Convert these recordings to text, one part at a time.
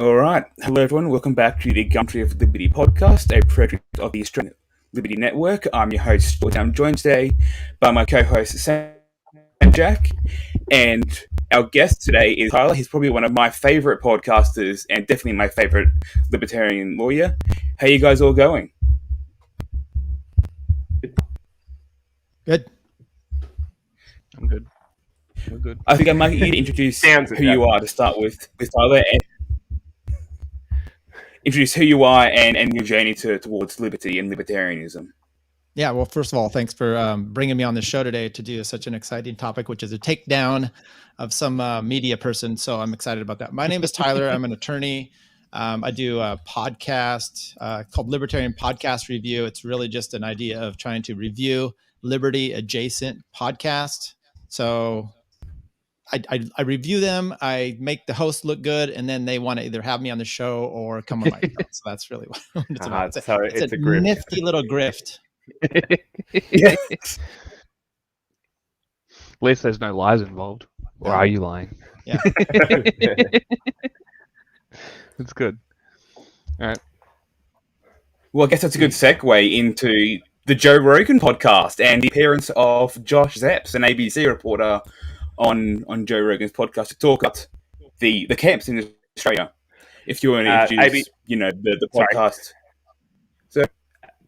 All right. Hello, everyone. Welcome back to the Gumtree of Liberty podcast, a project of the Australian Liberty Network. I'm your host, Stuart. I'm joined today by my co-host, Sam Jack, and our guest today is Tyler. He's probably one of my favorite podcasters and definitely my favorite libertarian lawyer. How you guys all going? Good. I'm good. We're good. I think I might get you to introduce who you are to start with Tyler, and introduce who you are and your journey towards liberty and libertarianism. Yeah, well, first of all, thanks for bringing me on the show today to do such an exciting topic, which is a takedown of some media person. So I'm excited about that. My name is Tyler. I'm an attorney. I do a podcast called Libertarian Podcast Review. It's really just an idea of trying to review liberty adjacent podcasts. So I review them. I make the host look good, and then they want to either have me on the show or come on my show. So that's really what it's about. It's a grift. Nifty little grift. Yes. At least there's no lies involved. Or are you lying? Yeah. It's good. All right. Well, I guess that's a good segue into the Joe Rogan podcast and the appearance of Josh Szep, an ABC reporter on Joe Rogan's podcast, to talk about the camps in Australia. If you want to introduce, the podcast. So,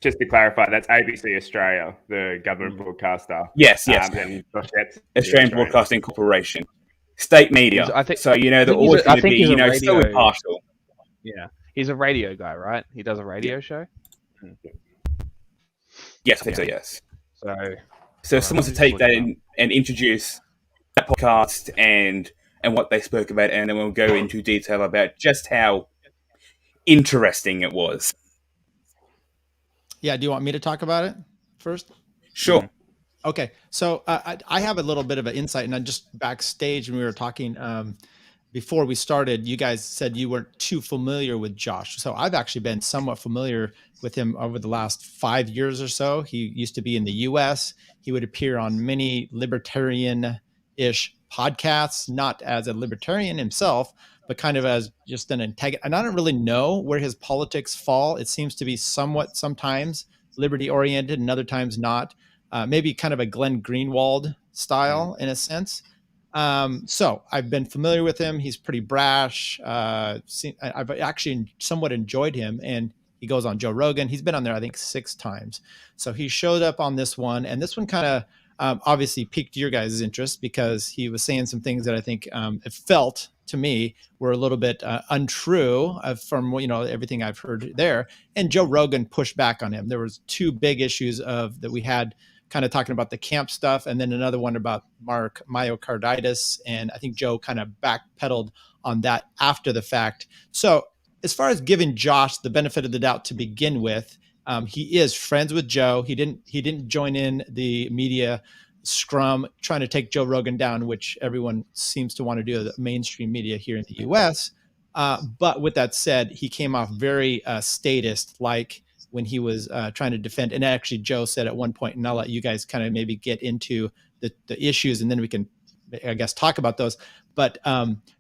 just to clarify, that's ABC Australia, the government broadcaster. Yes. And Josh Szep, Australian Broadcasting Corporation, state media. They're always going to be, so impartial. Yeah, he's a radio guy, right? He does a radio show. Yes, I think so. Yes. So if someone to take that and introduce that podcast and what they spoke about, and then we'll go into detail about just how interesting it was. Yeah. Do you want me to talk about it first? Sure. Okay. So I have a little bit of an insight, and I just backstage when we were talking before we started, you guys said you weren't too familiar with Josh. So I've actually been somewhat familiar with him over the last 5 years or so. He used to be in the US. He would appear on many libertarian-ish podcasts, not as a libertarian himself, but kind of as just an antagonist. And I don't really know where his politics fall. It seems to be somewhat sometimes liberty-oriented and other times not. Maybe kind of a Glenn Greenwald style in a sense. So I've been familiar with him. He's pretty brash. I've actually somewhat enjoyed him, and he goes on Joe Rogan. He's been on there, I think, 6 times. So he showed up on this one, and this one kind of obviously piqued your guys' interest because he was saying some things that I think it felt to me were a little bit untrue from everything I've heard there. And Joe Rogan pushed back on him. There was 2 big issues that we had, kind of talking about the camp stuff, and then another one about myocarditis. And I think Joe kind of backpedaled on that after the fact. So as far as giving Josh the benefit of the doubt to begin with, he is friends with Joe. He didn't join in the media scrum trying to take Joe Rogan down, which everyone seems to want to do, the mainstream media here in the US. But with that said, he came off very statist-like when he was trying to defend. And actually, Joe said at one point, and I'll let you guys kind of maybe get into the issues, and then we can, I guess, talk about those. But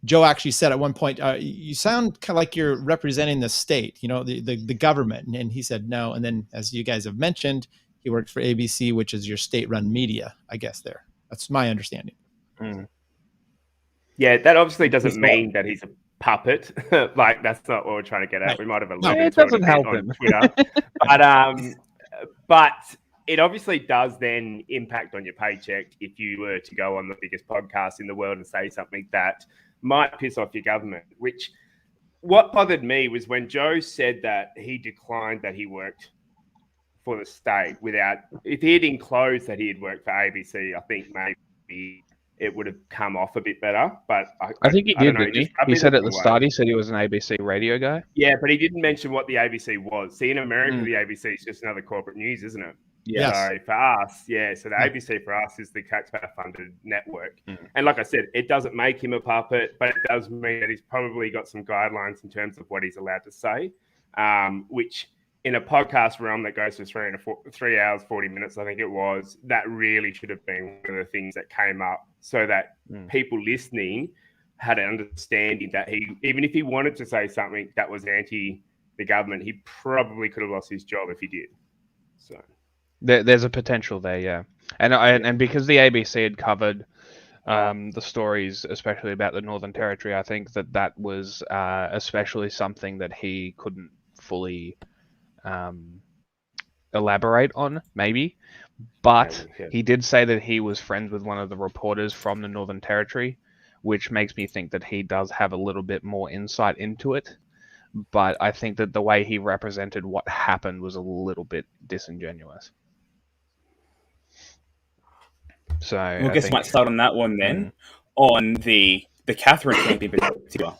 Joe actually said at one point, you sound kind of like you're representing the state, the government. And he said no. And then, as you guys have mentioned, he worked for ABC, which is your state-run media, I guess there. That's my understanding. Yeah, that obviously doesn't mean that he's a puppet. Like, that's not what we're trying to get at. Right. We might have it doesn't help him. Twitter. But it obviously does then impact on your paycheck if you were to go on the biggest podcast in the world and say something that might piss off your government. What bothered me was when Joe said that he declined that he worked for the state if he had enclosed that he had worked for ABC, I think maybe it would have come off a bit better. But I think he did, didn't he? He said at the start, he said he was an ABC radio guy. Yeah, but he didn't mention what the ABC was. See, in America, the ABC is just another corporate news, isn't it? Yes. So for us, so the ABC for us is the taxpayer-funded network. And like I said, it doesn't make him a puppet, but it does mean that he's probably got some guidelines in terms of what he's allowed to say, which in a podcast realm that goes for 3 hours, 40 minutes, I think it was, that really should have been one of the things that came up so that people listening had an understanding that even if he wanted to say something that was anti the government, he probably could have lost his job if he did. So there's a potential there, yeah. And because the ABC had covered the stories, especially about the Northern Territory, I think that was especially something that he couldn't fully elaborate on, maybe. But he did say that he was friends with one of the reporters from the Northern Territory, which makes me think that he does have a little bit more insight into it. But I think that the way he represented what happened was a little bit disingenuous. So I guess I might start on that one then, on the Catherine camp in particular,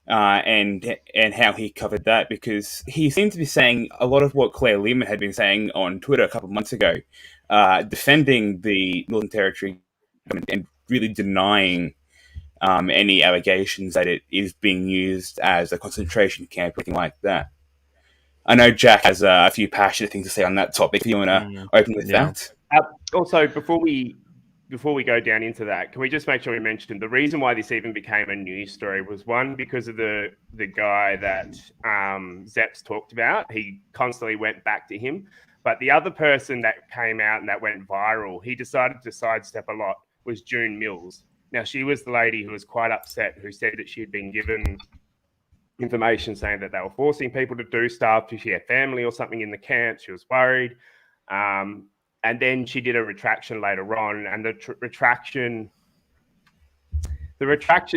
and how he covered that, because he seemed to be saying a lot of what Claire Lehman had been saying on Twitter a couple of months ago, defending the Northern Territory and really denying any allegations that it is being used as a concentration camp or anything like that. I know Jack has a few passionate things to say on that topic. If you want to open with that. Also, before we go down into that, can we just make sure we mention the reason why this even became a news story was, one, because of the guy that Szep's talked about. He constantly went back to him. But the other person that came out and that went viral, he decided to sidestep a lot, was June Mills. Now, she was the lady who was quite upset, who said that she had been given information saying that they were forcing people to do stuff. She had family or something in the camp. She was worried. And then she did a retraction later on, and the retraction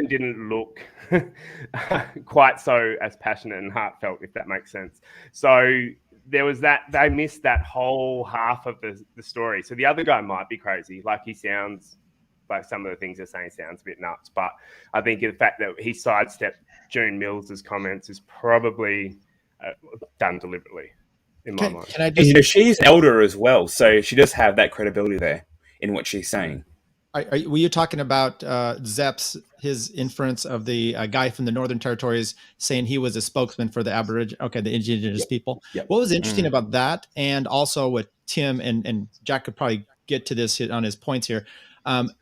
didn't look quite so as passionate and heartfelt, if that makes sense. So there was that, they missed that whole half of the story. So the other guy might be crazy. Like, he sounds like some of the things they're saying sounds a bit nuts. But I think the fact that he sidestepped June Mills's comments is probably done deliberately. In my mind. Can I just... she's elder as well, so she does have that credibility there in what she's saying. Were you talking about Szep's, his inference of the guy from the Northern Territories saying he was a spokesman for the the Indigenous people? Yep. What was interesting about that, and also what Tim and Jack could probably get to this on his points here,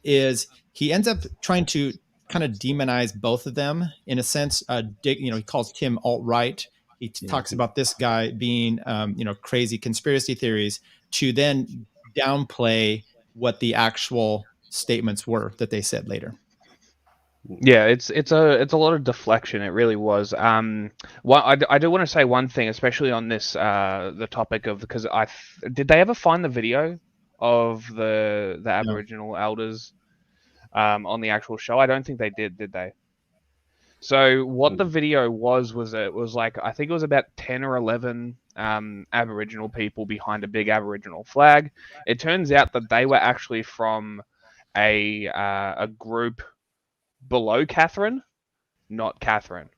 is he ends up trying to kind of demonize both of them in a sense. He calls Tim alt-right. He talks about this guy being, crazy conspiracy theories, to then downplay what the actual statements were that they said later. Yeah, it's a lot of deflection. It really was. I do want to say one thing, especially on this the topic of, because did they ever find the video of the Aboriginal elders on the actual show? I don't think they did they? So what the video was it was like, I think it was about 10 or 11 Aboriginal people behind a big Aboriginal flag. It turns out that they were actually from a group below Catherine, not Catherine,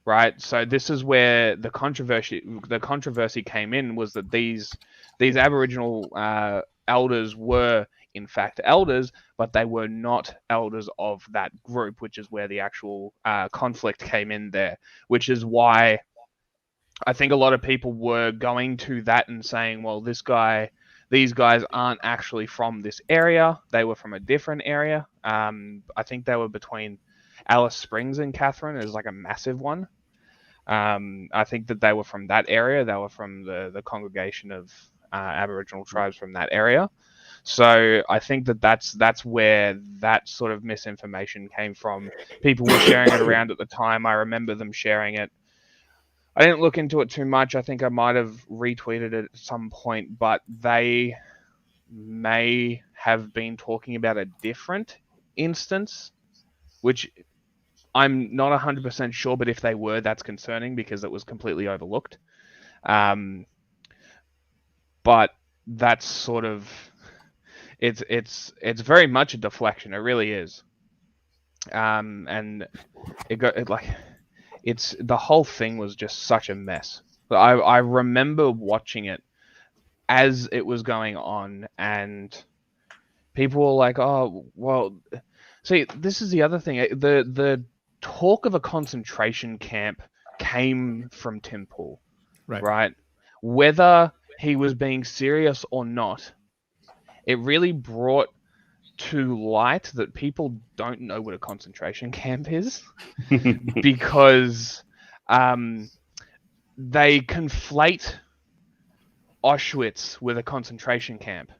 right? So this is where the controversy came in, was that these Aboriginal elders were in fact elders, but they were not elders of that group, which is where the actual conflict came in there, which is why I think a lot of people were going to that and saying, well, these guys aren't actually from this area. They were from a different area. I think they were between Alice Springs and Catherine. Is like a massive one. I think that they were from that area. They were from the congregation of Aboriginal tribes from that area. So I think that's where that sort of misinformation came from. People were sharing it around at the time. I remember them sharing it. I didn't look into it too much. I think I might have retweeted it at some point, but they may have been talking about a different instance, which I'm not 100% sure, but if they were, that's concerning because it was completely overlooked. But that's sort of... It's very much a deflection. It really is, and the whole thing was just such a mess. I remember watching it as it was going on, and people were like, "Oh, well." See, this is the other thing. The talk of a concentration camp came from Tim Pool, right? Whether he was being serious or not, it really brought too light that people don't know what a concentration camp is because they conflate Auschwitz with a concentration camp.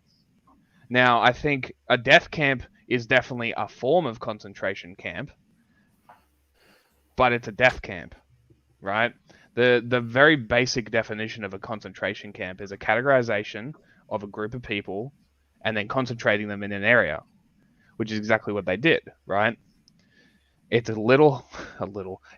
Now, I think a death camp is definitely a form of concentration camp, but it's a death camp, right? The very basic definition of a concentration camp is a categorization of a group of people and then concentrating them in an area, which is exactly what they did, right? It's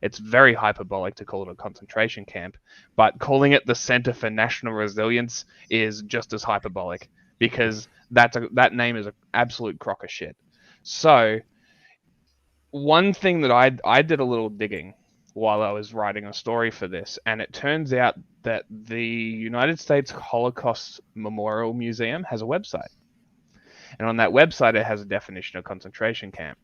it's very hyperbolic to call it a concentration camp, but calling it the Center for National Resilience is just as hyperbolic because that name is an absolute crock of shit. So one thing that I did a little digging while I was writing a story for this, and it turns out that the United States Holocaust Memorial Museum has a website. And on that website, it has a definition of concentration camp.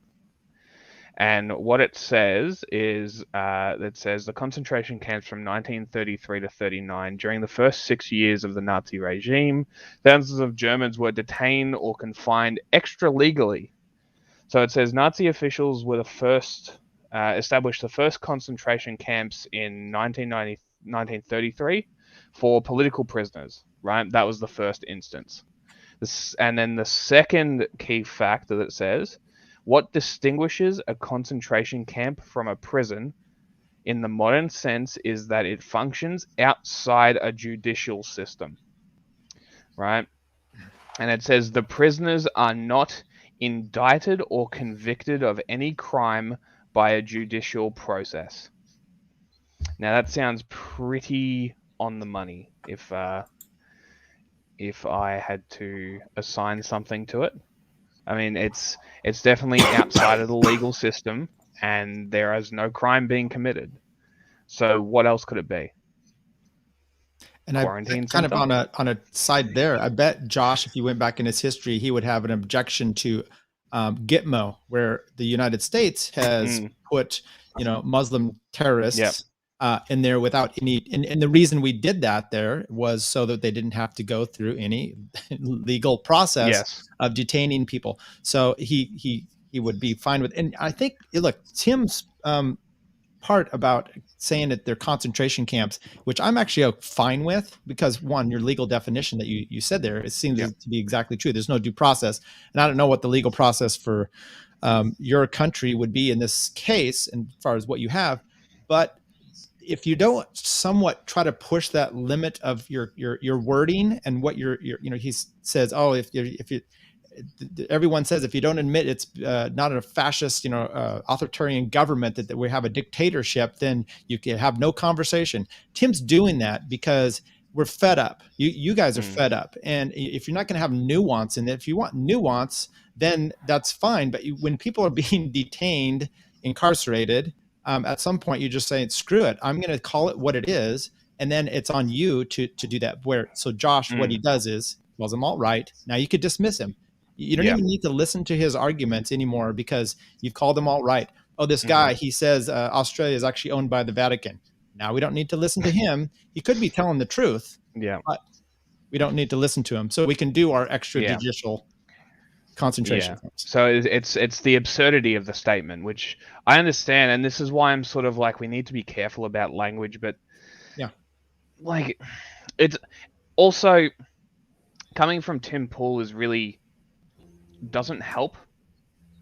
And what it says is, the concentration camps from 1933 to 39, during the first 6 years of the Nazi regime, thousands of Germans were detained or confined extra-legally. So it says Nazi officials were the first, established the first concentration camps in 1933 for political prisoners, right? That was the first instance. And then the second key fact that it says, what distinguishes a concentration camp from a prison in the modern sense is that it functions outside a judicial system, right? And it says the prisoners are not indicted or convicted of any crime by a judicial process. Now that sounds pretty on the money if I had to assign something to it. I mean, it's definitely outside of the legal system, and there is no crime being committed. So what else could it be? And I kind of on a side there, I bet Josh, if he went back in his history, he would have an objection to Gitmo, where the United States has put, Muslim terrorists in there without any, and the reason we did that there was so that they didn't have to go through any legal process of detaining people. So he would be fine with, and I think, look, Tim's part about saying that they're concentration camps, which I'm actually fine with, because one, your legal definition that you said there, it seems to be exactly true. There's no due process, and I don't know what the legal process for your country would be in this case, and as far as what you have, but if you don't somewhat try to push that limit of your wording and what he says, everyone says if you don't admit it's not a fascist, authoritarian government, that we have a dictatorship, then you can have no conversation. Tim's doing that because we're fed up. You guys are fed up, and if you're not going to have nuance, and if you want nuance, then that's fine. But when people are being detained, incarcerated, at some point you just say, screw it, I'm going to call it what it is, and then it's on you to do that. So Josh, what he does is calls them alt-right. Now you could dismiss him. You don't even need to listen to his arguments anymore because you've called him alt-right. Oh, this guy, he says Australia is actually owned by the Vatican. Now we don't need to listen to him. He could be telling the truth, but we don't need to listen to him. So we can do our extrajudicial concentration camps. So it's the absurdity of the statement, which I understand, and this is why I'm sort of like, we need to be careful about language, but like, it's also coming from Tim Pool is really doesn't help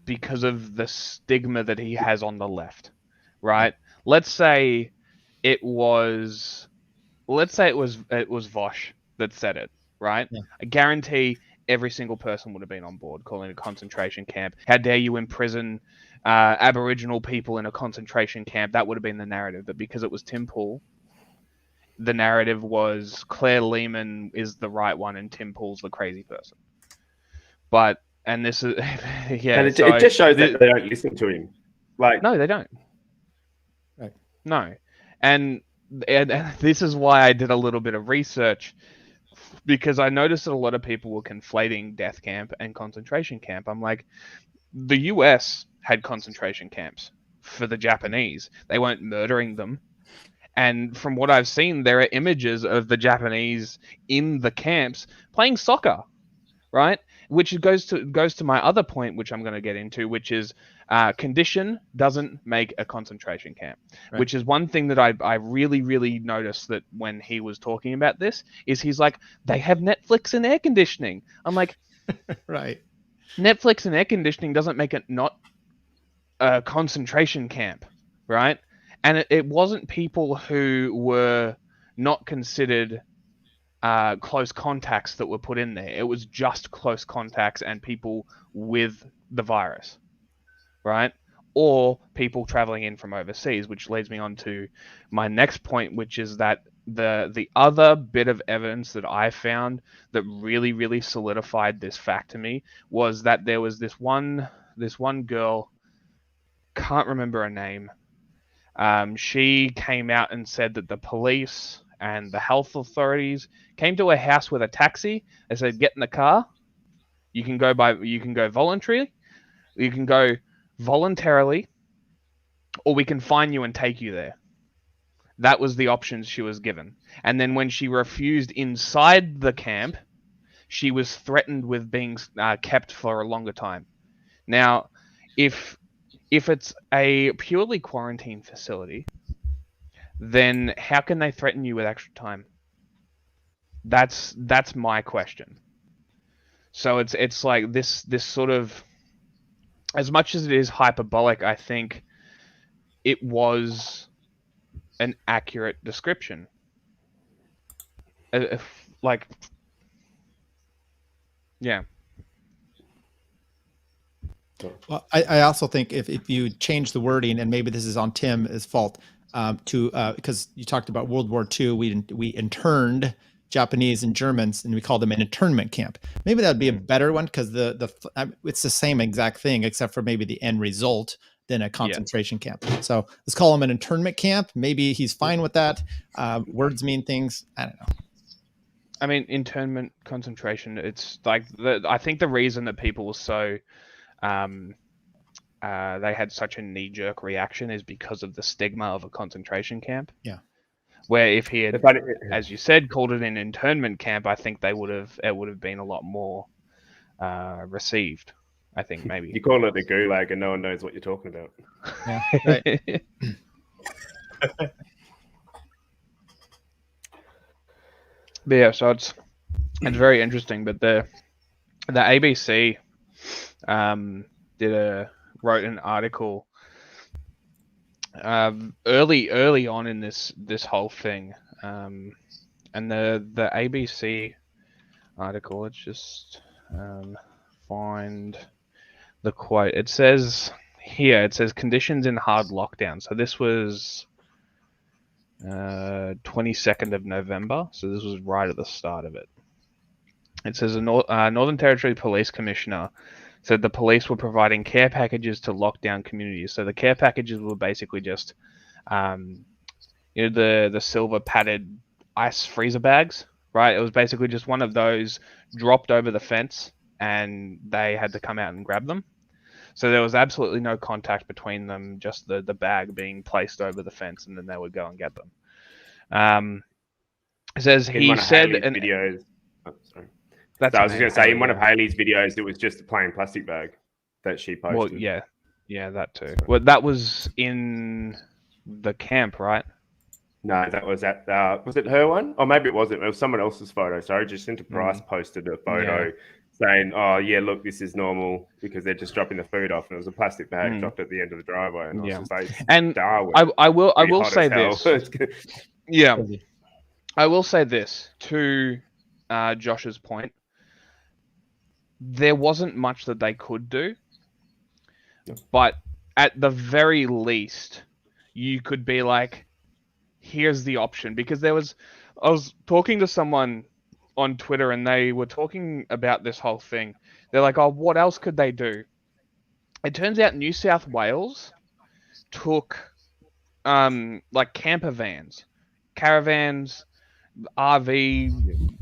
because of the stigma that he has on the left, right? Let's say it was Vosh that said it, right? I guarantee every single person would have been on board calling it a concentration camp. How dare you imprison Aboriginal people in a concentration camp? That would have been the narrative. But because it was Tim Pool, the narrative was Claire Lehman is the right one and Tim Pool's the crazy person. And this is, and it just shows that they don't listen to him. No, they don't. Right. No. And this is why I did a little bit of research, because I noticed that a lot of people were conflating death camp and concentration camp. I'm like, the US had concentration camps for the Japanese. They weren't murdering them. And from what I've seen, there are images of the Japanese in the camps playing soccer, right? which goes to my other point, which I'm going to get into, which is condition doesn't make a concentration camp, Right. which is one thing that I really, really noticed that when he was talking about this, is he's like, they have Netflix and air conditioning. I'm like, Right. Netflix and air conditioning doesn't make it not a concentration camp, right? And it wasn't people who were not considered close contacts that were put in there. It was just close contacts and people with the virus, right? Or people traveling in from overseas, which leads me on to my next point, which is that the other bit of evidence that I found that really, really solidified this fact to me was that there was this one girl, can't remember her name. She came out and said that the police and the health authorities came to her house with a taxi. They said, "Get in the car. You can go voluntarily, you can go voluntarily, or we can find you and take you there." That was the options she was given. And then when she refused inside the camp, she was threatened with being kept for a longer time. Now, if it's a purely quarantine facility, then how can they threaten you with extra time? That's my question. So it's like this sort of, as much as it is hyperbolic, I think it was an accurate description. Yeah. Well, I also think if you change the wording, and maybe this is on Tim's fault, because you talked about World War II, we interned Japanese and Germans, and we called them an internment camp. Maybe that would be a better one, because it's the same exact thing, except for maybe the end result than a concentration camp. So let's call him an internment camp. Maybe he's fine with that. Words mean things. I don't know. I mean, internment, concentration. It's like I think the reason that people were so they had such a knee-jerk reaction is because of the stigma of a concentration camp. Yeah. Where if he had, as you said, called it an internment camp, I think it would have been a lot more received. I think maybe. You call it the gulag and no one knows what you're talking about. Yeah. Right. But yeah, so it's very interesting. But the ABC wrote an article early on in this whole thing, and the ABC article. Let's just find the quote. It says conditions in hard lockdown. So this was 22nd of November. So this was right at the start of it. It says a Northern Territory Police Commissioner said the police were providing care packages to lockdown communities. So the care packages were basically just, the silver padded ice freezer bags, right? It was basically just one of those dropped over the fence, and they had to come out and grab them. So there was absolutely no contact between them, just the bag being placed over the fence, and then they would go and get them. It says he said videos. Oh, sorry. That's so I was just going to say, in one of Haley's videos, it was just a plain plastic bag that she posted. Well, yeah, that too. Well, that was in the camp, right? No, that was at, was it her one? Or maybe it wasn't. It was someone else's photo. Sorry, Jacinta Price posted a photo saying, "Oh, yeah, look, this is normal," because they're just dropping the food off, and it was a plastic bag dropped at the end of the driveway. And I was just like, and Darwin, I will say this. Yeah. I will say this to Josh's point. There wasn't much that they could do, but at the very least, you could be like, here's the option. Because I was talking to someone on Twitter, and they were talking about this whole thing. They're like, oh, what else could they do? It turns out New South Wales took like camper vans, caravans, RV,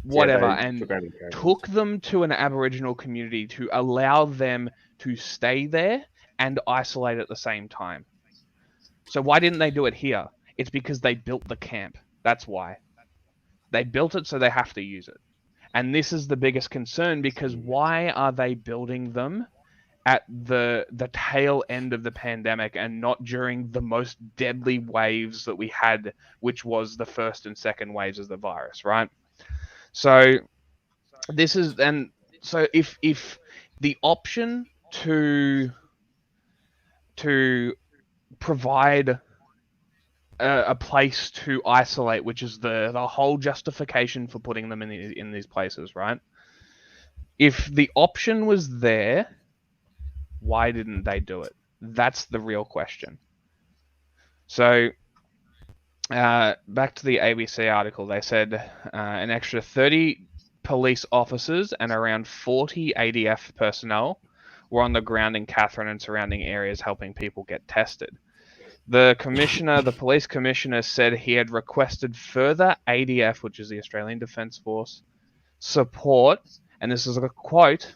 whatever, and took them to an Aboriginal community to allow them to stay there and isolate at the same time. So why didn't they do it here? It's because they built the camp. That's why. They built it, so they have to use it. And this is the biggest concern, because why are they building them at the tail end of the pandemic and not during the most deadly waves that we had, which was the first and second waves of the virus, right? So this is, and so if the option to provide a place to isolate, which is the whole justification for putting them in these places, right? If the option was there, why didn't they do it? That's the real question. So back to the ABC article, they said an extra 30 police officers and around 40 ADF personnel were on the ground in Katherine and surrounding areas helping people get tested. The police commissioner, said he had requested further ADF, which is the Australian Defence Force, support, and this is a quote,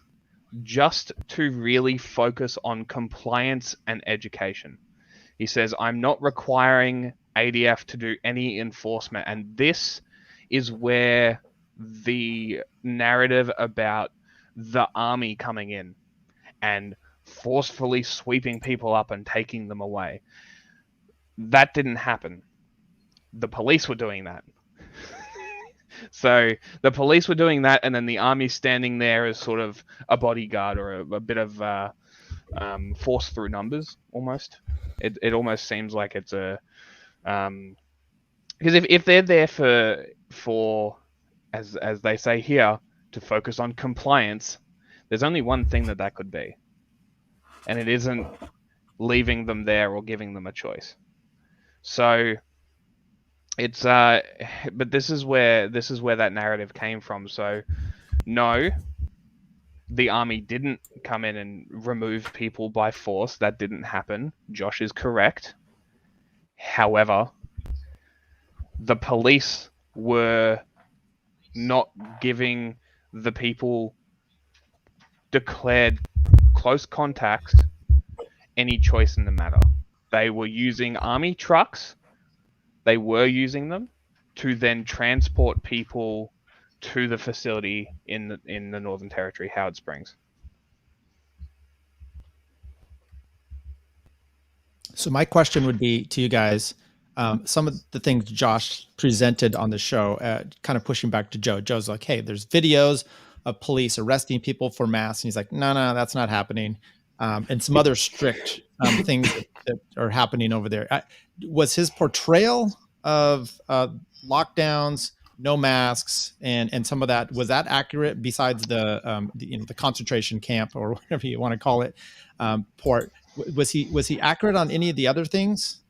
just to really focus on compliance and education. He says, I'm not requiring ADF to do any enforcement. And this is where the narrative about the army coming in and forcefully sweeping people up and taking them away. That didn't happen. The police were doing that. So the police were doing that, and then the army standing there as sort of a bodyguard or a bit of force through numbers, almost. It almost seems like it's a... because if they're there for as they say here, to focus on compliance, there's only one thing that could be. And it isn't leaving them there or giving them a choice. So it's but this is where that narrative came from. So no, the army didn't come in and remove people by force. That didn't happen. Josh is correct. However, the police were not giving the people declared close contacts any choice in the matter. They were using army trucks. They were using them to then transport people to the facility in the Northern Territory, Howard Springs. So my question would be to you guys, some of the things Josh presented on the show, kind of pushing back to Joe. Joe's like, hey, there's videos of police arresting people for masks. And he's like, no, that's not happening. And some other strict things that are happening over there. Was his portrayal of lockdowns, no masks, and some of that, was that accurate? Besides the concentration camp or whatever you want to call it, port, was he accurate on any of the other things?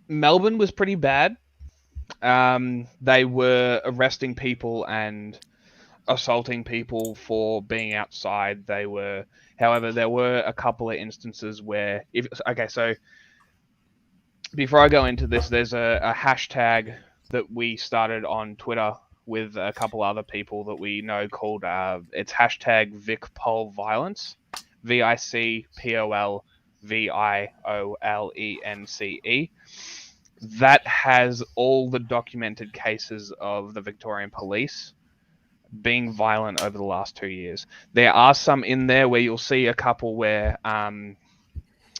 Melbourne was pretty bad. They were arresting people and assaulting people for being outside. However, there were a couple of instances where so before I go into this, there's a hashtag that we started on Twitter with a couple other people that we know called it's hashtag VicPolViolence, VicPolViolence. That has all the documented cases of the Victorian police being violent over the last 2 years. There are some in there where you'll see a couple where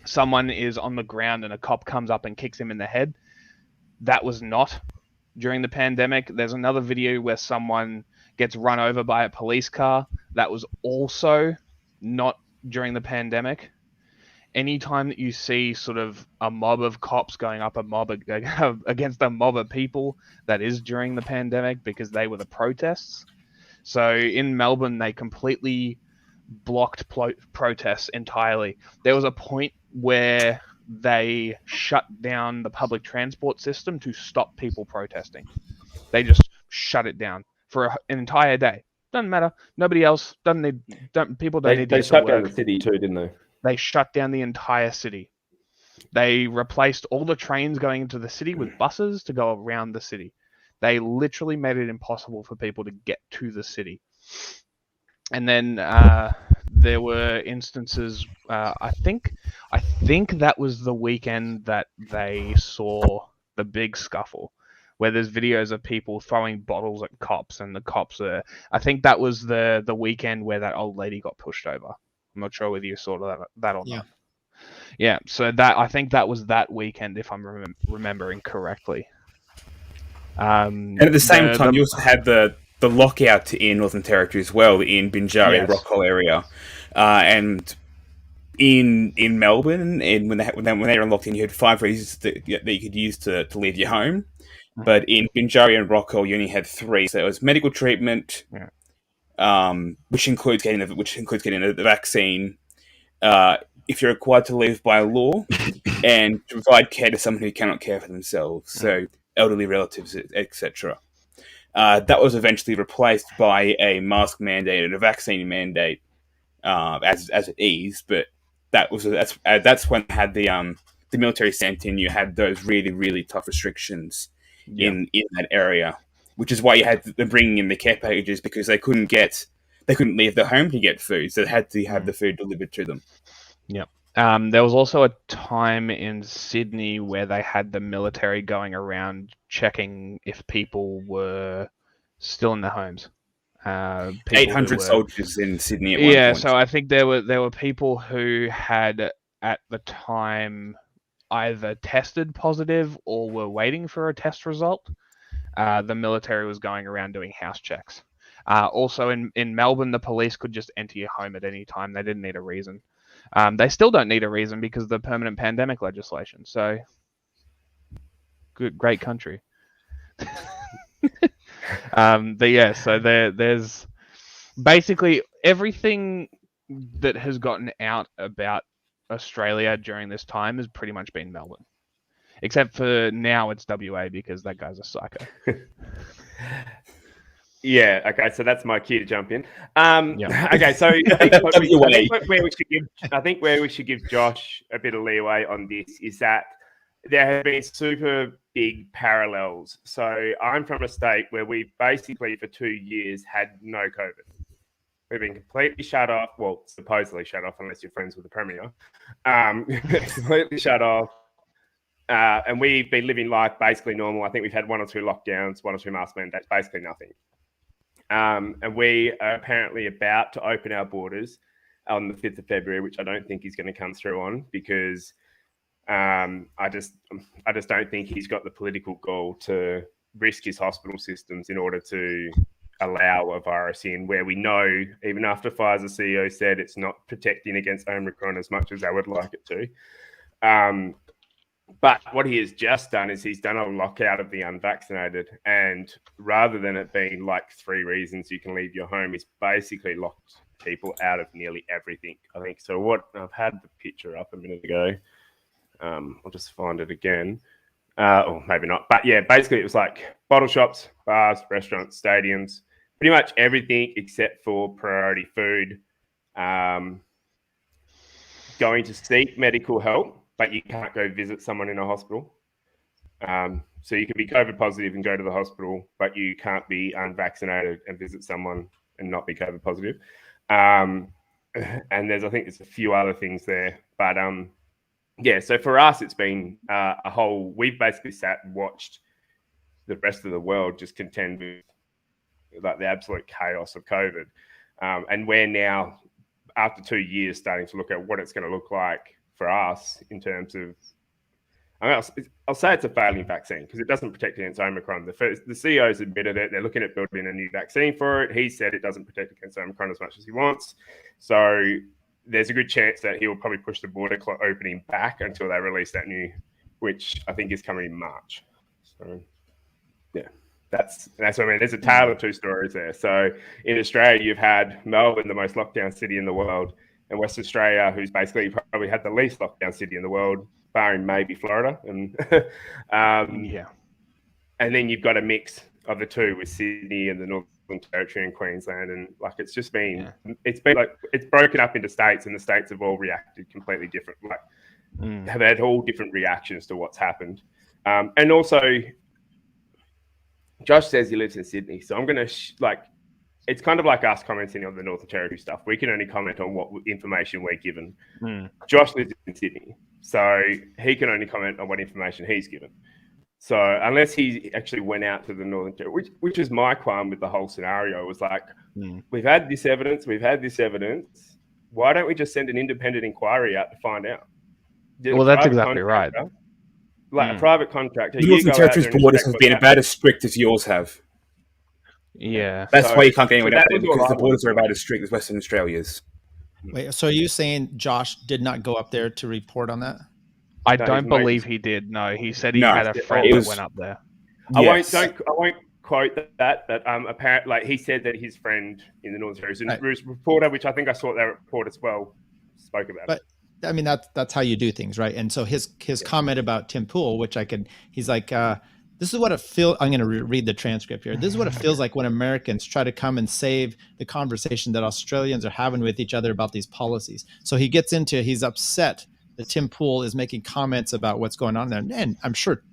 someone is on the ground and a cop comes up and kicks him in the head. That was not during the pandemic. There's another video where someone gets run over by a police car. That was also not during the pandemic. Anytime that you see sort of a mob of cops going up a mob against a mob of people, that is during the pandemic, because they were the protests. So in Melbourne, they completely blocked protests entirely. There was a point where they shut down the public transport system to stop people protesting. They just shut it down for an entire day. Doesn't matter. Nobody else doesn't need. People don't need to. They shut down the city too, didn't they? They shut down the entire city. They replaced all the trains going into the city with buses to go around the city. They literally made it impossible for people to get to the city. And then there were instances. I think that was the weekend that they saw the big scuffle, where there's videos of people throwing bottles at cops, and the cops are. I think that was the weekend where that old lady got pushed over. I'm not sure whether you saw that or not. Yeah. So I think that was that weekend, if I'm remembering correctly. And at the same time, you also had the lockout in Northern Territory as well, in Binjari, Rockall area, and in Melbourne, and when they were locked in, you had 5 reasons that you could use to leave your home. But in Binjari and Rockall, you only had 3. So it was medical treatment, which includes getting the vaccine. If you're required to leave by law, and to provide care to someone who cannot care for themselves, so elderly relatives, etc. That was eventually replaced by a mask mandate and a vaccine mandate, as it eased. But that's when they had the military sent in. You had those really, really tough restrictions in that area, which is why you had them bringing in the care packages, because they couldn't leave their home to get food, so they had to have the food delivered to them. Yeah. There was also a time in Sydney where they had the military going around checking if people were still in their homes. 800 soldiers in Sydney at one point. So I think there were people who had at the time either tested positive or were waiting for a test result. The military was going around doing house checks. Also in Melbourne, the police could just enter your home at any time. They didn't need a reason. They still don't need a reason because of the permanent pandemic legislation. So, great country. But yeah, so there's basically everything that has gotten out about Australia during this time has pretty much been Melbourne. Except for now it's WA because that guy's a psycho. Yeah. Okay. So that's my cue to jump in. Okay. So I think where we should give Josh a bit of leeway on this is that there have been super big parallels. So I'm from a state where we basically for 2 years had no COVID. We've been completely shut off. Well, supposedly shut off, unless you're friends with the Premier. Completely shut off. And we've been living life basically normal. I think we've had 1 or 2 lockdowns, 1 or 2 mask mandates, basically nothing. And we are apparently about to open our borders on the 5th of February, which I don't think he's going to come through on because I just don't think he's got the political goal to risk his hospital systems in order to allow a virus in where we know, even after Pfizer CEO said it's not protecting against Omicron as much as they would like it to. But what he has just done is he's done a lockout of the unvaccinated. And rather than it being like 3 reasons you can leave your home, he's basically locked people out of nearly everything, I think. So I've had the picture up a minute ago. I'll just find it again. Or maybe not. But yeah, basically it was like bottle shops, bars, restaurants, stadiums, pretty much everything except for priority food. Going to seek medical help, but you can't go visit someone in a hospital. So you can be COVID positive and go to the hospital, but you can't be unvaccinated and visit someone and not be COVID positive. And I think there's a few other things there. But yeah, so for us, it's been we've basically sat and watched the rest of the world just contend with like the absolute chaos of COVID. And we're now, after 2 years, starting to look at what it's going to look like for us in terms of, I'll say it's a failing vaccine because it doesn't protect against Omicron. The CEO's admitted it. They're looking at building a new vaccine for it. He said it doesn't protect against Omicron as much as he wants. So there's a good chance that he'll probably push the border opening back until they release that new, which I think is coming in March. So yeah, that's what I mean. There's a tale of 2 stories there. So in Australia, you've had Melbourne, the most lockdown city in the world, and Western Australia, who's basically probably had the least lockdown city in the world, barring maybe Florida. And and then you've got a mix of the 2 with Sydney and the Northern Territory and Queensland, and like it's just been it's broken up into states, and the states have all reacted completely different. Like have had all different reactions to what's happened, and also Josh says he lives in Sydney, so I'm gonna it's kind of like us commenting on the Northern Territory stuff. We can only comment on what information we're given. Josh lives in Sydney, so he can only comment on what information he's given. So unless he actually went out to the Northern Territory, which is my qualm with the whole scenario, was like, we've had this evidence. Why don't we just send an independent inquiry out to find out? Well, that's exactly right. Like a private contractor. The Northern Territory's borders have been about as strict as yours have. Yeah. That's why you can't get anyone out there, because the borders are about as strict as Western Australia's. Wait, so are you saying Josh did not go up there to report on that? I don't believe he did. No, he said he had a friend that went up there. Yes. I won't quote that, but apparently, like, he said that his friend in the Northern Territory, and reporter, which I think I saw that report as well, spoke about it. I mean, that's how you do things, right? And so his comment about Tim Pool, which he's like, this is what it feels. I'm going to read the transcript here. This is what it feels like when Americans try to come and save the conversation that Australians are having with each other about these policies. So he gets into, he's upset that Tim Pool is making comments about what's going on there. And I'm sure,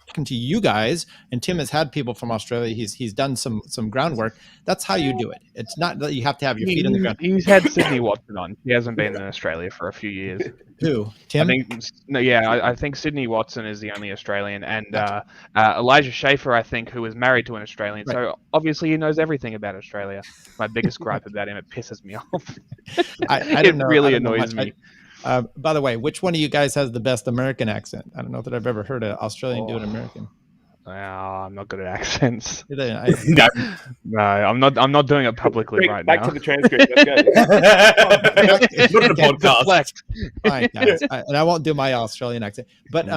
talking to you guys, and Tim has had people from Australia. He's done some groundwork. That's how you do it. It's not that you have to have your feet on the ground. He's had Sydney Watson on. He hasn't been in Australia for a few years. Who? Tim? I think Sydney Watson is the only Australian, and Elijah Schaefer, I think, who was married to an Australian. Right. So obviously he knows everything about Australia. My biggest gripe about him, it pisses me off. I don't know. It really annoys me. By the way, which one of you guys has the best American accent? I don't know that I've ever heard an Australian do an American. I'm not good at accents. No, I'm not doing it publicly right now. Back to the transcript. Let's go. Not the podcast. Fine, guys. And I won't do my Australian accent. But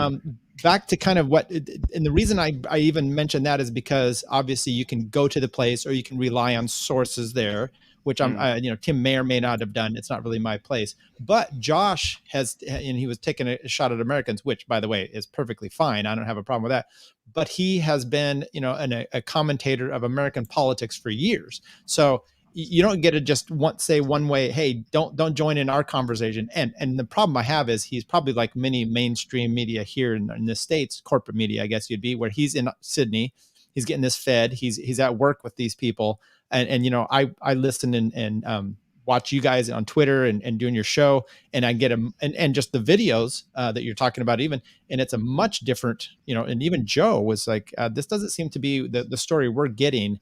back to kind of and the reason I even mentioned that is because obviously you can go to the place or you can rely on sources there, which Tim may or may not have done. It's not really my place. But Josh and he was taking a shot at Americans, which, by the way, is perfectly fine. I don't have a problem with that. But he has been, a commentator of American politics for years. So you don't get to just say one way, hey, don't join in our conversation. And the problem I have is he's probably like many mainstream media here in the States, corporate media, I guess you'd be, where he's in Sydney, he's getting this fed, he's at work with these people. And I listen and watch you guys on Twitter and doing your show, and I get them and just the videos that you're talking about even, and it's a much different, and even Joe was like, this doesn't seem to be the story we're getting.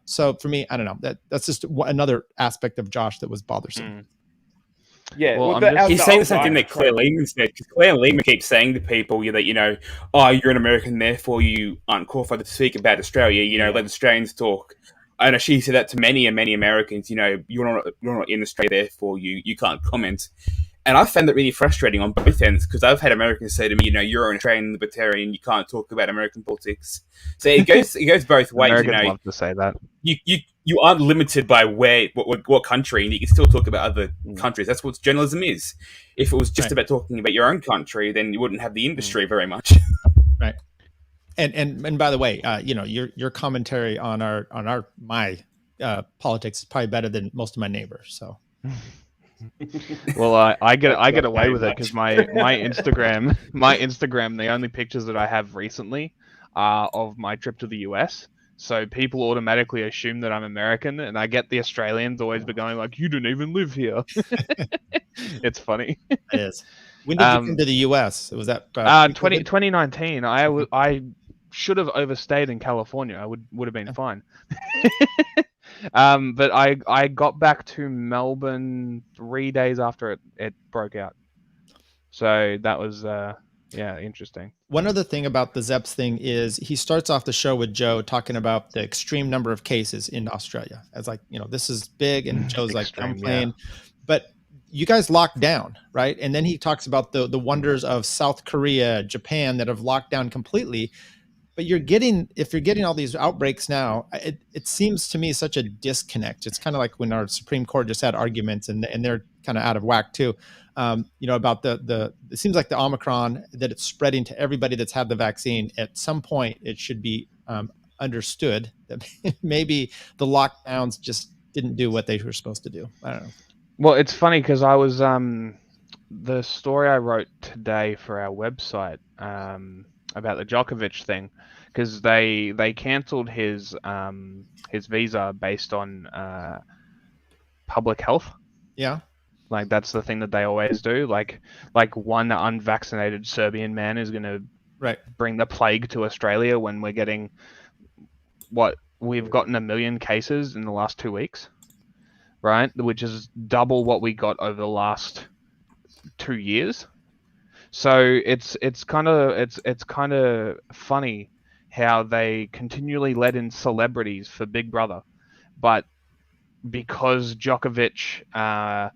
So for me, I don't know, that's just another aspect of Josh that was bothersome. Yeah, he's saying the same thing that Claire Lehman said, because Claire Lehman keeps saying to people that, you're an American, therefore you aren't qualified to speak about Australia, let Australians talk. I know she said that to many and many Americans, you're not in Australia, therefore you can't comment. And I found that really frustrating on both ends, because I've had Americans say to me, you're an Australian libertarian, you can't talk about American politics. So it goes both ways. Americans love to say that. You aren't limited by what country, and you can still talk about other countries. That's what journalism is. If it was just about talking about your own country, then you wouldn't have the industry very much. Right. And by the way, your commentary on my politics is probably better than most of my neighbors. So, well, I get away with it because my Instagram, the only pictures that I have recently are of my trip to the US. So people automatically assume that I'm American, and I get the Australians always be going like, "You didn't even live here." It's funny. It is. When did you come to the US? Was that 2019? I should have overstayed in California. I would have been fine. But I got back to Melbourne 3 days after it broke out. So that was interesting. One other thing about the Szep's thing is he starts off the show with Joe talking about the extreme number of cases in Australia. As like, this is big, and Joe's like, I'm playing. Yeah. But you guys locked down, right? And then he talks about the wonders of South Korea, Japan that have locked down completely. But if you're getting all these outbreaks now, it seems to me such a disconnect. It's kind of like when our Supreme Court just had arguments, and they're kind of out of whack too. About it seems like the Omicron, that it's spreading to everybody that's had the vaccine. At some point, it should be understood that maybe the lockdowns just didn't do what they were supposed to do. I don't know. Well, it's funny because I was the story I wrote today for our website about the Djokovic thing, because they cancelled his visa based on public health. Yeah. Like that's the thing that they always do. Like one unvaccinated Serbian man is going to bring the plague to Australia when we're getting we've gotten 1 million cases in the last 2 weeks, right? Which is double what we got over the last 2 years. So it's kind of funny how they continually let in celebrities for Big Brother, but because Djokovic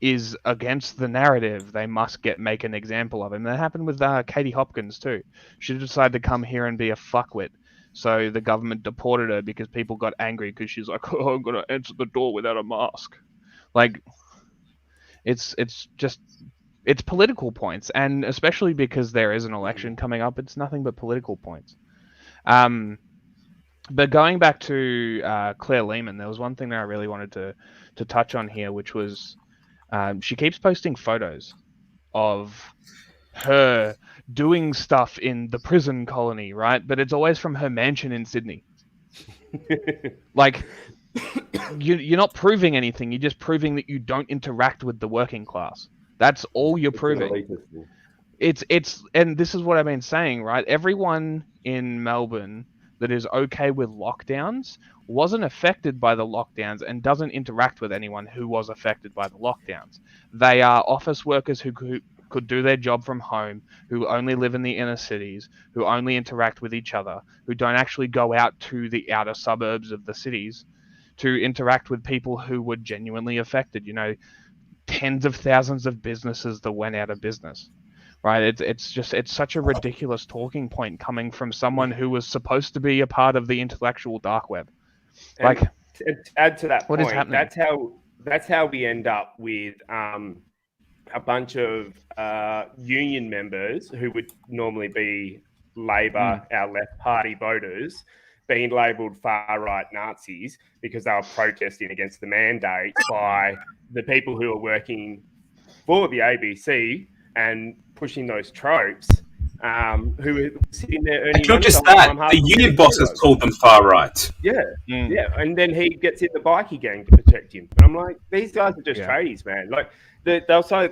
is against the narrative, they must make an example of him. That happened with Katie Hopkins too. She decided to come here and be a fuckwit, so the government deported her because people got angry because she's like, "Oh, I'm gonna answer the door without a mask." Like, it's political points, and especially because there is an election coming up, it's nothing but political points. But going back to Claire Lehman, there was one thing that I really wanted to touch on here, which was she keeps posting photos of her doing stuff in the prison colony, right? But it's always from her mansion in Sydney. Like, you're not proving anything. You're just proving that you don't interact with the working class. That's all you're proving. And this is what I've been saying, right? Everyone in Melbourne that is okay with lockdowns wasn't affected by the lockdowns and doesn't interact with anyone who was affected by the lockdowns. They are office workers who could do their job from home, who only live in the inner cities, who only interact with each other, who don't actually go out to the outer suburbs of the cities to interact with people who were genuinely affected. You know, tens of thousands of businesses that went out of business. Right, it's such a ridiculous talking point coming from someone who was supposed to be a part of the intellectual dark web. Like, and to add to that what point, is happening? That's how we end up with a bunch of union members who would normally be Labor, our left party voters, being labelled far-right Nazis because they were protesting against the mandate by the people who are working for the ABC and pushing those tropes, who are sitting there earning It's not money just the whole that. time, half The union bosses called them far right. Yeah, and then he gets in the bikie gang to protect him. And I'm like, these guys are just tradies, man. Like, they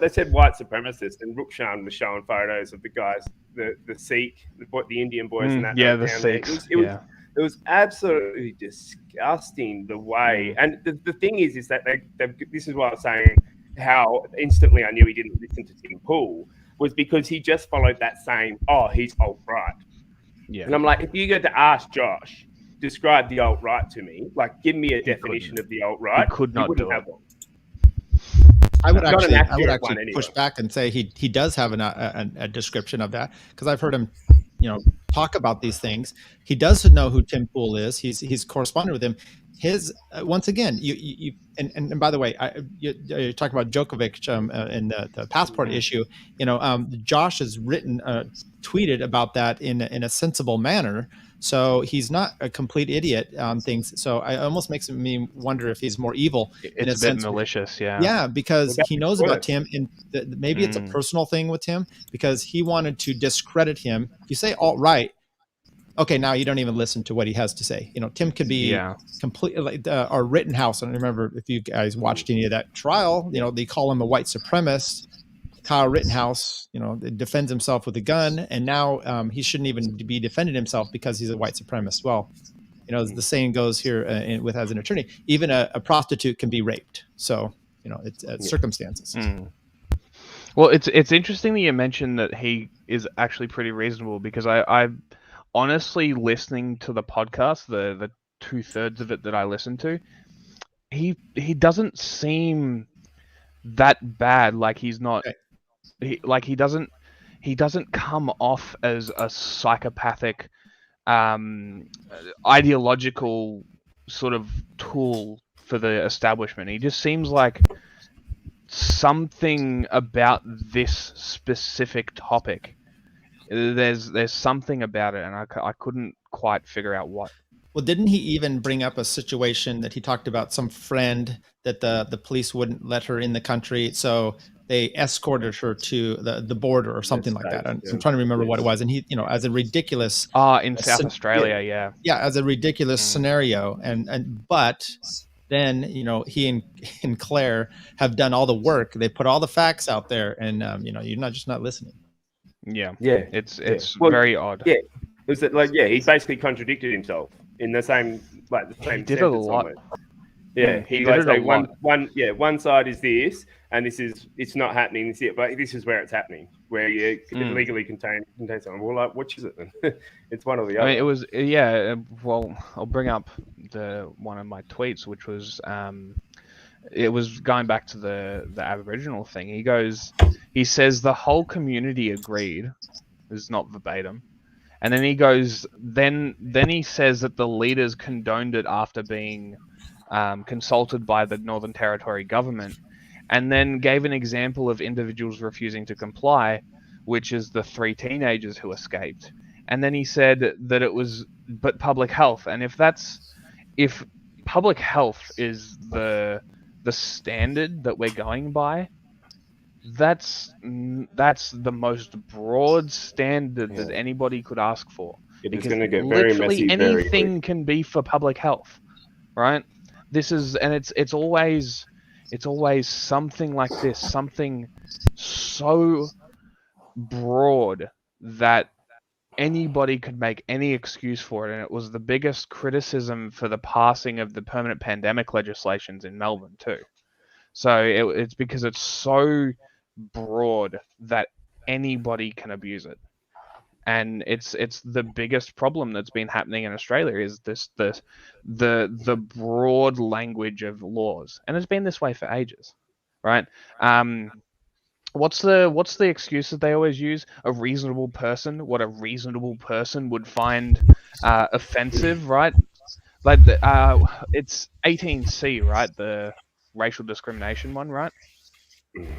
said white supremacists, and Rukshan was showing photos of the guys, the Sikh, the Indian boys, and that. Yeah, the Sikhs. It was absolutely disgusting the way. And the thing is that this is what I was saying. How instantly I knew he didn't listen to Tim Pool was because he just followed that same, he's alt-right. Yeah. And I'm like, if you go to ask Josh, describe the alt-right to me, like, give me a definition of the alt-right, he could not do it. I would actually push back and say he does have a description of that, because I've heard him, talk about these things. He does know who Tim Pool is. He's corresponded with him. His once again, and by the way, you're talking about Djokovic and the passport issue. Josh has tweeted about that in a sensible manner. So he's not a complete idiot on things. So it almost makes me wonder if he's more evil. It's a bit malicious, yeah. Yeah, because he knows about Tim, and maybe it's a personal thing with Tim, because he wanted to discredit him. If you say alt-right, okay, now you don't even listen to what he has to say. Tim could be completely like our Rittenhouse. I don't remember if you guys watched any of that trial. They call him a white supremacist. Kyle Rittenhouse, defends himself with a gun, and now he shouldn't even be defending himself because he's a white supremacist. Well, the saying goes here as an attorney, even a prostitute can be raped. So, it's circumstances. Well, it's interesting that you mentioned that he is actually pretty reasonable, because I honestly, listening to the podcast, the 2/3 of it that I listen to, he doesn't seem that bad. Like, he's not. He doesn't come off as a psychopathic, ideological sort of tool for the establishment. He just seems like something about this specific topic. There's something about it, and I couldn't quite figure out what. Well, didn't he even bring up a situation that he talked about some friend that the police wouldn't let her in the country, so they escorted her to the border or something like that. I'm trying to remember what it was. And he, as a ridiculous in South Australia, as a ridiculous scenario. But then he and Claire have done all the work. They put all the facts out there, and you're not listening. Yeah, Yeah, it's Well, very odd. Yeah, was it like he basically contradicted himself in the same He did it a sentence lot. almost. Yeah, He did like it a say lot. one side is this, and it's not happening. This is, but this is where it's happening, where you legally contain something. Well, like which is it? It's one or the other. I mean, it was Well, I'll bring up one of my tweets, which was it was going back to the Aboriginal thing. He says the whole community agreed. This is not verbatim. And then he goes, then he says that the leaders condoned it after being consulted by the Northern Territory government, and then gave an example of individuals refusing to comply, which is the 3 teenagers who escaped. And then he said that it was but public health, and if public health is the standard that we're going by, that's the most broad standard that anybody could ask for. It's going to get very literally messy. Anything can be for public health, right? It's always something like this, something so broad that anybody could make any excuse for it. And it was the biggest criticism for the passing of the permanent pandemic legislations in Melbourne too. So it's because it's so broad that anybody can abuse it. And it's the biggest problem that's been happening in Australia is the broad language of laws, and it's been this way for ages, right? What's the excuse that they always use? A reasonable person. What a reasonable person would find offensive, right? Like it's 18C, right? The racial discrimination one, right?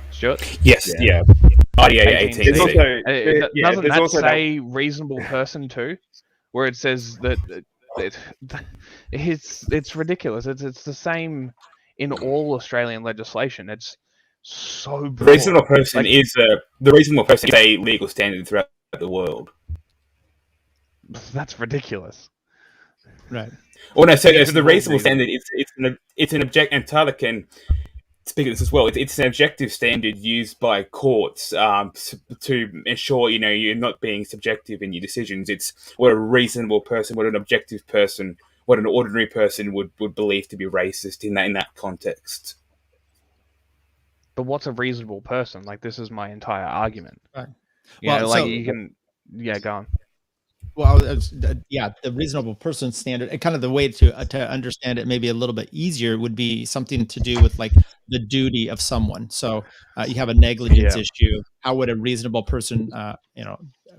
Stuart? Yes, yeah. Oh, yeah, 18. Doesn't that say reasonable person too? Where it says that it's ridiculous. It's the same in all Australian legislation. It's so broad. The reasonable person is a legal standard throughout the world. That's ridiculous. Right. Well, no, so the reasonable standard it's an object, and Tyler can speak of this as well. It's an objective standard used by courts to ensure you're not being subjective in your decisions. It's what a reasonable person, what an objective person, what an ordinary person would believe to be racist in that context. But what's a reasonable person? Like, this is my entire argument. Right. Go on. Well, the reasonable person standard, and kind of the way to understand it maybe a little bit easier would be something to do with like the duty of someone. So you have a negligence issue. How would a reasonable person,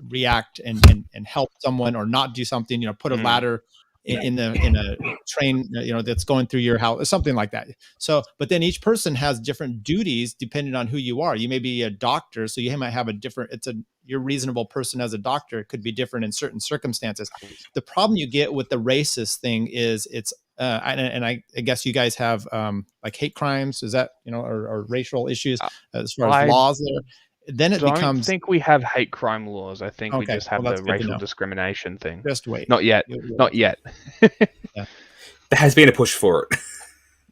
react and help someone or not do something? Put a ladder in a train, that's going through your house, or something like that. So, but then each person has different duties depending on who you are. You may be a doctor, so you might have a different. Your reasonable person as a doctor could be different in certain circumstances. The problem you get with the racist thing is and I guess you guys have like hate crimes, is that or racial issues as far as laws there. Then it becomes. I don't think we have hate crime laws. I think we just have the racial discrimination thing. Just wait. Not yet. Not yet. There has been a push for it.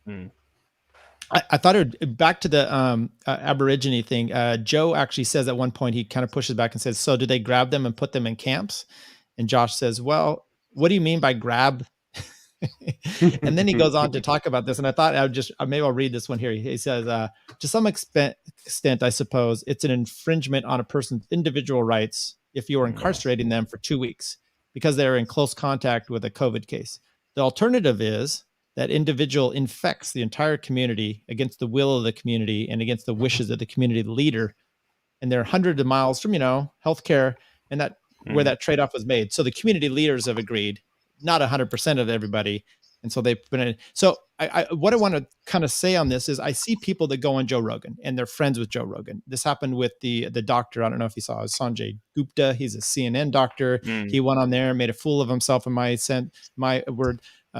Mm. I thought back to the Aborigine thing. Joe actually says at one point, he kind of pushes back and says, so do they grab them and put them in camps? And Josh says, well, what do you mean by grab? And then he goes on to talk about this. And I thought maybe I'll read this one here. He says, to some extent, I suppose it's an infringement on a person's individual rights if you are incarcerating them for 2 weeks because they're in close contact with a COVID case. The alternative is that individual infects the entire community against the will of the community and against the wishes of the community leader. And they're hundreds of miles from, healthcare and where that trade-off was made. So the community leaders have agreed, not 100% of everybody. And so they put in. So what I want to kind of say on this is I see people that go on Joe Rogan and they're friends with Joe Rogan. This happened with the doctor. I don't know if you saw Sanjay Gupta. He's a CNN doctor. He went on there and made a fool of himself in my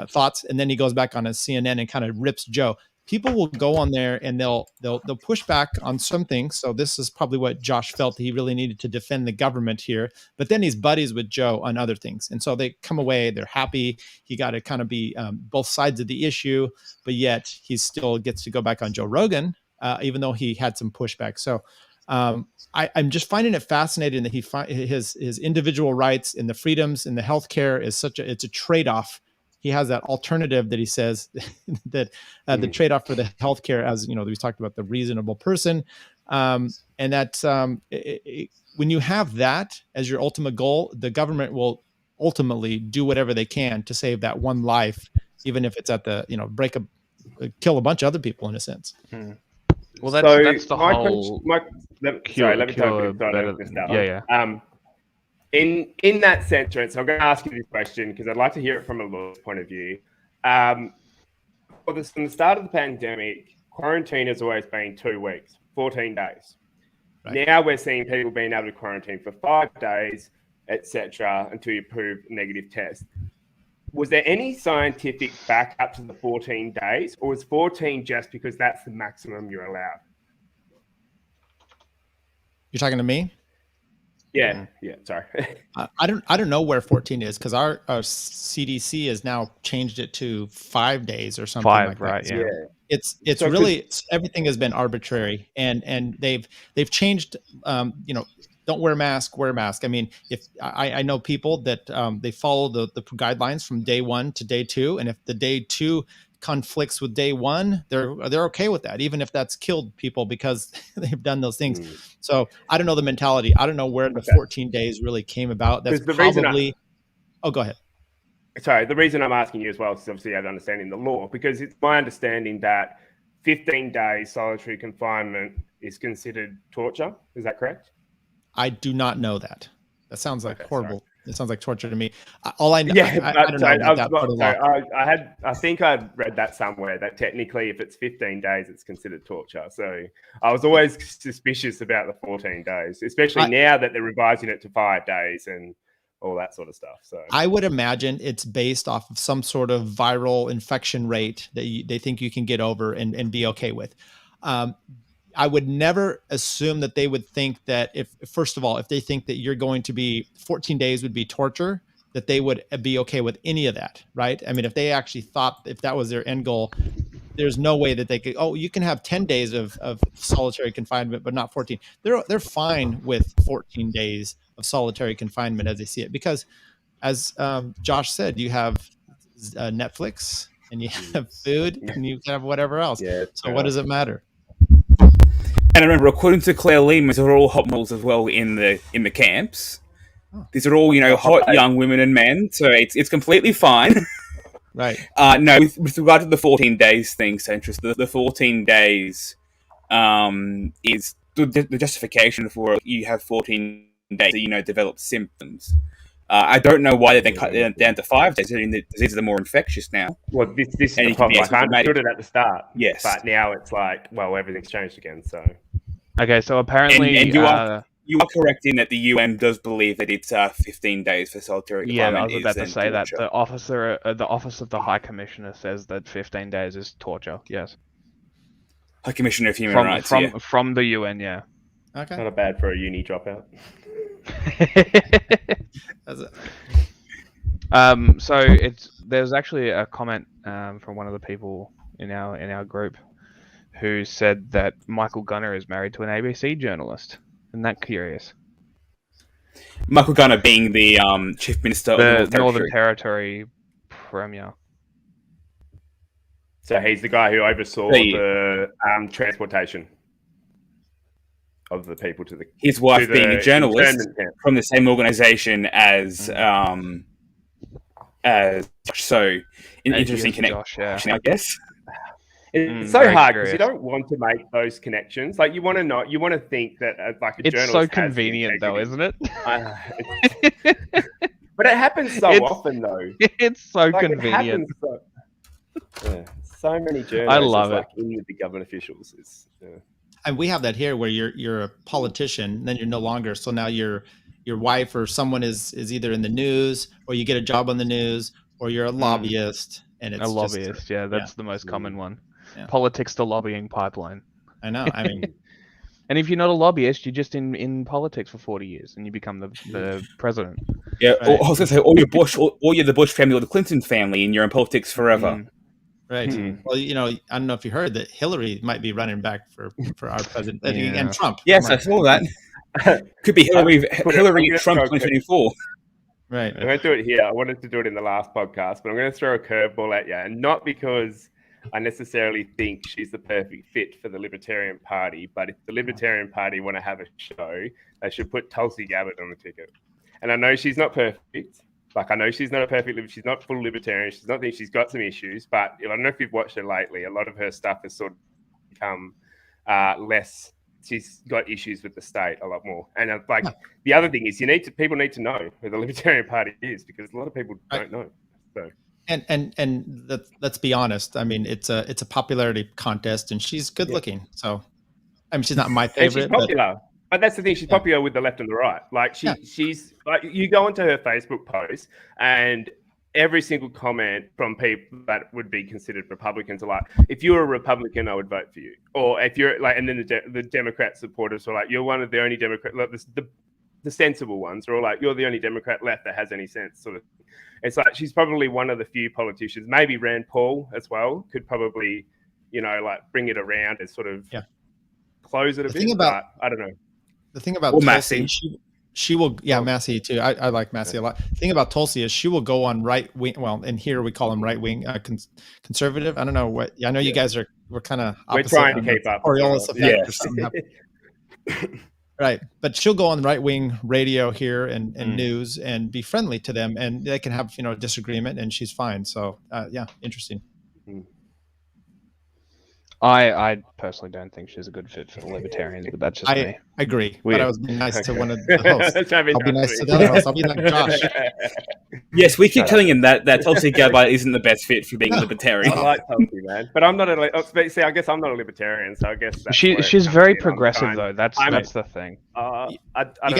thoughts. And then he goes back on his CNN and kind of rips Joe. People will go on there and they'll push back on some things. So this is probably what Josh felt he really needed to defend the government here. But then he's buddies with Joe on other things. And so they come away, they're happy. He got to kind of be both sides of the issue, but yet he still gets to go back on Joe Rogan, even though he had some pushback. So I'm just finding it fascinating that his individual rights and the freedoms and the healthcare is it's a trade-off. He has that alternative that he says that the trade-off for the healthcare, as we talked about, the reasonable person, and that when you have that as your ultimate goal, the government will ultimately do whatever they can to save that one life, even if it's at the kill a bunch of other people in a sense. Well, that's the whole. Let me tell you. In that sentence, I'm going to ask you this question because I'd like to hear it from a lawyer point of view. From the start of the pandemic, quarantine has always been 2 weeks, 14 days. Right. Now we're seeing people being able to quarantine for 5 days, etc., until you prove a negative test. Was there any scientific backup to the 14 days, or was 14 just because that's the maximum you're allowed? You're talking to me? Yeah. Sorry. I don't know where 14 is because our CDC has now changed it to 5 days or something. 5, like right? that. Yeah. It's so really everything has been arbitrary, and they've changed. Don't wear mask. Wear a mask. I mean, if I know people that they follow the guidelines from day 1 to day 2, and if the day 2 conflicts with day 1, they're okay with that, even if that's killed people because they've done those things. So I don't know the mentality. I don't know where the 14 days really came about. That's probably. Oh, go ahead. Sorry, the reason I'm asking you as well is obviously you have understanding the law, because it's my understanding that 15 days solitary confinement is considered torture. Is that correct? I do not know that. That sounds like horrible. Sorry. It sounds like torture to me. All I know, I don't know about that part of the law. I think I'd read that somewhere that technically, if it's 15 days, it's considered torture. So I was always suspicious about the 14 days, especially now that they're revising it to 5 days and all that sort of stuff. So I would imagine it's based off of some sort of viral infection rate that they think you can get over and be okay with. I would never assume that they would think that first of all, if they think that you're going to be 14 days would be torture, that they would be okay with any of that, right? I mean, if they actually thought if that was their end goal, there's no way that they could, you can have 10 days of solitary confinement, but not 14. They're fine with 14 days of solitary confinement as they see it, because as Josh said, you have Netflix and you have food and you have whatever else. Yeah, so what does it matter? And I remember, according to Claire Lehman, these are all hot models as well in the camps. These are all, hot young women and men, so it's completely fine. Right. No, with regard to the 14 days thing, Centrist, the 14 days is the justification for you have 14 days that develop symptoms. I don't know why they cut it down to 5 days. I mean, the diseases are more infectious now. Well, this is the problem. I understood it at the start. Yes. But now it's like, well, everything's changed again, so... Okay, so apparently... And you are correct in that the UN does believe that it's 15 days for solitary confinement. Yeah, I was about to say that. The Office of the High Commissioner says that 15 days is torture, yes. High Commissioner of Human Rights, From the UN, yeah. Okay. Not bad for a uni dropout. So there's actually a comment from one of the people in our group who said that Michael Gunner is married to an ABC journalist. Isn't that curious? Michael Gunner being the Chief Minister of the Northern Territory Premier. So he's the guy who oversaw the transportation of the people to the... His wife being a journalist from the same organisation as so an interesting connection, I guess. It's so hard because you don't want to make those connections. Like you want to think that like a journalist. It's so convenient though, isn't it? But it happens so often though. It's so convenient. So many journalists. I love it. In with the government officials. And we have that here where you're a politician, then you're no longer. So now your wife or someone is either in the news, or you get a job on the news, or you're a lobbyist. And it's a lobbyist, that's the most common one. Yeah. Politics to lobbying pipeline. I know. I mean, and if you're not a lobbyist, you're just in politics for 40 years, and you become the president. Yeah, right. I was going to say, or you're the Bush family or the Clinton family, and you're in politics forever. Right. Well, I don't know if you heard that Hillary might be running back for our president and Trump. Yes, I saw that. Could be Hillary Trump 2024. Right. I'm going to do it here. I wanted to do it in the last podcast, but I'm going to throw a curveball at you, and not because I necessarily think she's the perfect fit for the Libertarian Party, but if the Libertarian Party want to have a show, they should put Tulsi Gabbard on the ticket. And I know she's not perfect. Like, I know she's not a perfect, she's not full libertarian. She's got some issues, but I don't know if you've watched her lately. A lot of her stuff has sort of become less. She's got issues with the state a lot more. And the other thing is, people need to know who the Libertarian Party is, because a lot of people don't know. So. And let's be honest. I mean, it's a popularity contest, and she's good looking. So, I mean, she's not my favorite. And she's popular. But that's the thing. She's popular with the left and the right. Like she's like, you go onto her Facebook post, and every single comment from people that would be considered Republicans are like, if you're a Republican, I would vote for you. Or if you're like, and then the Democrat supporters are like, you're one of the only Democrat, like, the sensible ones are all like, you're the only Democrat left that has any sense, sort of. It's like, she's probably one of the few politicians, maybe Rand Paul as well, could probably, like bring it around and sort of close it a bit. But I don't know. The thing about Tulsi, she will, Massey too. I like Massey a lot. The thing about Tulsi is she will go on right wing. Well, and here we call them right wing, conservative. I don't know what. I know you guys we're kind of. We're trying to keep up. Coriolis effect or something. Right, but she'll go on right wing radio here and news and be friendly to them, and they can have disagreement, and she's fine. So interesting. I personally don't think she's a good fit for the Libertarians, but that's just me. I agree. Weird. But I was being nice to one of the hosts. I'll be nice to the other host. I'll be like Josh. Yes, we keep telling him that Tulsi Gabbard isn't the best fit for being a libertarian. I like Tulsi, man, but I'm not I guess I'm not a libertarian, so I guess she's very progressive though. That's the thing.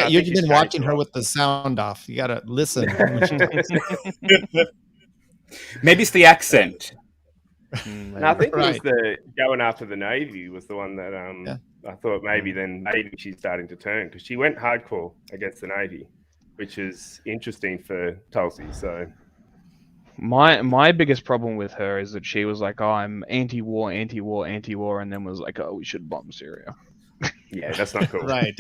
You've been watching her with the sound off. You got to listen. Maybe it's the accent. No, I think it was the going after the Navy was the one that I thought maybe she's starting to turn, because she went hardcore against the Navy, which is interesting for Tulsi. So my biggest problem with her is that she was like, "Oh, I'm anti-war, anti-war, anti-war," and then was like, "Oh, we should bomb Syria." Yeah, that's not cool. Right.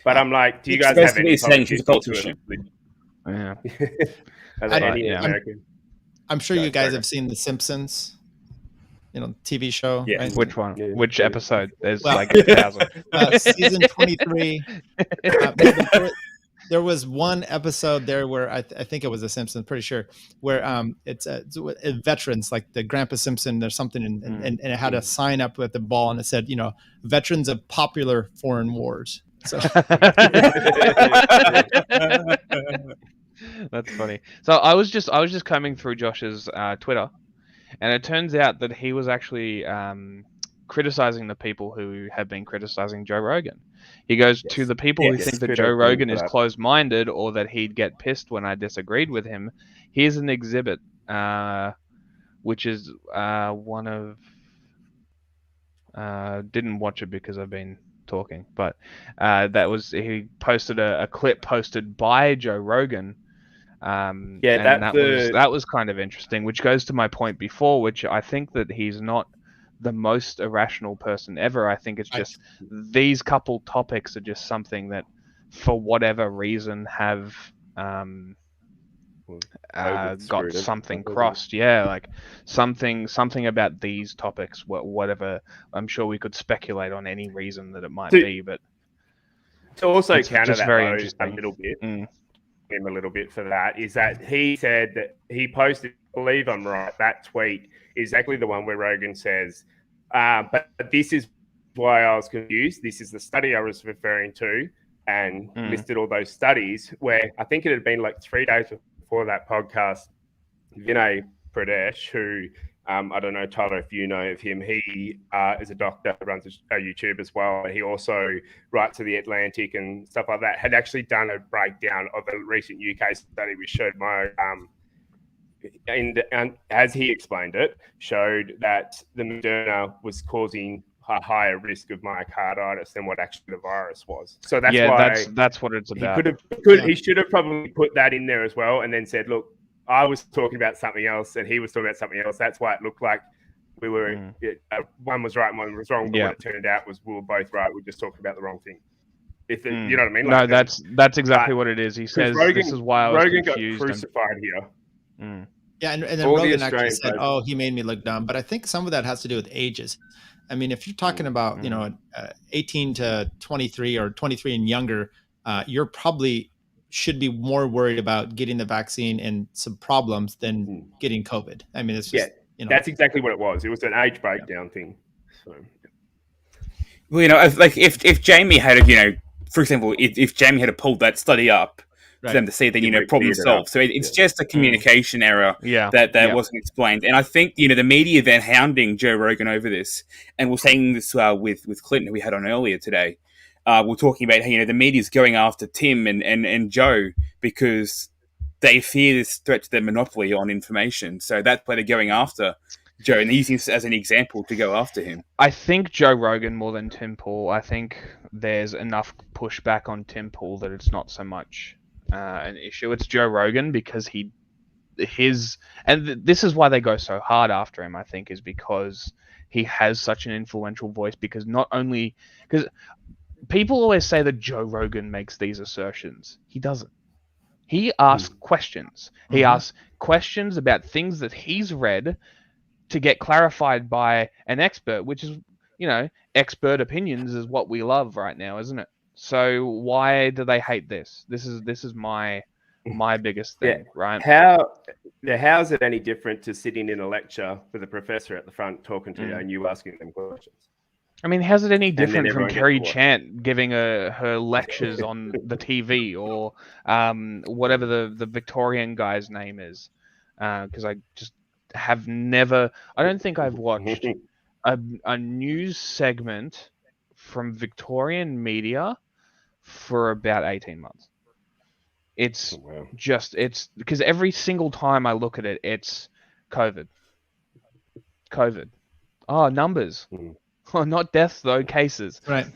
But I'm like, do you guys have any saying she's a politician? Yeah. I'm sure you guys have seen The Simpsons, TV show. Yeah. Right? Which one? Yeah. Which episode? There's like 1,000. Season 23. There was one episode there where I think it was The Simpsons, pretty sure, where it's veterans, like the Grandpa Simpson or something, and it had a sign up with the ball, and it said, veterans of popular foreign wars. So. That's funny. So I was just combing through Josh's Twitter, and it turns out that he was actually criticizing the people who have been criticizing Joe Rogan. He goes, to the people who think that Joe Rogan is closed-minded or that he'd get pissed when I disagreed with him, here's an exhibit, which is one of... didn't watch it because I've been talking, but he posted a clip posted by Joe Rogan. That was kind of interesting, which goes to my point before, which I think that he's not the most irrational person ever. I think it's just these couple topics are just something that, for whatever reason, have got something crossed. Yeah, like something about these topics, whatever. I'm sure we could speculate on any reason that it might be, but to also counter that very a little bit. Him a little bit for that is that he said that he posted, I believe I'm right, that tweet is exactly the one where Rogan says, but this is why I was confused. This is the study I was referring to, and listed all those studies, where I think it had been like 3 days before that podcast, Vinay Pradesh, who I don't know, Tyler, if you know of him, he is a doctor, runs a YouTube as well. He also writes to The Atlantic and stuff like that, had actually done a breakdown of a recent UK study which showed and as he explained it, showed that the Moderna was causing a higher risk of myocarditis than what actually the virus was. So that's why that's what it's about. He should have probably put that in there as well, and then said, look, I was talking about something else and he was talking about something else. That's why it looked like we were one was right and one was wrong. But what it turned out was we were both right. We just talked about the wrong thing. You know what I mean? Like, no, that's exactly what it is. He says this is why I was Rogan confused. Got crucified here. Yeah, and then Rogan actually said, "Oh, he made me look dumb." But I think some of that has to do with ages. I mean, if you're talking about 18 to 23 or 23 and younger, you're probably should be more worried about getting the vaccine and some problems than getting COVID. I mean, it's just that's exactly what it was. It was an age breakdown thing. So. Well, if Jamie had, for example, if Jamie had pulled that study up for them to see, then problem solved. So it's just a communication error that wasn't explained. And I think the media then hounding Joe Rogan over this, and we're saying this with Clinton, who we had on earlier today. We're talking about how the media's going after Tim and Joe because they fear this threat to their monopoly on information. So that's why they're going after Joe and using this as an example to go after him. I think Joe Rogan more than Tim Pool. I think there's enough pushback on Tim Pool that it's not so much an issue. It's Joe Rogan because this is why they go so hard after him, I think, is because he has such an influential voice. Because people always say that Joe Rogan makes these assertions. He doesn't. He asks questions. He asks questions about things that he's read to get clarified by an expert, which is, expert opinions is what we love right now, isn't it? So why do they hate this? This is my biggest thing, right? How is it any different to sitting in a lecture with a professor at the front talking to you and you asking them questions? I mean, how's it any different from Kerry Chant giving her lectures on the TV or whatever the Victorian guy's name is? Because I just have never... I don't think I've watched a news segment from Victorian media for about 18 months. It's it's because every single time I look at it, it's COVID. Oh, numbers. Oh, not deaths though, cases. Right.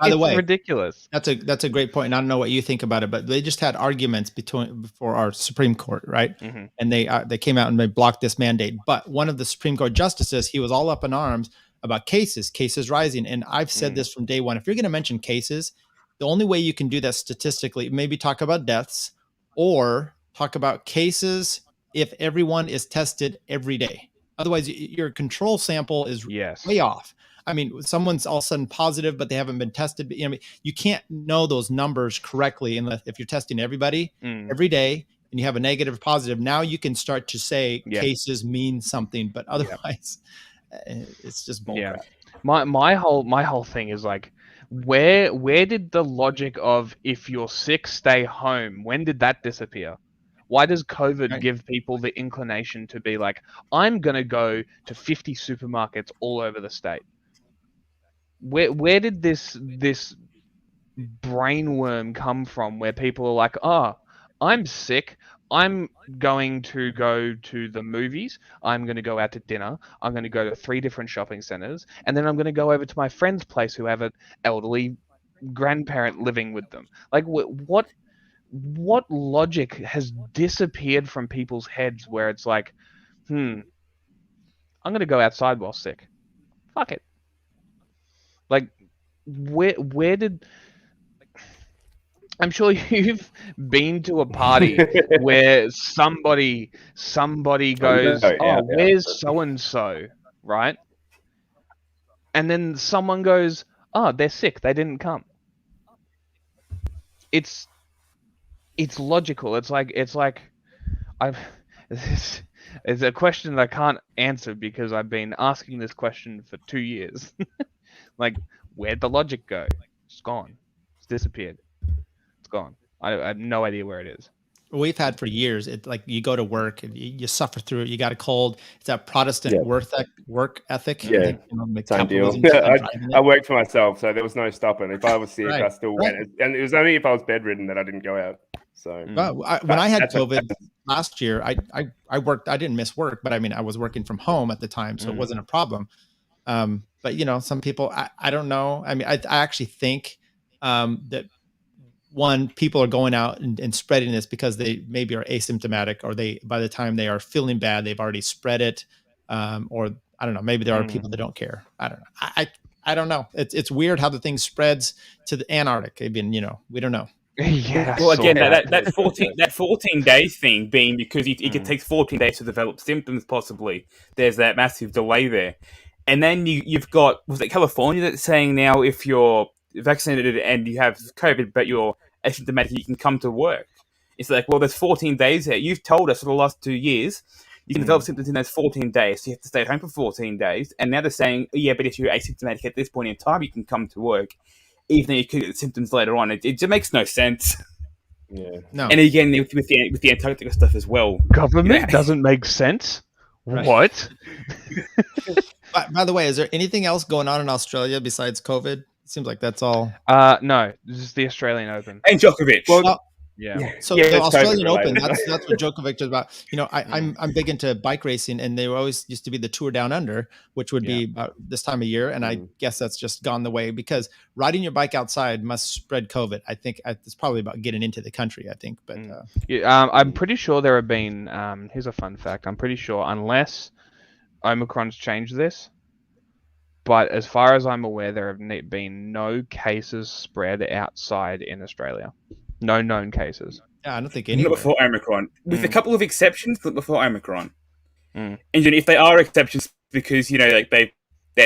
By the way, ridiculous. That's a great point. And I don't know what you think about it, but they just had arguments before our Supreme Court, right? And they came out and they blocked this mandate. But one of the Supreme Court justices, he was all up in arms about cases rising. And I've said this from day one. If you're going to mention cases, the only way you can do that statistically, maybe talk about deaths or talk about cases if everyone is tested every day. Otherwise, your control sample is way off. I mean, someone's all of a sudden positive, but they haven't been tested. You can't know those numbers correctly unless if you're testing everybody every day and you have a negative or positive. Now you can start to say cases mean something, but otherwise, it's just bullcrap. My whole thing is like, where did the logic of if you're sick, stay home? When did that disappear? Why does COVID give people the inclination to be like, I'm going to go to 50 supermarkets all over the state? Where did this brainworm come from where people are like, oh, I'm sick, I'm going to go to the movies, I'm going to go out to dinner, I'm going to go to 3 different shopping centers, and then I'm going to go over to my friend's place who have an elderly grandparent living with them. Like, what logic has disappeared from people's heads where it's like, I'm going to go outside while sick. Fuck it. Like, where did... I'm sure you've been to a party where somebody goes, where's so-and-so, right? And then someone goes, oh, they're sick, they didn't come. It's logical. It's like it's a question that I can't answer because I've been asking this question for 2 years. Like, where'd the logic go? It's gone. It's disappeared. It's gone. I have no idea where it is. We've had for years. It's like you go to work and you suffer through it. You got a cold. It's that Protestant work ethic. Yeah, same deal. I worked for myself, so there was no stopping. If I was sick, I still went. And it was only if I was bedridden that I didn't go out. So when I had COVID last year, I worked. I didn't miss work, but I mean, I was working from home at the time, so it wasn't a problem. But some people, I don't know. I mean, I actually think that one, people are going out and spreading this because they maybe are asymptomatic, or by the time they are feeling bad, they've already spread it. Or I don't know, maybe there are people that don't care. I don't know. I don't know. It's weird how the thing spreads to the Antarctic. Even, we don't know. Yeah. Well, again, that 14-day thing being because it takes 14 days to develop symptoms, possibly. There's that massive delay there. And then you've got, was it California that's saying now if you're vaccinated and you have COVID but you're asymptomatic, you can come to work. It's like, well, there's 14 days there. You've told us for the last 2 years you can develop symptoms in those 14 days, so you have to stay at home for 14 days. And now they're saying, yeah, but if you're asymptomatic at this point in time, you can come to work, even though you could get the symptoms later on. It just makes no sense. Yeah. No. And again, with the Antarctica stuff as well. Government doesn't make sense. Right. What? By the way, is there anything else going on in Australia besides COVID? It seems like that's all. No, this is the Australian Open. And Djokovic. Well, Yeah. So Yeah, the it's Australian COVID Open, related. that's what Djokovic is about. I'm big into bike racing, and they always used to be the Tour Down Under, which would be about this time of year. And I guess that's just gone the way, because riding your bike outside must spread COVID. I think it's probably about getting into the country, I think. But I'm pretty sure there have been, here's a fun fact. I'm pretty sure, unless Omicron's changed this, but as far as I'm aware, there have been no cases spread outside in Australia. No known cases. yeah, I don't think Not anywhere. before Omicron. With a couple of exceptions, not before Omicron. Mm. And if they are exceptions, because, like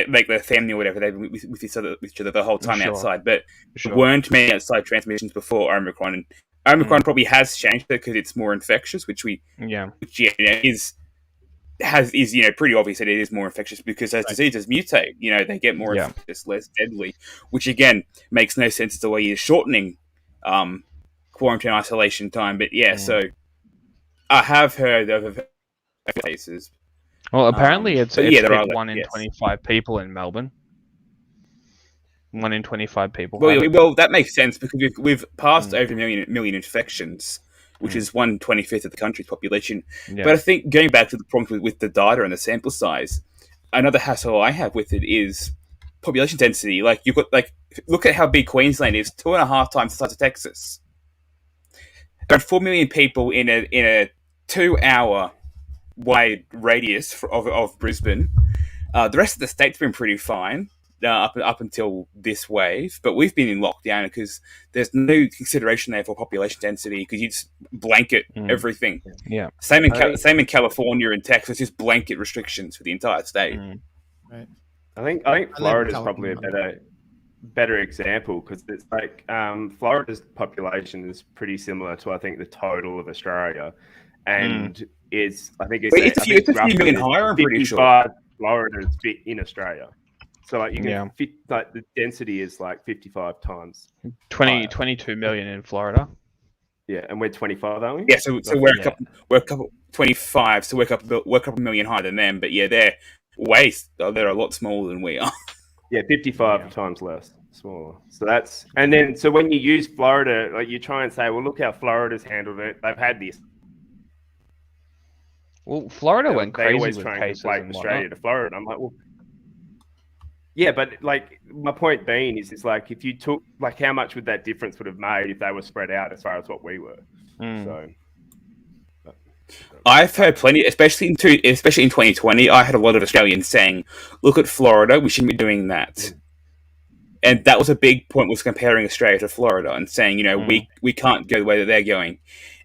like their family or whatever, they've been with each other the whole time Sure. outside. But Sure. there weren't many outside transmissions before Omicron. And Omicron probably has changed because it's more infectious, which is pretty obvious that it is more infectious because as diseases mutate, they get more infectious, less deadly, which again makes no sense as the way you're shortening quarantine isolation time. But so I have heard of cases. Well, apparently it's there hit are 1 in 25 people in Melbourne. 1 in 25 people. Well, that makes sense because we've passed over a million infections, which is 1/25 of the country's population. Yeah. But I think going back to the problem with the data and the sample size, another hassle I have with it is population density. Like you've got look at how big Queensland is, 2.5 times the size of Texas. Around 4 million people in a 2-hour wide radius of Brisbane. The rest of the state's been pretty fine up until this wave, but we've been in lockdown because there's no consideration there for population density because you just blanket everything. Yeah. Same in California and Texas, just blanket restrictions for the entire state. Right. I think Florida's probably a better example because it's like Florida's population is pretty similar to I think the total of Australia, and it's a few million higher. I'm pretty sure Florida's in Australia, so like you can fit, like the density is like 55 times 22 million in Florida. Yeah, and we're 25, aren't we? Yeah, so we're a couple 25, so we're a couple million higher than them, but they're a lot smaller than we are. Yeah, 55 times less, smaller. So that's, and then, so when you use Florida, like you try and say, well, look how Florida's handled it. They've had this. Well, Florida went They crazy always with try and cases conflate and Australia to Florida. I'm like, well, yeah, but like my point being is, it's like if you took, like how much would that difference would have made if they were spread out as far as what we were? So. I've heard plenty, especially in 2020. I had a lot of Australians saying, "Look at Florida, we shouldn't be doing that." And that was a big point, was comparing Australia to Florida and saying, we can't go the way that they're going.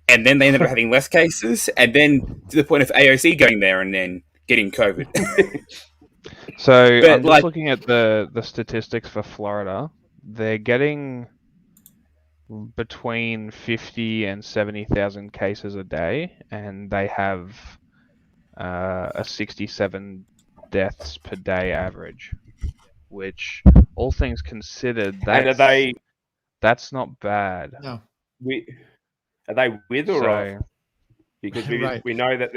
And then they ended up having less cases, and then to the point of AOC going there and then getting COVID. So I'm just looking at the statistics for Florida. They're getting between 50 and 70,000 cases a day, and they have a 67 deaths per day average, which, all things considered, that's not bad. No. Are they with or off? Because we know that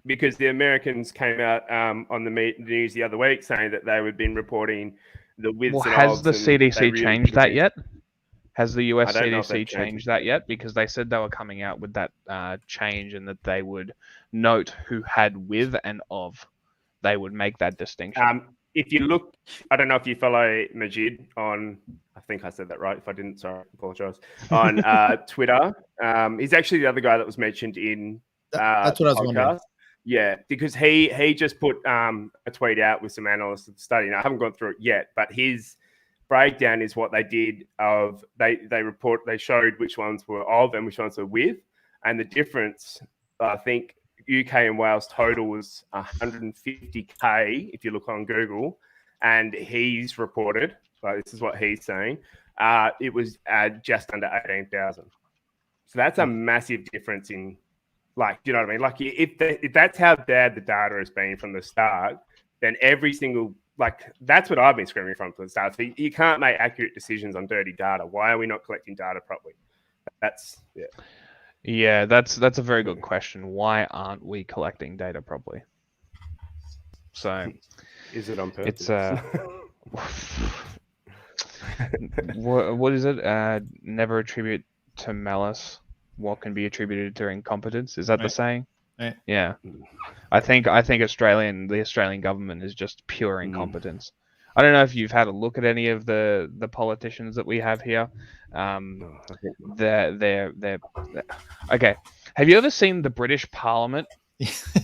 because the Americans came out on the news the other week saying that they had been reporting the withs and has odds, the CDC changed that yet? Has the US CDC changed that yet? Because they said they were coming out with that change, and that they would note who had with and of. They would make that distinction. if you look, I don't know if you follow Majid on, I think I said that right. If I didn't, sorry, I apologize. On Twitter. He's actually the other guy that was mentioned in That's what I was wondering. Yeah, because he just put a tweet out with some analysts of the study. Now, I haven't gone through it yet, but his breakdown is what they did of they showed which ones were of and which ones were with, and the difference, I think UK and Wales total was 150k if you look on Google, and he's reported, like this is what he's saying, it was just under 18,000. So that's a massive difference in, like, you know what I mean? Like if that's how bad the data has been from the start, then every single, like, that's what I've been screaming from the start. So you can't make accurate decisions on dirty data. Why are we not collecting data properly? Yeah, that's a very good question. Why aren't we collecting data properly? So, is it on purpose? It's what is it? Never attribute to malice what can be attributed to incompetence. Is that the saying? Right. Yeah. I think the Australian government is just pure incompetence. I don't know if you've had a look at any of the politicians that we have here. They're okay. Have you ever seen the British Parliament?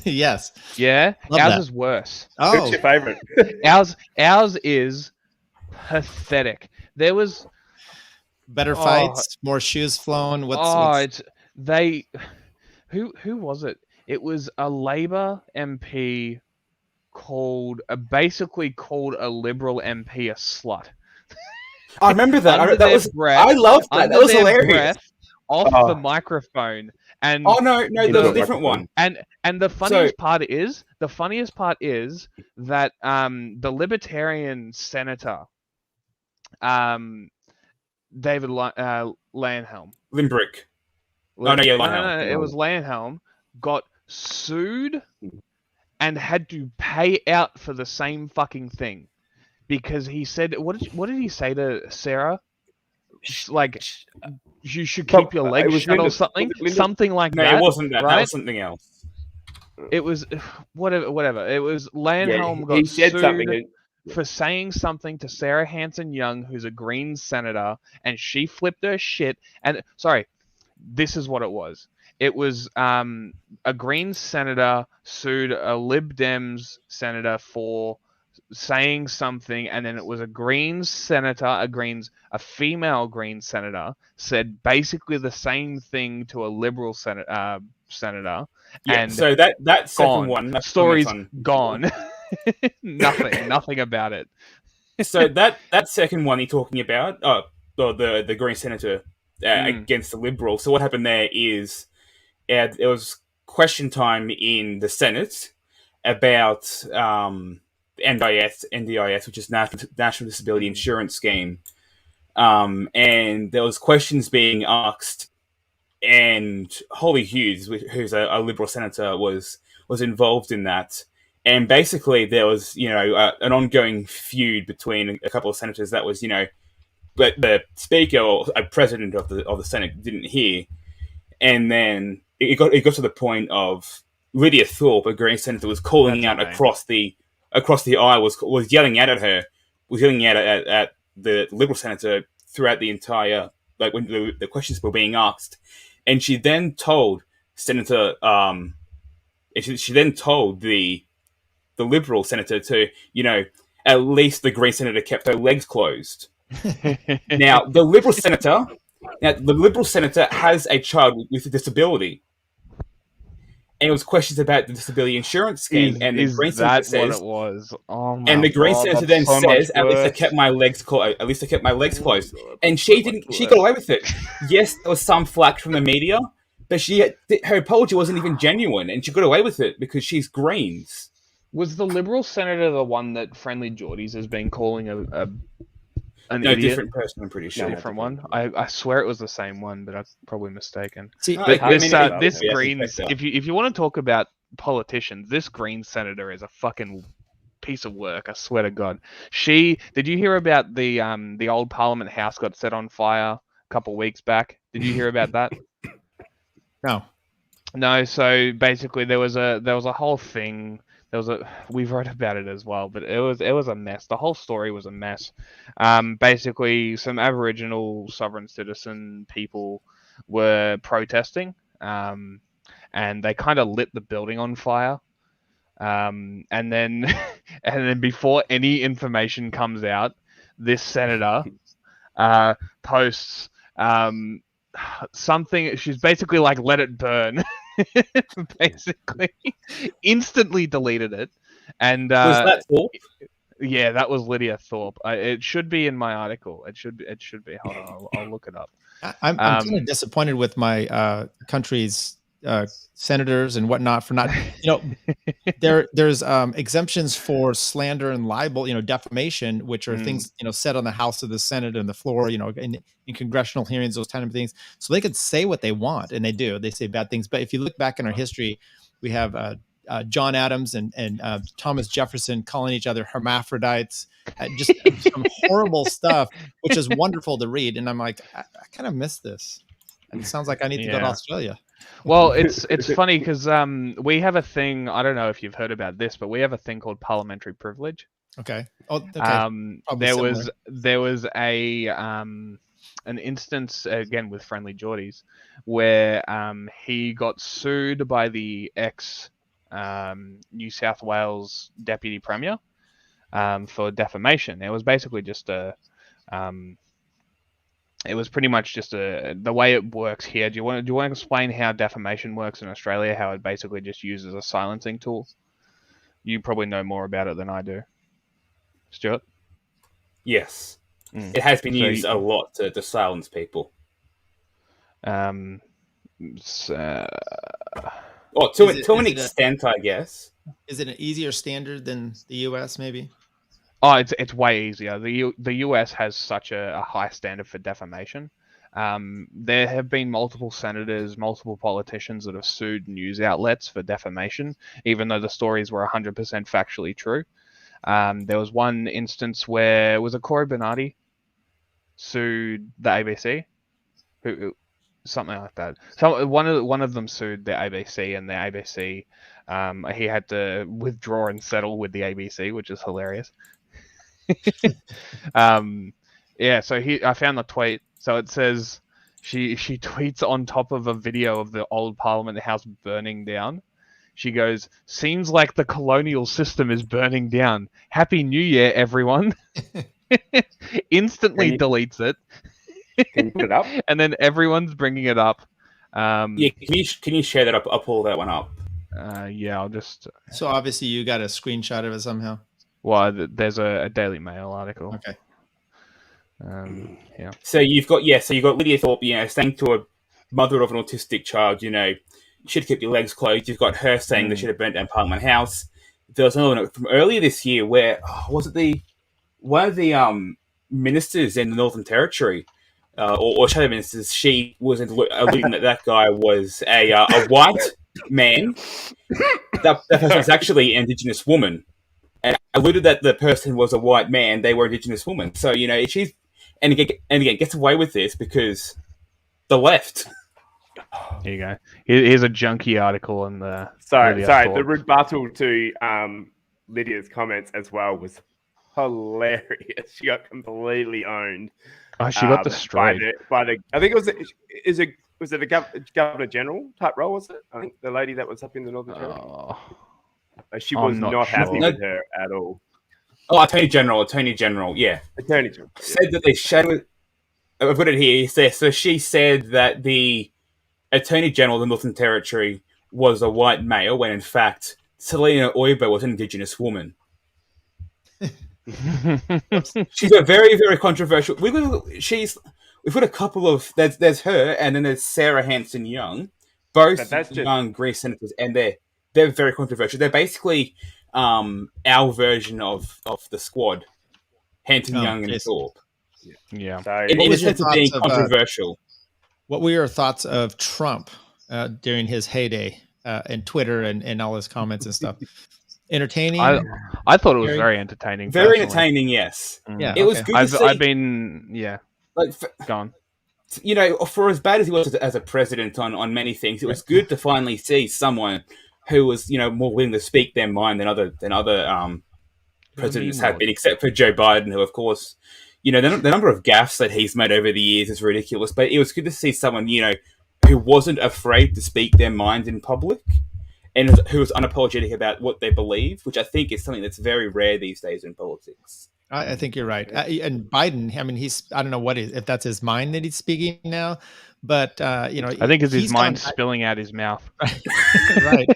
Yes. Yeah. Love Ours that. is worse. Oh, Who's your favorite? Ours is pathetic. There was better fights, more shoes flown. Who was it? It was a Labor MP basically called a Liberal MP a slut. I remember that. I loved that. That was hilarious. Breath off the microphone. And no, there was a different one. And the funniest part is that the libertarian senator, David Lanhelm. Limbrick. No, it was Lanhelm, got sued and had to pay out for the same fucking thing because he said, what did he say to Sarah? Like, you should keep your legs shut or something, something like that. No, it wasn't that. Right? That was something else. It was whatever. It was Lanhelm got sued for saying something to Sarah Hanson-Young, who's a Green senator, and she flipped her shit. And sorry, this is what it was. It was a Green senator sued a Lib Dems senator for saying something, and then it was a Green senator, a female Green senator, said basically the same thing to a Liberal senator. Yeah, and so that second one, that story's gone. Nothing about it. So that second one you're talking about, the Green senator against the Liberal. So what happened there is it was question time in the Senate about NDIS, which is National Disability Insurance Scheme, and there was questions being asked, and Holly Hughes, who's a Liberal senator, was involved in that. And basically, there was, an ongoing feud between a couple of senators that was, but the speaker or a president of the Senate didn't hear. And then it got to the point of Lydia Thorpe, a Green senator, was calling out across the aisle, was yelling out at her, was yelling out at the Liberal senator throughout the entire, like when the questions were being asked. And she then told Senator, she then told the Liberal senator to, at least the Green senator kept her legs closed. Now, the Liberal senator has a child with a disability. And it was questions about the disability insurance scheme. And the Green senator says, what it was? Oh my and the Green God, senator then so says, at least I kept my legs closed. At least I kept my legs closed. And she got away with it. Yes, there was some flack from the media, but her apology wasn't even genuine, and she got away with it because she's Greens. Was the Liberal senator the one that Friendly Geordies has been calling an No, idiot? different person, I'm pretty sure. Different one? I swear it was the same one, but I'm probably mistaken. See, But this yeah, Greens, if you want to talk about politicians, this Green senator is a fucking piece of work. I swear to God. Did you hear about the old Parliament House got set on fire a couple weeks back? Did you hear about that? No. No. So basically, there was a whole thing We wrote about it as well, but it was a mess. The whole story was a mess. Basically, some Aboriginal sovereign citizen people were protesting, and they kind of lit the building on fire. And then before any information comes out, this senator posts something. She's basically like, "Let it burn." Basically, instantly deleted it. And Was that Thorpe? yeah, that was Lydia Thorpe. It should be in my article. It should be. Hold on, I'll look it up. I'm kind of disappointed with my country's senators and whatnot for not, there's exemptions for slander and libel, defamation, which are things, said on the House of the Senate and the floor, in congressional hearings, those kind of things. So they could say what they want, and they do. They say bad things. But if you look back in our history, we have John Adams and Thomas Jefferson calling each other hermaphrodites, just some horrible stuff, which is wonderful to read. And I'm like, I kind of miss this. And it sounds like I need to go to Australia. Well, it's funny because we have a thing. I don't know if you've heard about this, but we have a thing called parliamentary privilege. Okay. Oh, okay. There was an instance again with Friendly Geordies where he got sued by the ex New South Wales Deputy Premier for defamation. It was basically just it was pretty much just the way it works here. Do you want to explain how defamation works in Australia? How it basically just uses a silencing tool? You probably know more about it than I do, Stuart. Yes, it has been used a lot to silence people. Is To an extent, I guess. Is it an easier standard than the US, maybe? Oh, it's way easier. The US has such a high standard for defamation. There have been multiple senators, multiple politicians that have sued news outlets for defamation, even though the stories were 100% factually true. There was one instance where Corey Bernardi sued the ABC, something like that. So one of them sued the ABC, and the ABC he had to withdraw and settle with the ABC, which is hilarious. So I found the tweet. So it says she tweets on top of a video of the old Parliament House burning down. She goes, "Seems like the colonial system is burning down. Happy New Year, everyone." Instantly deletes it. Can you put it up? And then everyone's bringing it up. Can you share that up? I'll pull that one up. I'll just. So obviously you got a screenshot of it somehow. Well, there's a Daily Mail article. Okay. So you've got Lydia Thorpe, saying to a mother of an autistic child, you should keep your legs closed. You've got her saying they should have burnt down Parliament House. There was another one from earlier this year where was it one of the ministers in the Northern Territory, or shadow ministers? She was alluding that guy was a white man. That person was actually an Indigenous woman. And alluded that the person was a white man, they were Indigenous woman. So, she's and again gets away with this because the left. Here you go. Here's a junky article on the. Sorry. The rebuttal to Lydia's comments as well was hilarious. She got completely owned. Oh, she got destroyed by the. I think it was. Was it a Governor General type role? Was it? I think the lady that was up in the Northern Territory. She was not happy with her at all. Oh, Attorney General, yeah. Attorney General. Said that they shadowed... I've got it here. So she said that the Attorney General of the Northern Territory was a white male, when in fact, Selena Oibo was an Indigenous woman. She's a very, very controversial... We've got a couple of... There's her, and then there's Sarah Hanson-Young. Both young Greece senators, and they're very controversial. They're basically our version of the squad, Hanson, Young, and Thorpe. Yeah. So, in the sense of being controversial. What were your thoughts of Trump during his heyday and Twitter and all his comments and stuff? Entertaining? I thought it was very entertaining. Very entertaining, yes. Yeah, it was good to see. I've been gone. For as bad as he was as a president on many things, it was good to finally see someone who was, more willing to speak their mind than other presidents have been, except for Joe Biden, who, of course, the number of gaffes that he's made over the years is ridiculous. But it was good to see someone, who wasn't afraid to speak their mind in public and who was unapologetic about what they believe, which I think is something that's very rare these days in politics. I think you're right. And Biden, I mean, I don't know if that's his mind that he's speaking now, but, I think it's his mind spilling out his mouth. Right.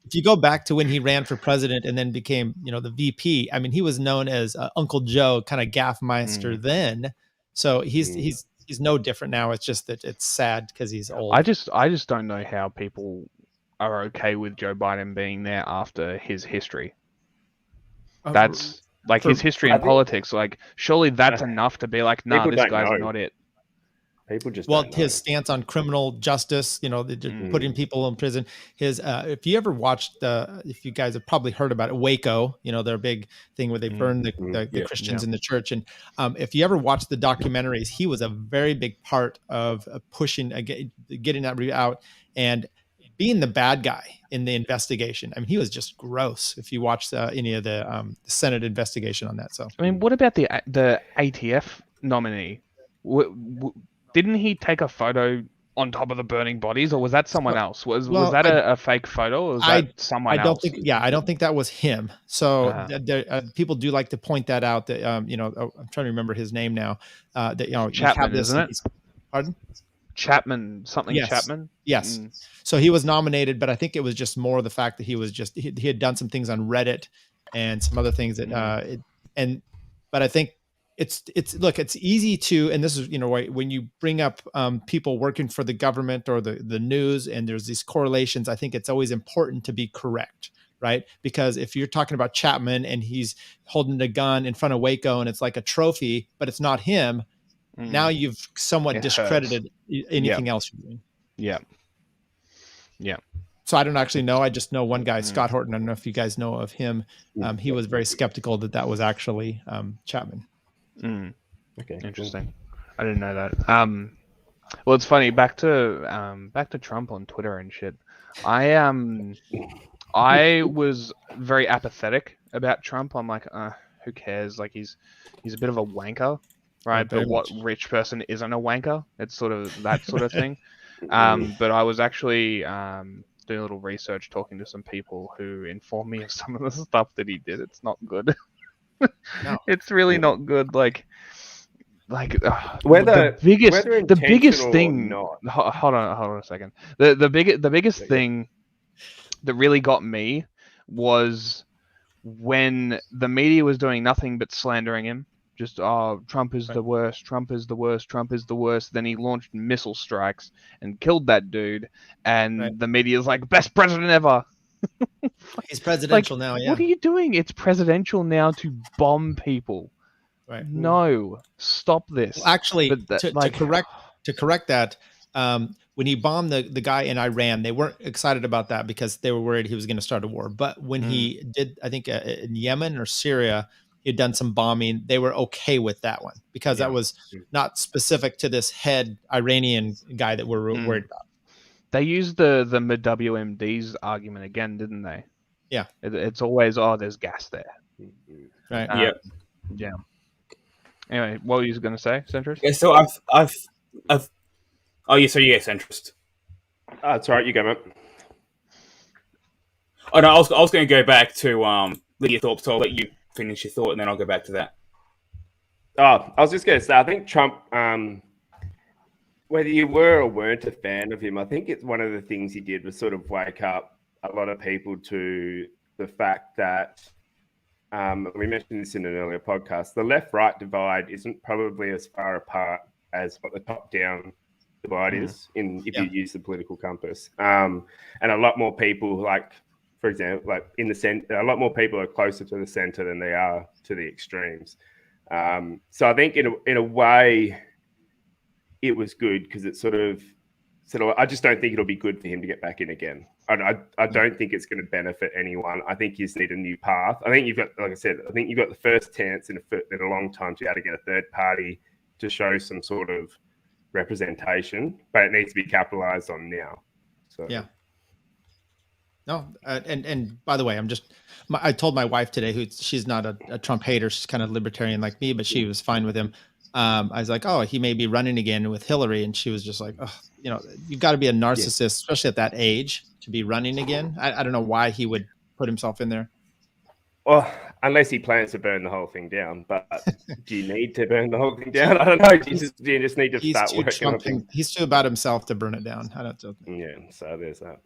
If you go back to when he ran for president and then became, the VP, I mean, he was known as Uncle Joe, kind of gaffmeister then. So he's no different now. It's just that it's sad because he's old. I just don't know how people are okay with Joe Biden being there after his history. That's like his history in politics. Like, surely that's enough to be like, nah, this guy's not it. People just his stance on criminal justice, putting people in prison. His, if you ever watched if you guys have probably heard about it, Waco, their big thing where they burned the Christians in the church. And if you ever watched the documentaries, he was a very big part of pushing, getting that out and being the bad guy in the investigation. I mean, he was just gross. If you watched any of the Senate investigation on that. So, I mean, what about the ATF nominee? Didn't he take a photo on top of the burning bodies, or was that someone else? Was that a fake photo, or was that someone else? I don't think that was him. So people do like to point that out. That I'm trying to remember his name now. Chapman, isn't it? Pardon? Chapman, yes. Chapman. Yes. So he was nominated, but I think it was just more the fact that he was he had done some things on Reddit and some other things that but I think. It's easy to, and this is, when you bring up people working for the government or the news, and there's these correlations, I think it's always important to be correct, right? Because if you're talking about Chapman and he's holding a gun in front of Waco and it's like a trophy, but it's not him, now you've somewhat discredited anything else you're doing. Yeah. So I don't actually know. I just know one guy, Scott Horton. I don't know if you guys know of him. He was very skeptical that was actually Chapman. Okay, interesting. I didn't know that. Well, it's funny. Back to Trump on Twitter and shit. I was very apathetic about Trump. I'm like, who cares? Like, he's a bit of a wanker, right? But what rich person isn't a wanker? It's sort of that sort of thing. But I was actually doing a little research, talking to some people who informed me of some of the stuff that he did. It's not good. No. It's really not good. Like whether the biggest thing. Not. Hold on a second. The biggest thing that really got me was when the media was doing nothing but slandering him. Just Trump is the worst. Trump is the worst. Trump is the worst. Then he launched missile strikes and killed that dude. And the media's like, best president ever. He's presidential now. Yeah. What are you doing? It's presidential now to bomb people. Right. No, stop this. Well, actually, to correct that, when he bombed the guy in Iran, they weren't excited about that because they were worried he was going to start a war. But when he did, I think in Yemen or Syria, he had done some bombing. They were okay with that one because that was not specific to this head Iranian guy that we're worried about. They used the WMD's argument again, didn't they? Yeah. It's always, there's gas there. Right. Yeah. Anyway, what were you going to say, Centrist? Yeah, so I've Centrist. That's all right. You go, mate. Oh no, I was going to go back to Lydia Thorpe, so I'll let you finish your thought, and then I'll go back to that. I was just going to say, I think Trump, whether you were or weren't a fan of him, I think it's one of the things he did was sort of wake up a lot of people to the fact that, we mentioned this in an earlier podcast, the left-right divide isn't probably as far apart as what the top-down divide is if you use the political compass. And a lot more people, like, for example, like in the center, a lot more people are closer to the center than they are to the extremes. So I think in a way, it was good because it sort of I just don't think it'll be good for him to get back in again. I don't think it's going to benefit anyone. I think you just need a new path. I think you've got, like I said, I think you've got the first chance in a long time to be able to get a third party to show some sort of representation, but it needs to be capitalized on now. So yeah. No, and by the way, I told my wife today, she's not a Trump hater, she's kind of libertarian like me, but she was fine with him. I was like, oh, he may be running again with Hillary, and she was just like, oh, you've got to be a narcissist, especially at that age, to be running again. I don't know why he would put himself in there. Well, unless he plans to burn the whole thing down. But do you need to burn the whole thing down? I don't know. Do you just need to start working on things? He's too about himself to burn it down. Yeah, so there's that.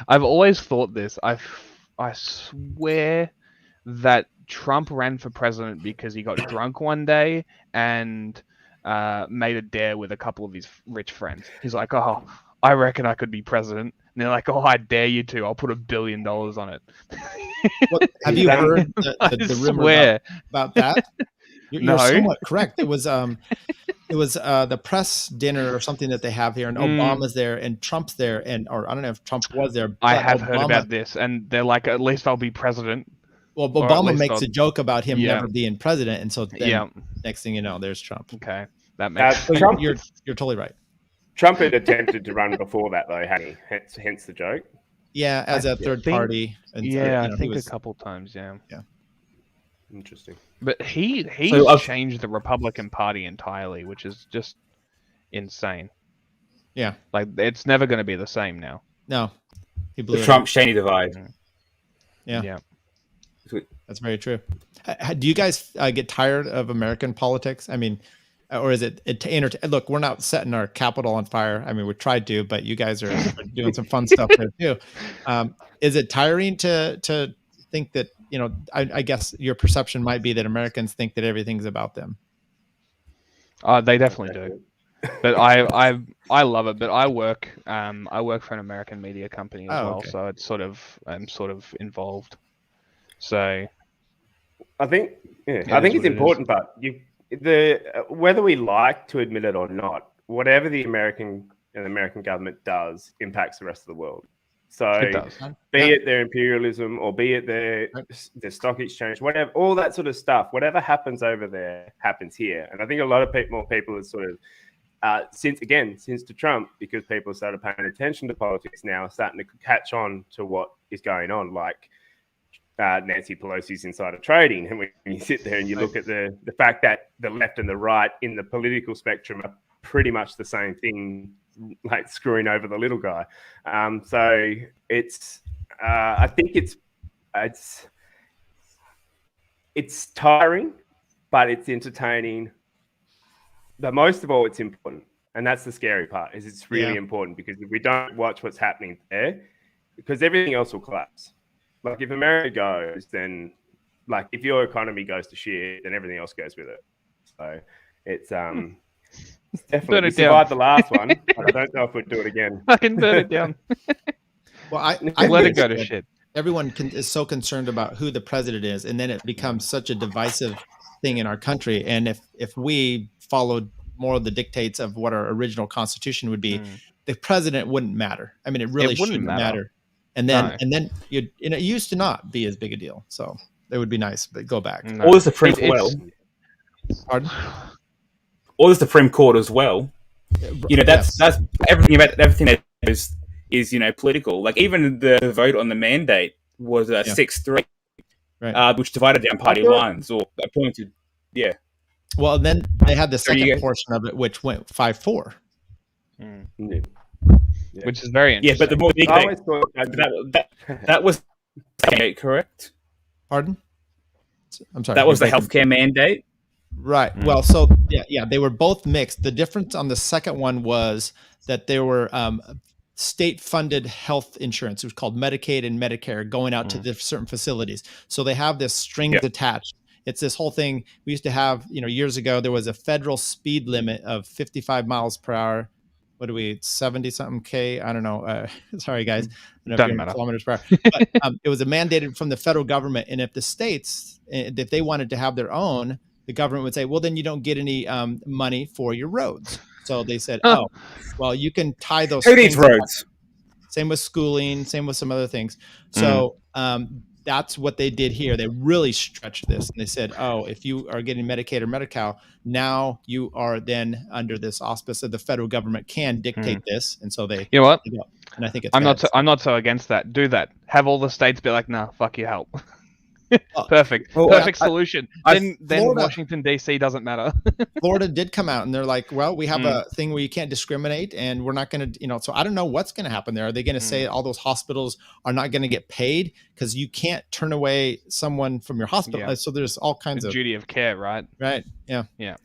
I've always thought this. I swear that Trump ran for president because he got drunk one day and made a dare with a couple of his rich friends. He's like, oh, I reckon I could be president. And they're like, oh, I dare you to. I'll put $1 billion on it. Have you heard the rumor about that? You're somewhat correct. It was the press dinner or something that they have here, and Obama's there, and Trump's there, or I don't know if Trump was there. I have heard about this, and they're like, at least I'll be president. Well, Obama makes a joke about him never being president, and so then next thing you know, there's Trump. Okay, that makes Trump. You're totally right. Trump had attempted to run before that, though, hadn't he? Hence the joke. Yeah, as a third party. And I think a couple times. Yeah. Interesting. But he changed the Republican Party entirely, which is just insane. Yeah, like it's never going to be the same now. No, he blew the Trump-Cheney divide. Yeah, that's very true. Do you guys get tired of American politics? I mean, or is it to entertain? Look, we're not setting our Capitol on fire. I mean, we tried to, but you guys are doing some fun stuff there too. Is it tiring to think that, I guess your perception might be that Americans think that everything's about them? They definitely do. But I love it. But I work for an American media company as well, okay. So it's I'm sort of involved. So I think it's important, but whether we like to admit it or not, whatever the American government does impacts the rest of the world. So be it their imperialism or be it their stock exchange, whatever, all that sort of stuff, whatever happens over there happens here. And I think a lot of more people are sort of, since to Trump, because people started paying attention to politics now, starting to catch on to what is going on, like Nancy Pelosi's insider trading. And when you sit there and you look at the fact that the left and the right in the political spectrum are pretty much the same thing, like screwing over the little guy. So it's, I think it's tiring, but it's entertaining. But most of all, it's important. And that's the scary part, is it's really important, because if we don't watch what's happening there, because everything else will collapse. Like if America goes, then like if your economy goes to shit, then everything else goes with it. So it's definitely, we survived the last one, but I don't know if we'd do it again. Fucking burn it down. Well, I let it go to shit. Everyone is so concerned about who the president is, and then it becomes such a divisive thing in our country. And if we followed more of the dictates of what our original constitution would be, the president wouldn't matter. I mean, it really shouldn't matter. And then it used to not be as big a deal. So it would be nice, but go back. No. Or the Supreme Court. Pardon? Or the Supreme Court as well. That's everything about everything that is political. Like even the vote on the mandate was 6-3, right? Which divided down party lines or appointed. Yeah. Well, and then they had the second portion of it, which went 5-4. Yeah. Which is very interesting. Yeah, but the more big that was correct. Pardon? I'm sorry. That was the healthcare mandate. Right. Well, so they were both mixed. The difference on the second one was that there were state-funded health insurance. It was called Medicaid and Medicare going out to certain facilities. So they have this strings attached. It's this whole thing. We used to have, years ago, there was a federal speed limit of 55 miles per hour. What are we, 70 something K? I don't know. Sorry, guys. Doesn't matter. Kilometers per hour. But it was mandated from the federal government. And if the states, if they wanted to have their own, the government would say, well, then you don't get any money for your roads. So they said, well, you can tie those. Who needs roads? Same with schooling, same with some other things. So that's what they did here. They really stretched this, and they said, "Oh, if you are getting Medicaid or Medi-Cal, now you are then under this auspice of the federal government can dictate this." And so they, You know what? and I think it's I'm not so against that. Do that. Have all the states be like, nah, fuck your help. Perfect. Well, Perfect solution. Then Florida- Washington DC doesn't matter. Florida did come out and they're like, well, we have a thing where you can't discriminate, and we're not going to, so I don't know what's going to happen there. Are they going to say all those hospitals are not going to get paid because you can't turn away someone from your hospital? Yeah. So there's all kinds of duty of care, right? Right. Yeah. Yeah.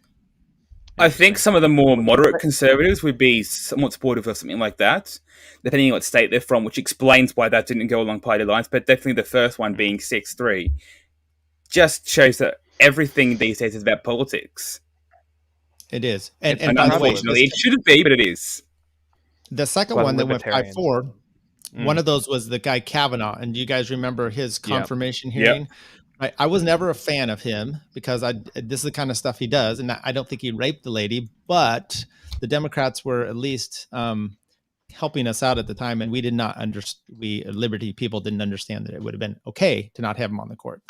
I think some of the more moderate conservatives would be somewhat supportive of something like that, depending on what state they're from, which explains why that didn't go along party lines. But definitely the first one being 6-3 just shows that everything these days is about politics. It is. And And by the way, unfortunately, it shouldn't be, but it is. the second Well, one that went libertarian. 5-4, one of those was the guy Kavanaugh. And do you guys remember his confirmation Yep. hearing? I was never a fan of him because this is the kind of stuff he does. And I don't think he raped the lady, but the Democrats were at least helping us out at the time. And we did not we Liberty people didn't understand that it would have been okay to not have him on the court.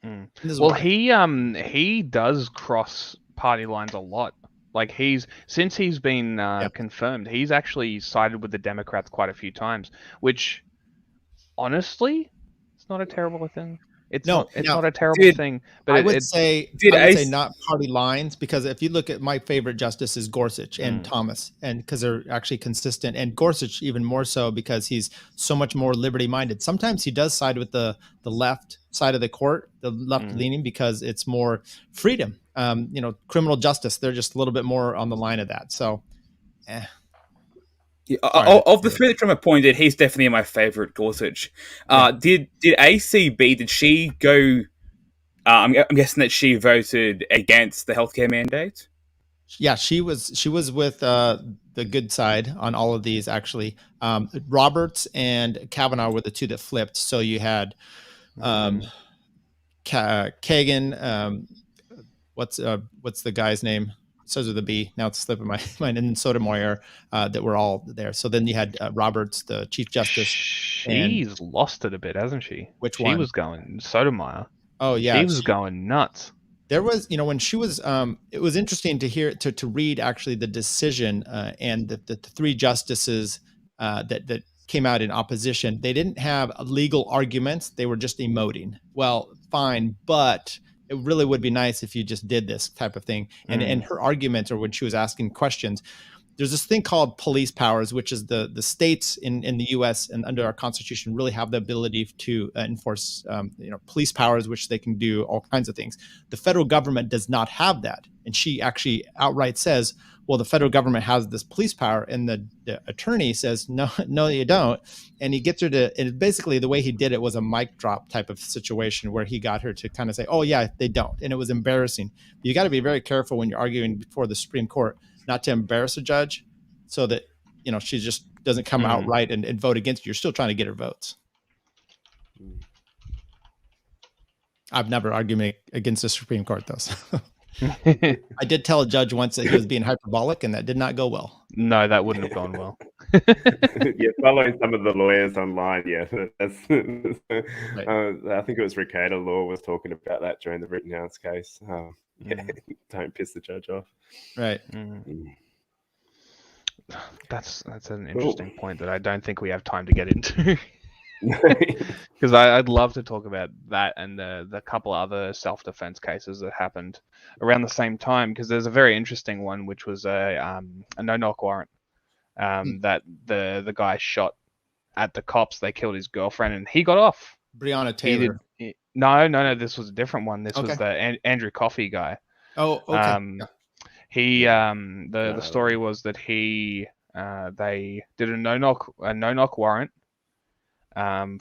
Well, he does cross party lines a lot. Like since he's been confirmed, he's actually sided with the Democrats quite a few times, which honestly, it's not a terrible thing. It's not a terrible thing, but I would say not party lines, because if you look at my favorite justice is Gorsuch and Thomas, and because they're actually consistent, and Gorsuch even more so because he's so much more liberty minded. Sometimes he does side with the left side of the court, the left leaning, because it's more freedom. Criminal justice, they're just a little bit more on the line of that. So, Yeah, of the three that Trump appointed, he's definitely my favorite, Gorsuch. Did ACB, did she go... I'm guessing that she voted against the healthcare mandate? Yeah, she was with the good side on all of these, actually. Roberts and Kavanaugh were the two that flipped. So you had Kagan, what's the guy's name? It starts with a B. Now it's slipping my mind. And Sotomayor, that were all there. So then you had Roberts, the Chief Justice. She's lost it a bit, hasn't she? Which one? She was going Sotomayor. Oh yeah, she was going nuts. There was, when she was, it was interesting to read actually the decision and the three justices that came out in opposition. They didn't have legal arguments; they were just emoting. Well, fine, but it really would be nice if you just did this type of thing. And her arguments, or when she was asking questions, there's this thing called police powers, which is the states in the U.S. and under our Constitution really have the ability to enforce police powers, which they can do all kinds of things. The federal government does not have that, and she actually outright says, "Well, the federal government has this police power," and the attorney says, "No, you don't." And he gets her to. And basically, the way he did it was a mic drop type of situation where he got her to kind of say, "Oh yeah, they don't," and it was embarrassing. You got to be very careful when you're arguing before the Supreme Court, not to embarrass a judge, so that she just doesn't come out right and vote against you. You're still trying to get her votes. I've never argued against the Supreme Court, though. So. I did tell a judge once that he was being hyperbolic, and that did not go well. No, that wouldn't have gone well. Yeah, following some of the lawyers online, that's Right. I think it was Ricardo Law was talking about that during the Rittenhouse case. Don't piss the judge off. Right. That's an interesting point that I don't think we have time to get into. Because I'd love to talk about that and the couple other self-defense cases that happened around the same time, because there's a very interesting one which was a no-knock warrant that the guy shot at the cops. They killed his girlfriend and he got off. Breonna Taylor. No, this was a different one. This was the Andrew Coffey guy. Oh, okay. He the story was that they did a no-knock warrant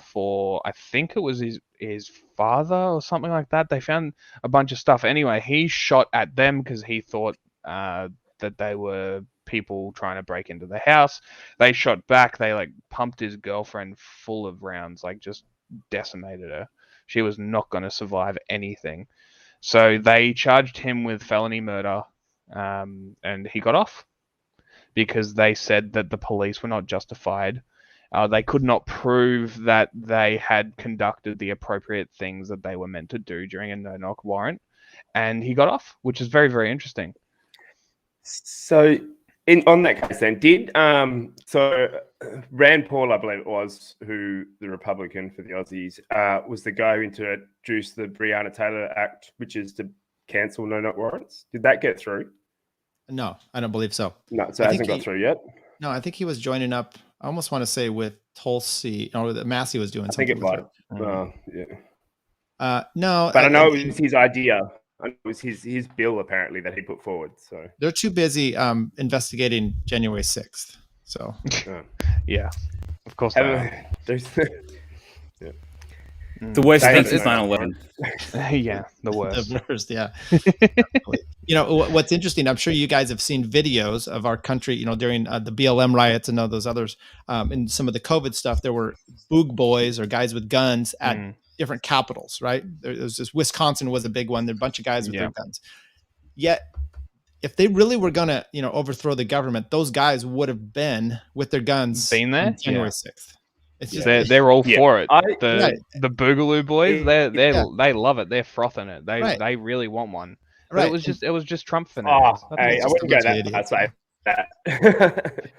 for, I think it was his father or something like that. They found a bunch of stuff. Anyway, he shot at them because he thought that they were people trying to break into the house. They shot back. They pumped his girlfriend full of rounds, just decimated her. She was not going to survive anything. So they charged him with felony murder, and he got off because they said that the police were not justified They could not prove that they had conducted the appropriate things that they were meant to do during a no-knock warrant, and he got off, which is very, very interesting. So, on that case, then Rand Paul, I believe it was, who the Republican for the Aussies, was the guy who introduced the Breonna Taylor Act, which is to cancel no-knock warrants. Did that get through? No, I don't believe so. No, so it hasn't got through yet. No, I think he was joining up. I almost want to say with Tulsi, or that Massey was doing something. I think it might. Yeah. No, but I know it was his idea. It was his bill apparently that he put forward. So they're too busy investigating January 6th. So yeah, of course. The worst thing is 9/11. Yeah, the worst. The worst, yeah. You know, what's interesting, I'm sure you guys have seen videos of our country, you know, during the BLM riots and all those others, and some of the COVID stuff, there were boog boys or guys with guns at different capitals, right? There was this, Wisconsin was a big one. There were a bunch of guys with their guns. Yet, if they really were going to, you know, overthrow the government, those guys would have been with their guns been there on January 6th. It's just, they're all for it. The Boogaloo boys, they love it. They're frothing it. They really want one. But it was just Trump for now. I wouldn't go that far. I'd say that.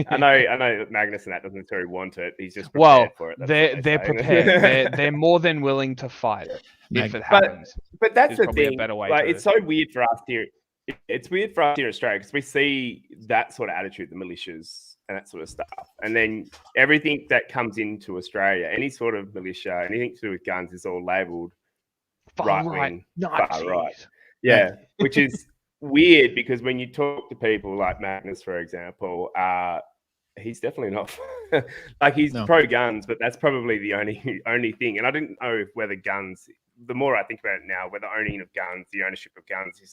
I know Magnus and that doesn't necessarily want it. He's just prepared for it. They're prepared. they're more than willing to fight if it happens. But that's the thing. A better way it's so weird for us here. It's weird for us here in Australia because we see that sort of attitude, the militias and that sort of stuff. And then everything that comes into Australia, any sort of militia, anything to do with guns is all labelled right-wing, far right. Yeah, which is weird because when you talk to people like Magnus, for example, he's definitely not like he's pro-guns, but that's probably the only thing. And I didn't know whether guns, the more I think about it now, whether owning of guns, the ownership of guns is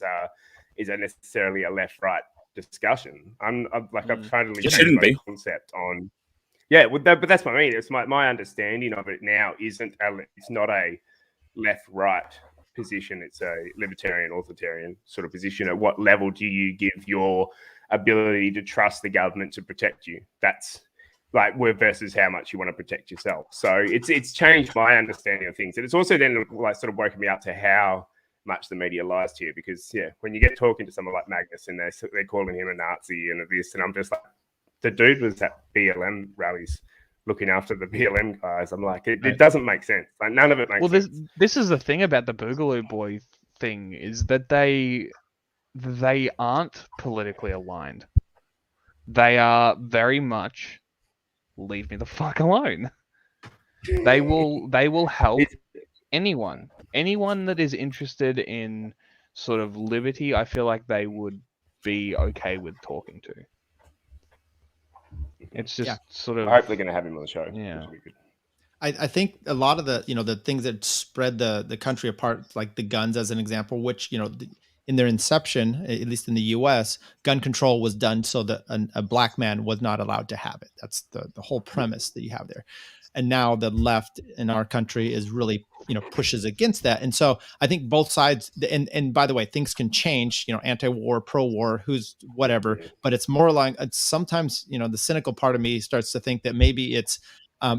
necessarily a left-right discussion. I'm totally changed my concept on. Yeah, but that's what I mean. It's my understanding of it now it's not a left-right position. It's a libertarian, authoritarian sort of position. At what level do you give your ability to trust the government to protect you? That's like versus how much you want to protect yourself. So it's changed my understanding of things, and it's also then like sort of woken me up to how much the media lies to you. Because when you get talking to someone like Magnus and they're calling him a Nazi and this, and I'm just Like, the dude was at BLM rallies looking after the BLM guys. I'm like, it doesn't make sense. Like, none of it makes sense. Well, this is the thing about the Boogaloo Boy thing is that they aren't politically aligned. They are very much leave me the fuck alone. They will help anyone that is interested in sort of liberty. I feel like they would be okay with talking to. It's just sort of. I hope they're going to have him on the show. Yeah. I think a lot of the the things that spread the country apart, like the guns as an example, which in their inception, at least in the U.S., gun control was done so that a black man was not allowed to have it. That's the whole premise that you have there. And now the left in our country is really, pushes against that. And so I think both sides, and by the way, things can change, anti-war, pro-war, who's whatever, but it's more like sometimes, the cynical part of me starts to think that maybe it's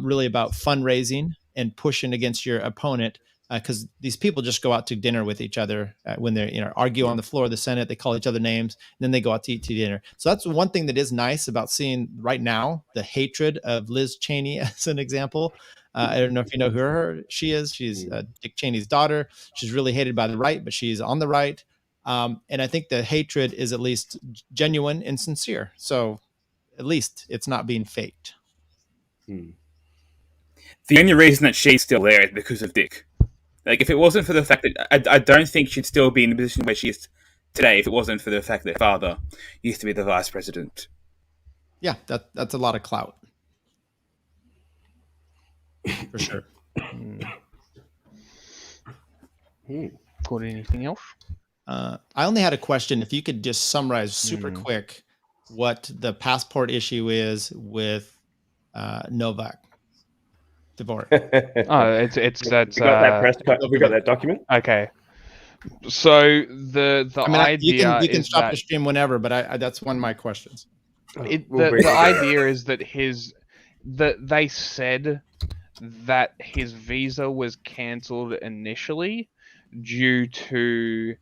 really about fundraising and pushing against your opponent. Because these people just go out to dinner with each other when they're, argue on the floor of the Senate. They call each other names, and then they go out to eat dinner. So that's one thing that is nice about seeing right now the hatred of Liz Cheney as an example. I don't know if you know who she is. She's Dick Cheney's daughter. She's really hated by the right, but she's on the right. And I think the hatred is at least genuine and sincere. So at least it's not being faked. The only reason that she's still there is because of Dick. Like, if it wasn't for the fact that I don't think she'd still be in the position where she is today if it wasn't for the fact that her father used to be the vice president. Yeah, that's a lot of clout. For sure. Got anything else? I only had a question. If you could just summarize super quick what the passport issue is with Novak. It's that. We got that document. Okay. So the idea you can is stop that the stream whenever, but that's one of my questions. The idea is that they said that his visa was cancelled initially due to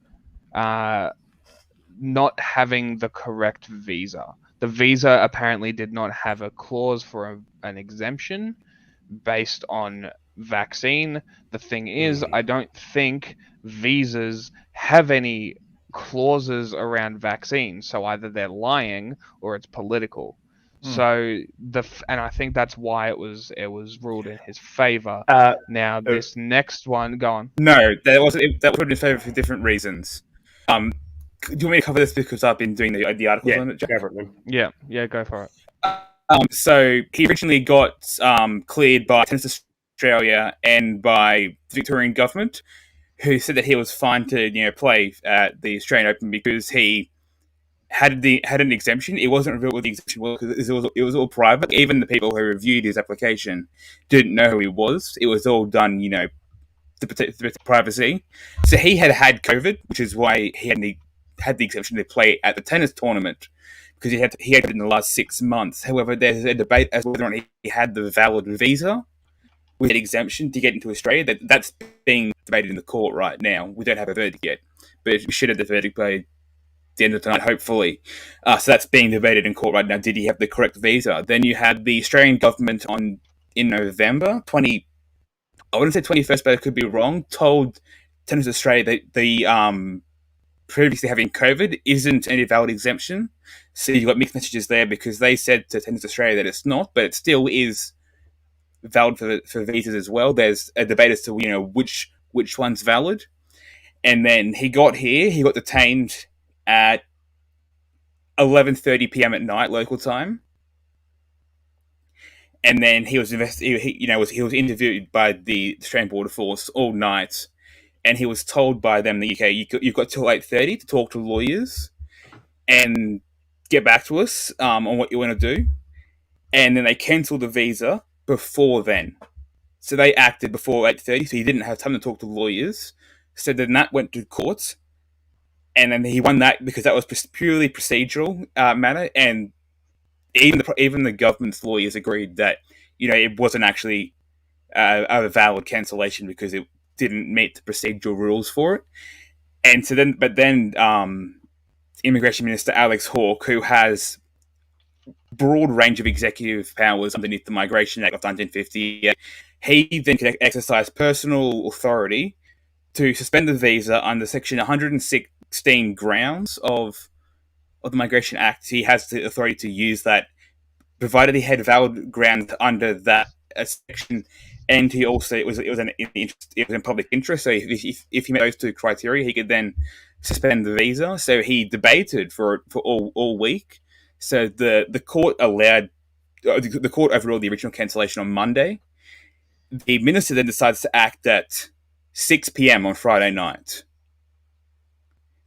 not having the correct visa. The visa apparently did not have a clause for an exemption based on vaccine. The thing is, I don't think visas have any clauses around vaccines, so either they're lying or it's political. So and I think that's why it was ruled in his favor. Now this next one, go on. No, that was in favor for different reasons. Do you want me to cover this because I've been doing the articles on it, Jack? Yeah, go for it. So he originally got cleared by Tennis Australia and by the Victorian government, who said that he was fine to play at the Australian Open because he had an exemption. It wasn't revealed what the exemption was because it was all private. Even the people who reviewed his application didn't know who he was. It was all done, to protect privacy. So he had COVID, which is why he had the exemption to play at the tennis tournament because he had it in the last 6 months. However, there's a debate as to whether or not he had the valid visa with an exemption to get into Australia. That's being debated in the court right now. We don't have a verdict yet, but we should have the verdict by the end of tonight, hopefully. So that's being debated in court right now. Did he have the correct visa? Then you had the Australian government in November I wouldn't say 21st, but I could be wrong, told Tennis Australia that the previously having COVID isn't any valid exemption. So you got mixed messages there because they said to Tennis Australia that it's not, but it still is valid for visas as well. There's a debate as to which one's valid. And then he got detained at 11:30 p.m. at night local time. And then he was interviewed by the Australian Border Force all night, and he was told by them that you've got till 8:30 to talk to lawyers and get back to us on what you want to do. And then they cancelled the visa before then, so they acted before 8:30, so he didn't have time to talk to lawyers. So then that went to court, and then he won that because that was purely procedural matter, and even the government's lawyers agreed that it wasn't actually a valid cancellation because it didn't meet the procedural rules for it. And so then Immigration Minister Alex Hawke, who has broad range of executive powers underneath the Migration Act of 1950, he then could exercise personal authority to suspend the visa under Section 116 grounds of the Migration Act. He has the authority to use that, provided he had valid ground under that section, and he also it was in public interest. So if he met those two criteria, he could then suspend the visa. So he debated for all week. So the court overruled the original cancellation on Monday. The minister then decides to act at 6 p.m. on Friday night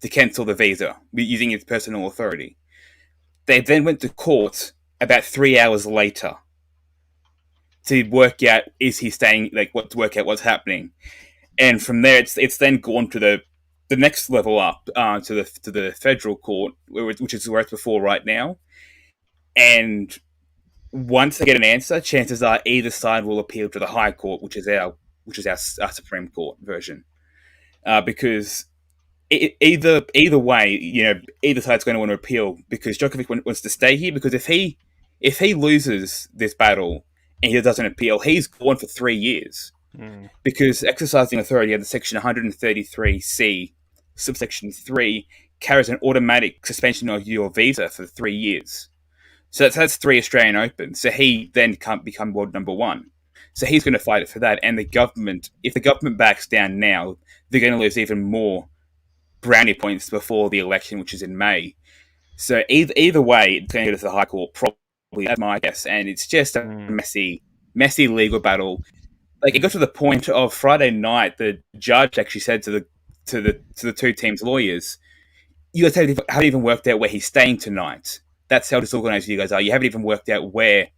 to cancel the visa using his personal authority. They then went to court about 3 hours later to work out is he staying, to work out what's happening, and from there it's then gone to the next level up to the federal court, which is where it's before right now. And once they get an answer, chances are either side will appeal to the High Court, which is our Supreme Court version, because either way, either side's going to want to appeal because Djokovic wants to stay here. Because if he loses this battle and he doesn't appeal, he's gone for 3 years. Because exercising authority under Section 133C, subsection 3, carries an automatic suspension of your visa for 3 years. So that's 3 Australian Open. So he then can't become world number 1. So he's going to fight it for that. And if the government backs down now, they're going to lose even more brownie points before the election, which is in May. So either way, it's going to go to the High Court, probably, that's my guess. And it's just a messy legal battle. It got to the point of Friday night, the judge actually said to the two teams' lawyers, "You guys haven't even worked out where he's staying tonight. That's how disorganized you guys are. You haven't even worked out where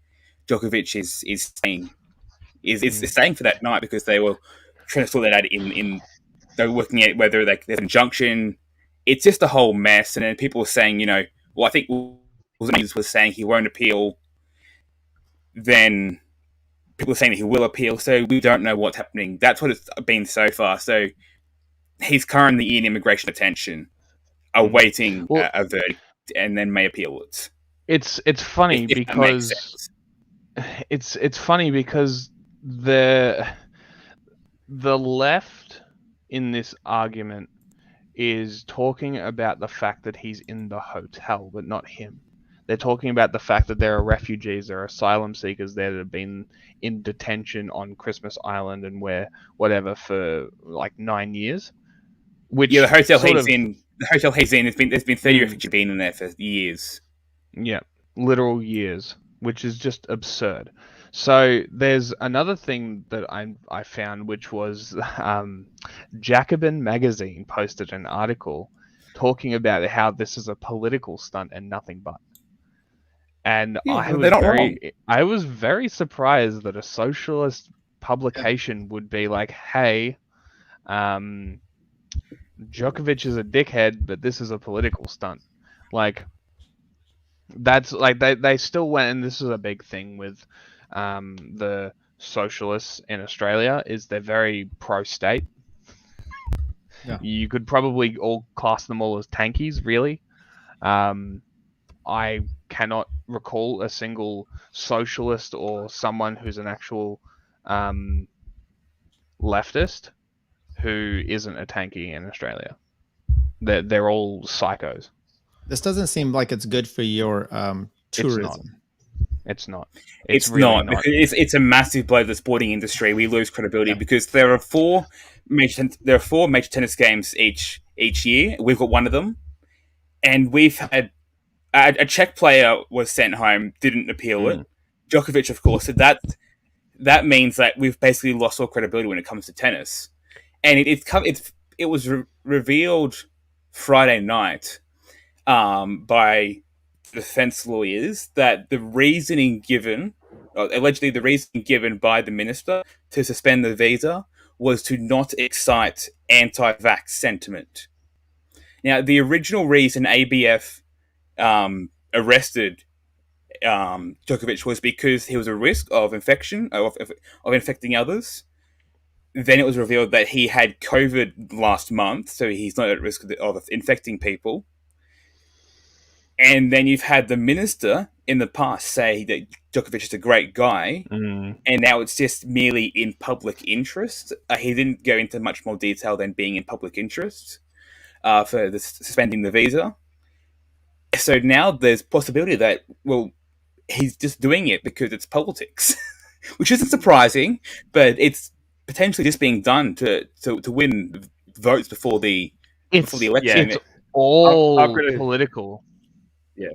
Djokovic is staying. Is staying for that night because they were trying to sort that out in they were working out whether there's an injunction. It's just a whole mess." And then people were saying, I think was saying he won't appeal. then people are saying that he will appeal. So we don't know what's happening. That's what it's been so far. So he's currently in immigration detention, awaiting a verdict, and then may appeal it. It's funny because it's funny because the left in this argument is talking about the fact that he's in the hotel, but not him. They're talking about the fact that there are refugees, there are asylum seekers there that have been in detention on Christmas Island and whatever for like 9 years. Which the hotel he's in. The hotel he's in. There's been 30 refugees been in there for years. Yeah, literal years, which is just absurd. So there's another thing that I found, which was Jacobin magazine posted an article talking about how this is a political stunt and nothing but. And I was very surprised that a socialist publication would be like, hey, Djokovic is a dickhead, but this is a political stunt. Like, that's like they still went, and this is a big thing with the socialists in Australia, is they're very pro-state. Yeah. You could probably all class them all as tankies, really. I cannot recall a single socialist or someone who's an actual leftist who isn't a tanky in Australia. They're all psychos. This doesn't seem like it's good for your tourism. It's not. It's really not. Because it's a massive blow to the sporting industry. We lose credibility because there are four major tennis games each year. We've got one of them, and we've had a Czech player was sent home, didn't appeal it. Djokovic, of course. So that means that we've basically lost all credibility when it comes to tennis. And it was revealed Friday night by defense lawyers that the reasoning given, allegedly the reasoning given by the minister to suspend the visa was to not excite anti-vax sentiment. Now, the original reason ABF arrested Djokovic was because he was a risk of infection, of infecting others. Then it was revealed that he had COVID last month, so he's not at risk of infecting people. And then you've had the minister in the past say that Djokovic is a great guy, and now it's just merely in public interest. He didn't go into much more detail than being in public interest for suspending the visa. So now there's possibility that, well, he's just doing it because it's politics, which isn't surprising, but it's potentially just being done to win votes before the election. Yeah, it's all political. Yeah.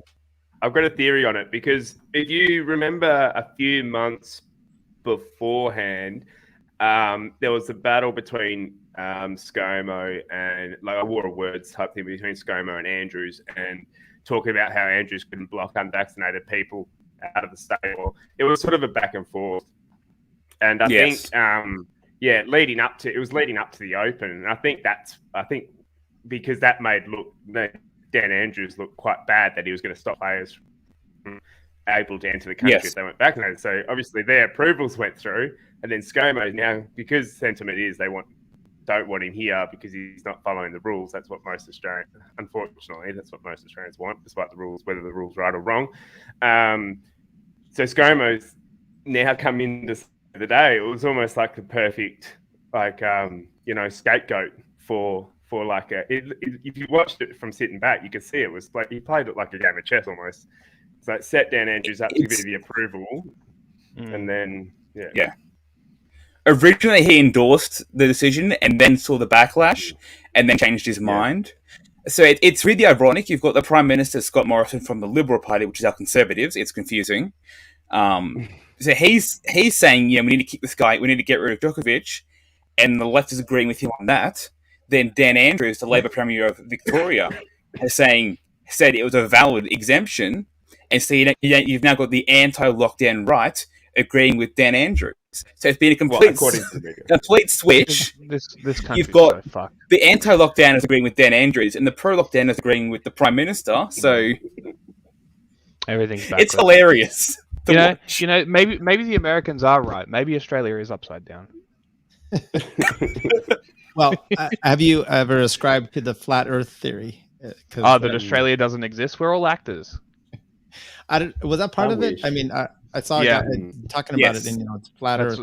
I've got a theory on it, because if you remember a few months beforehand, there was a battle between ScoMo and, like, a war of words type thing between ScoMo and Andrews, and talking about how Andrews couldn't block unvaccinated people out of the state. Well, it was sort of a back and forth. And I think, leading up to the Open. And I think because that made Dan Andrews looked quite bad, that he was going to stop players from able to enter the country if they weren't vaccinated. So obviously their approvals went through, and then ScoMo now, because sentiment is they don't want him here because he's not following the rules. That's what most Australians, unfortunately, want, despite the rules, whether the rules are right or wrong. So ScoMo's now come into the day. It was almost like the perfect, scapegoat for like if you watched it from sitting back, you could see it was like he played it like a game of chess almost. So it set Dan Andrews up to give the approval, and then Originally, he endorsed the decision and then saw the backlash and then changed his mind. So it's really ironic. You've got the Prime Minister, Scott Morrison, from the Liberal Party, which is our Conservatives. It's confusing. So he's saying, we need to keep this guy, we need to get rid of Djokovic, and the left is agreeing with him on that. Then Dan Andrews, the Labor Premier of Victoria, has said it was a valid exemption, and so you've now got the anti-lockdown right agreeing with Dan Andrews. So it's been a complete switch. This You've got the anti-lockdown is agreeing with Dan Andrews, and the pro-lockdown is agreeing with the Prime Minister. So everything's backwards. It's hilarious. Maybe the Americans are right. Maybe Australia is upside down. Well, have you ever ascribed to the flat Earth theory? That Australia doesn't exist. We're all actors. Was that part of it? I mean, I saw a guy talking about it, and it's flat Earth.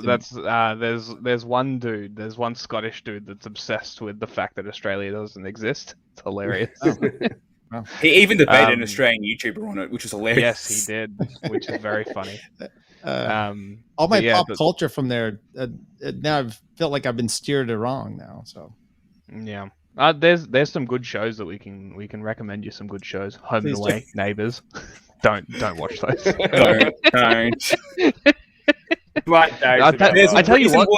There's one dude. There's one Scottish dude that's obsessed with the fact that Australia doesn't exist. It's hilarious. Wow. He even debated an Australian YouTuber on it, which was hilarious. Yes, he did, which is very funny. All my pop culture from there. Now I've felt like I've been steered wrong now. So yeah, there's some good shows that we can recommend you. Some good shows. Home and Away, Neighbours. Don't watch those. don't. I tell you what.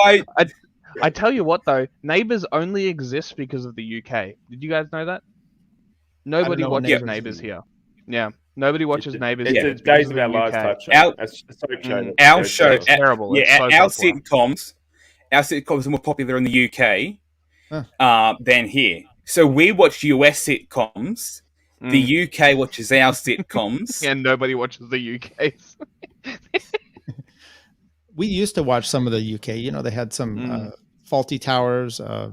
I tell you what though, Neighbours only exists because of the UK. Did you guys know that? Nobody watches Neighbours here. Yeah, nobody watches Neighbours. It's a Days of Our Lives type show. Our show, it's terrible. Yeah, our popular. sitcoms are more popular in the UK than here. So we watch US sitcoms. The UK watches our sitcoms, and nobody watches the UK's. We used to watch some of the UK. They had some Faulty Towers. So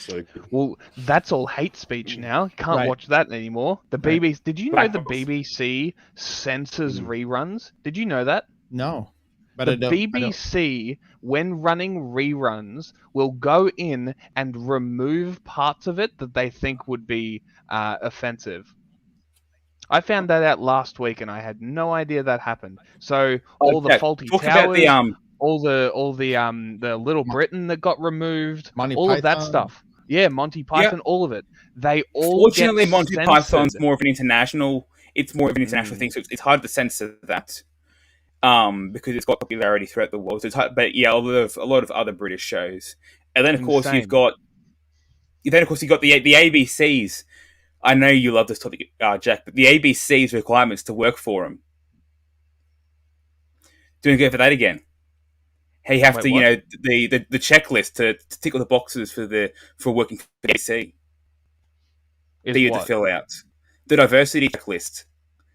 good. Well, that's all hate speech now. Can't watch that anymore. The BBC. Did you know the BBC censors reruns? Did you know that? No. But the BBC, when running reruns, will go in and remove parts of it that they think would be offensive. I found that out last week, and I had no idea that happened. So all the Faulty Towers, all the Little Britain that got removed, Monty all Python. of that stuff. Yeah, Monty Python, all of it. They all Fortunately, get Monty censored. Python's more of an international. It's more of an international thing, so it's hard to censor that. Because it's got popularity throughout the world. So it's hard, but yeah, a lot of other British shows, and then of course you've got the ABCs. I know you love this topic, Jack, but the ABC's requirements to work for them. Doing go for that again. Hey, you have to, the checklist to tick all the boxes for working for the ABC. That you have to fill out the diversity checklist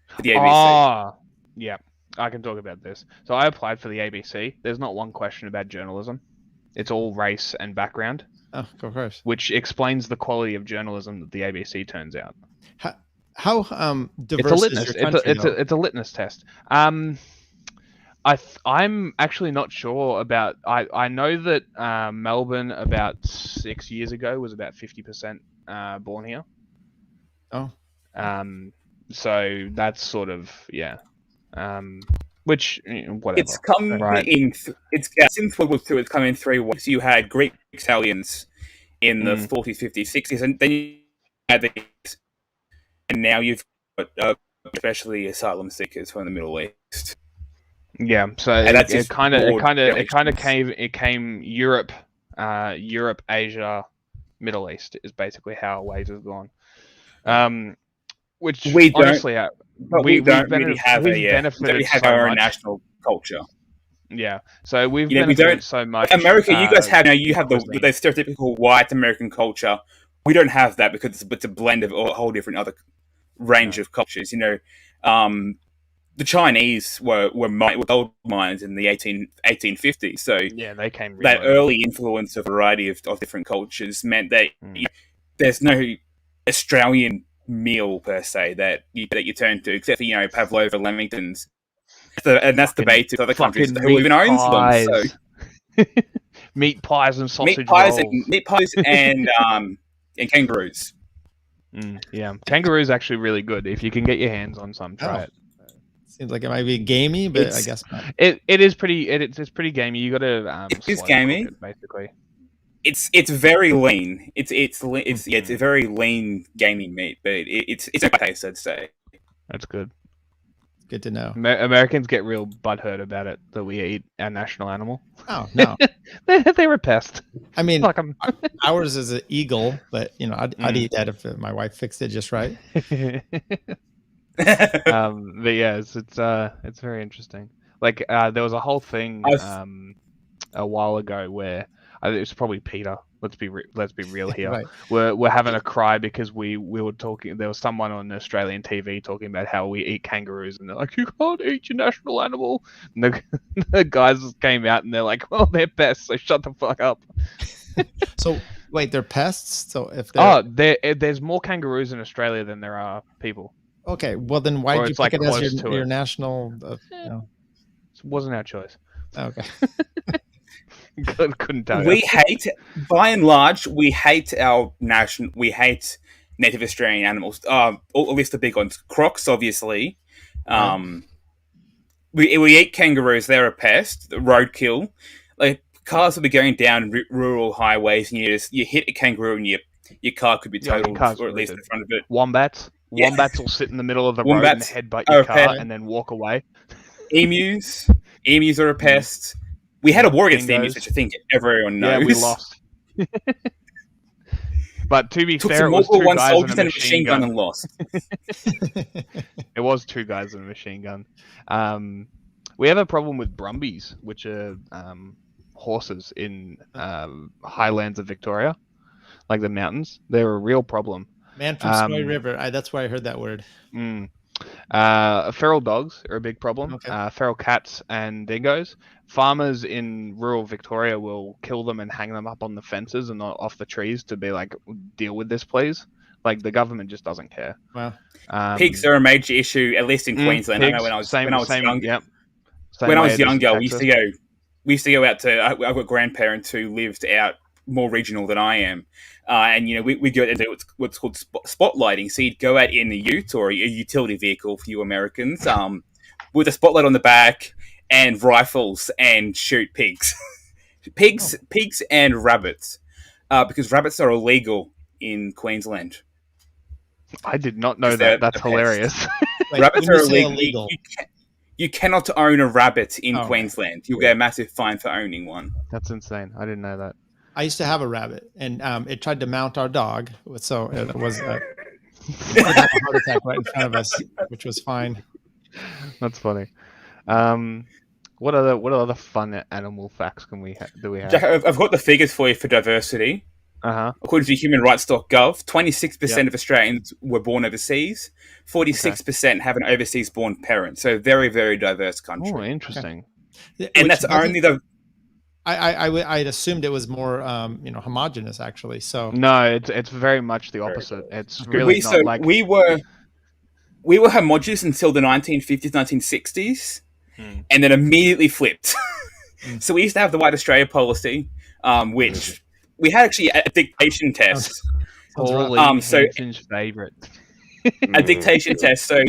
for the ABC. Yeah. I can talk about this. So I applied for the ABC. There's not one question about journalism. It's all race and background. Oh, of course. Which explains the quality of journalism that the ABC turns out. How diverse is your country? It's a litmus test. I'm actually not sure about. I know that Melbourne about 6 years ago was about 50% born here. Oh. So that's sort of which whatever. It's come in. Since World War II, it's come in three ways. You had Greek Italians in the 40s, 50s, 60s, and then you had and now you've got especially asylum seekers from the Middle East. Yeah, so it kind of came Europe, Asia, Middle East is basically how Ways has gone. Which we honestly, we don't really have our own national culture. Yeah, so we've benefited so much. America, you guys have you have the stereotypical white American culture. We don't have that because it's a blend of a whole different other range of cultures. The Chinese were gold mines in the 1850s. So yeah, they came. That early influence of a variety of different cultures meant that there's no Australian meal per se that you turn to, except for pavlova, lamingtons, and that's debated with other countries who even owns them. So meat pies and sausage meat pies and kangaroos. Yeah, kangaroos actually really good if you can get your hands on some. Try it. Seems like it might be gamey, but I guess not. It is pretty. It's pretty gamey. You got to. It's gamey, basically. It's very lean. It's a very lean gaming meat, but it's a taste, I'd say. That's good. Good to know. Americans get real butthurt about it that we eat our national animal. Oh no, they're a pest. I mean, ours is an eagle, but I'd eat that if my wife fixed it just right. But yeah, it's very interesting. Like there was a whole thing a while ago where It's probably Peter. Let's be real here. Right. We're having a cry because we were talking. There was someone on Australian TV talking about how we eat kangaroos, and they're like, "You can't eat your national animal." And the guys came out and they're like, "Well, they're pests, so shut the fuck up." So wait, they're pests. So if there's more kangaroos in Australia than there are people. okay, well then why Or did you it's, like, pick it as close to your it. national? It wasn't our choice. Okay. Couldn't tell you. We hate, by and large, we hate native Australian animals. At least the big ones. Crocs, obviously. We eat kangaroos. They're a pest. Roadkill. Like, cars will be going down rural highways, and you hit a kangaroo, and your car could be totaled, or at least the front of it. Wombats. Yeah. Wombats will sit in the middle of the road and Wombats headbutt are your a car pest. and then walk away. Emus are a pest. We had a war against emus, which I think everyone knows. Yeah, we lost. But to be Took fair, some it was two World War I guys soldiers and and a machine gun and lost. It was two guys and a machine gun. We have a problem with brumbies, which are horses in highlands of Victoria, like the mountains. They're a real problem. Man from Snowy River. That's why I heard that word. Feral dogs are a big problem. Okay. Feral cats and dingoes. Farmers in rural Victoria will kill them and hang them up on the fences and off the trees to be like, deal with this, please. Like, the government just doesn't care. Wow. Pigs are a major issue, at least in Queensland. Pigs, I know when I was younger. Yep. When I was younger, we used to go out to. I've got grandparents who lived out more regional than I am, and we go out and do what's called spotlighting. So you'd go out in a ute or a utility vehicle for you Americans, with a spotlight on the back and rifles and shoot pigs, pigs and rabbits, because rabbits are illegal in Queensland. I did not know that. That's hilarious. Wait, Rabbits when are you say illegal. You cannot own a rabbit in Queensland. You'll get a massive fine for owning one. That's insane. I didn't know that. I used to have a rabbit, and it tried to mount our dog, so it was it had a heart attack right in front of us, which was fine. That's funny. What other fun animal facts do we have? Jack, I've got the figures for you for diversity. According to humanrights.gov, 26% of Australians were born overseas. 46% have an overseas-born parent. So very, very diverse country. Oh, interesting. Okay. And that's only the. I'd assumed it was more, homogenous actually. So no, it's very much the opposite. It's really not like we were homogenous until the 1950s, 1960s, and then immediately flipped. So we used to have the White Australia policy, which we had actually a dictation test. Hansen's favorite. A dictation test. So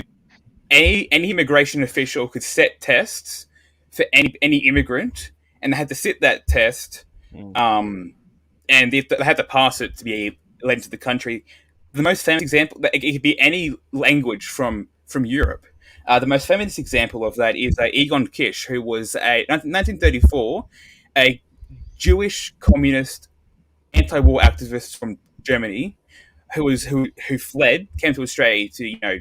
any immigration official could set tests for any immigrant, and they had to sit that test, and they had to pass it to be let into the country. The most famous example, it could be any language from Europe. The most famous example of that is Egon Kisch, who was 1934, a Jewish communist anti-war activist from Germany, who fled, came to Australia to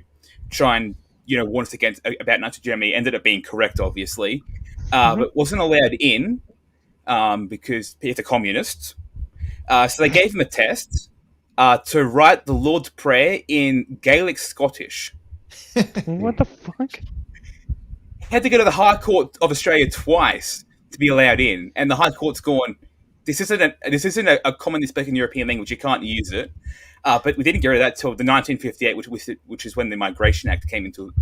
try and warn us about Nazi Germany. Ended up being correct, obviously, but wasn't allowed in because he's a communist. So they gave him a test to write the Lord's Prayer in Gaelic Scottish. What the fuck? He had to go to the High Court of Australia twice to be allowed in, and the High Court's gone, this isn't a commonly spoken European language. You can't use it. But we didn't get rid of that till the 1958, which is when the Migration Act came into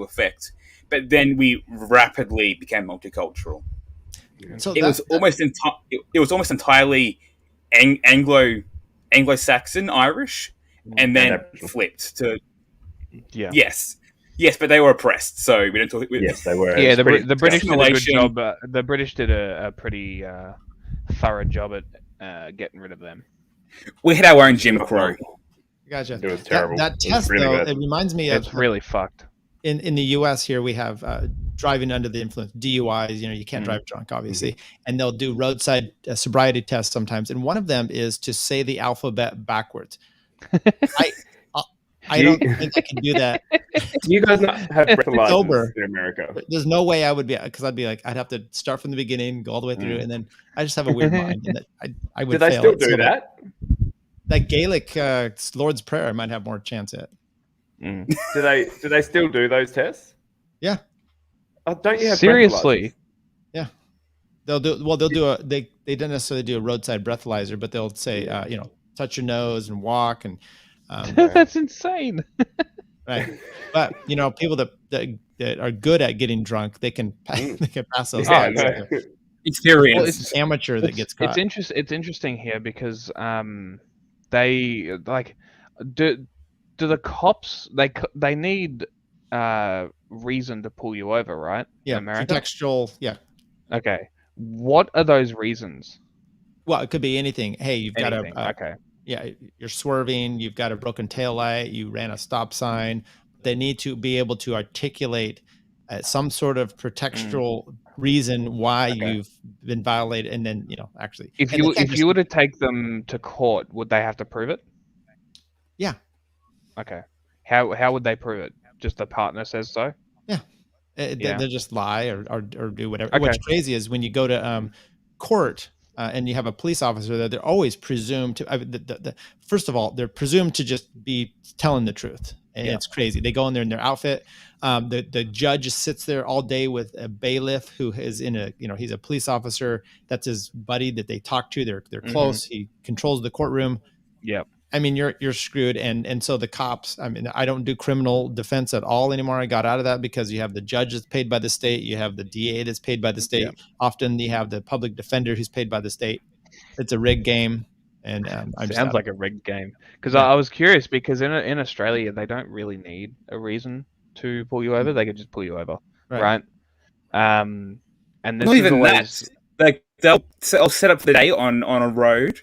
effect. But then we rapidly became multicultural. So it was almost entirely Anglo-Saxon Irish, and then flipped to yes, but they were oppressed, so we don't talk. Yes, they were. Yeah, the British did a good job. The British did a pretty thorough job at getting rid of them. We had our own Jim Crow. Gotcha. It was terrible. That test, really though, it reminds me of... It's really fucked. In the U.S. here, we have driving under the influence, DUIs. You can't drive drunk, obviously. And they'll do roadside sobriety tests sometimes. And one of them is to say the alphabet backwards. I don't think I can do that. Do you guys not have breathalyzers Sober. in America? There's no way I would be, because I'd be like, I'd have to start from the beginning, go all the way through, and then I just have a weird mind, and that I would Do they fail still at do sober. that? Like Gaelic Lord's Prayer, I might have more chance at. Mm. Do they still do those tests? Yeah. Oh, don't you have Seriously? Yeah. They don't necessarily do a roadside breathalyzer, but they'll say, touch your nose and walk and That's insane. right. But people that are good at getting drunk, they can pass those Yeah, tests. no. Experience. Well, It's amateur that gets caught. It's interesting here because they like do the cops they need reason to pull you over, right? Yeah, in America? contextual. Yeah. Okay. What are those reasons? Well, it could be anything. Hey, you've got Anything. Okay. yeah, you're swerving, you've got a broken taillight, you ran a stop sign. They need to be able to articulate some sort of pretextual reason why you've been violated, and then actually. If you were to take them to court, would they have to prove it? Yeah. Okay. How would they prove it? Just the partner says so? Yeah. They just lie or do whatever. Okay. What's crazy is when you go to court and you have a police officer there, they're always presumed to. First of all, they're presumed to just be telling the truth, and it's crazy. They go in there in their outfit. The judge sits there all day with a bailiff who is he's a police officer. That's his buddy that they talk to. They're close. He controls the courtroom. Yep. I mean, you're screwed. And so the cops, I mean, I don't do criminal defense at all anymore. I got out of that because you have the judge that's paid by the state. You have the DA that's paid by the state. Yep. Often you have the public defender who's paid by the state. It's a rigged game. And sounds like a rigged game. Because I was curious because in Australia, they don't really need a reason to pull you over. They could just pull you over. Right. And this Not even always... that. Like they'll set up the day on a road.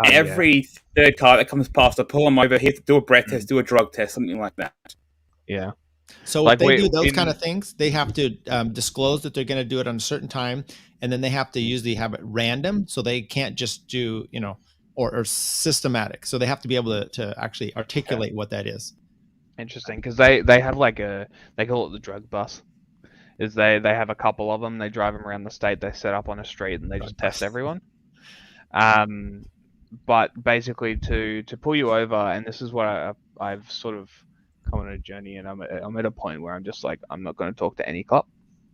Every third car that comes past, they'll pull them over here to do a breath test, do a drug test, something like that. Yeah. So if they do those kind of things, they have to disclose that they're going to do it on a certain time, and then they have to usually have it random, so they can't just do or systematic. So they have to be able to actually articulate what that is. Interesting, because they have they call it the drug bus. Is they have a couple of them. They drive them around the state. They set up on a street and they just test everyone. But basically to pull you over, and this is what I've sort of come on a journey, and I'm at a point where I'm just like, I'm not going to talk to any cop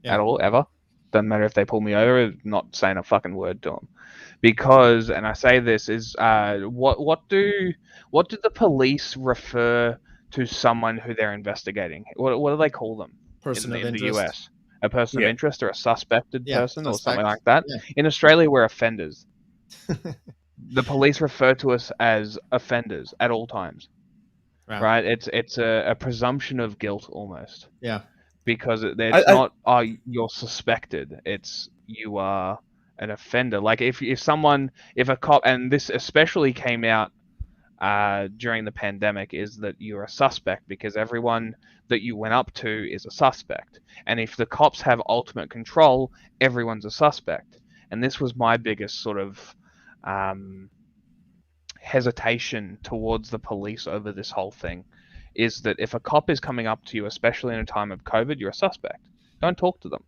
at all, ever. Doesn't matter if they pull me over, not saying a fucking word to them. Because, and I say this, is what do the police refer to someone who they're investigating? What do they call them Person of in interest. the US? A person of interest or a suspected person or something like that? Yeah. In Australia, we're offenders. The police refer to us as offenders at all times, right? It's a presumption of guilt almost. Yeah. Because it's not, you're suspected. It's you are an offender. Like if a cop, and this especially came out during the pandemic, is that you're a suspect because everyone that you went up to is a suspect. And if the cops have ultimate control, everyone's a suspect. And this was my biggest sort of hesitation towards the police over this whole thing, is that if a cop is coming up to you, especially in a time of COVID, you're a suspect. Don't talk to them.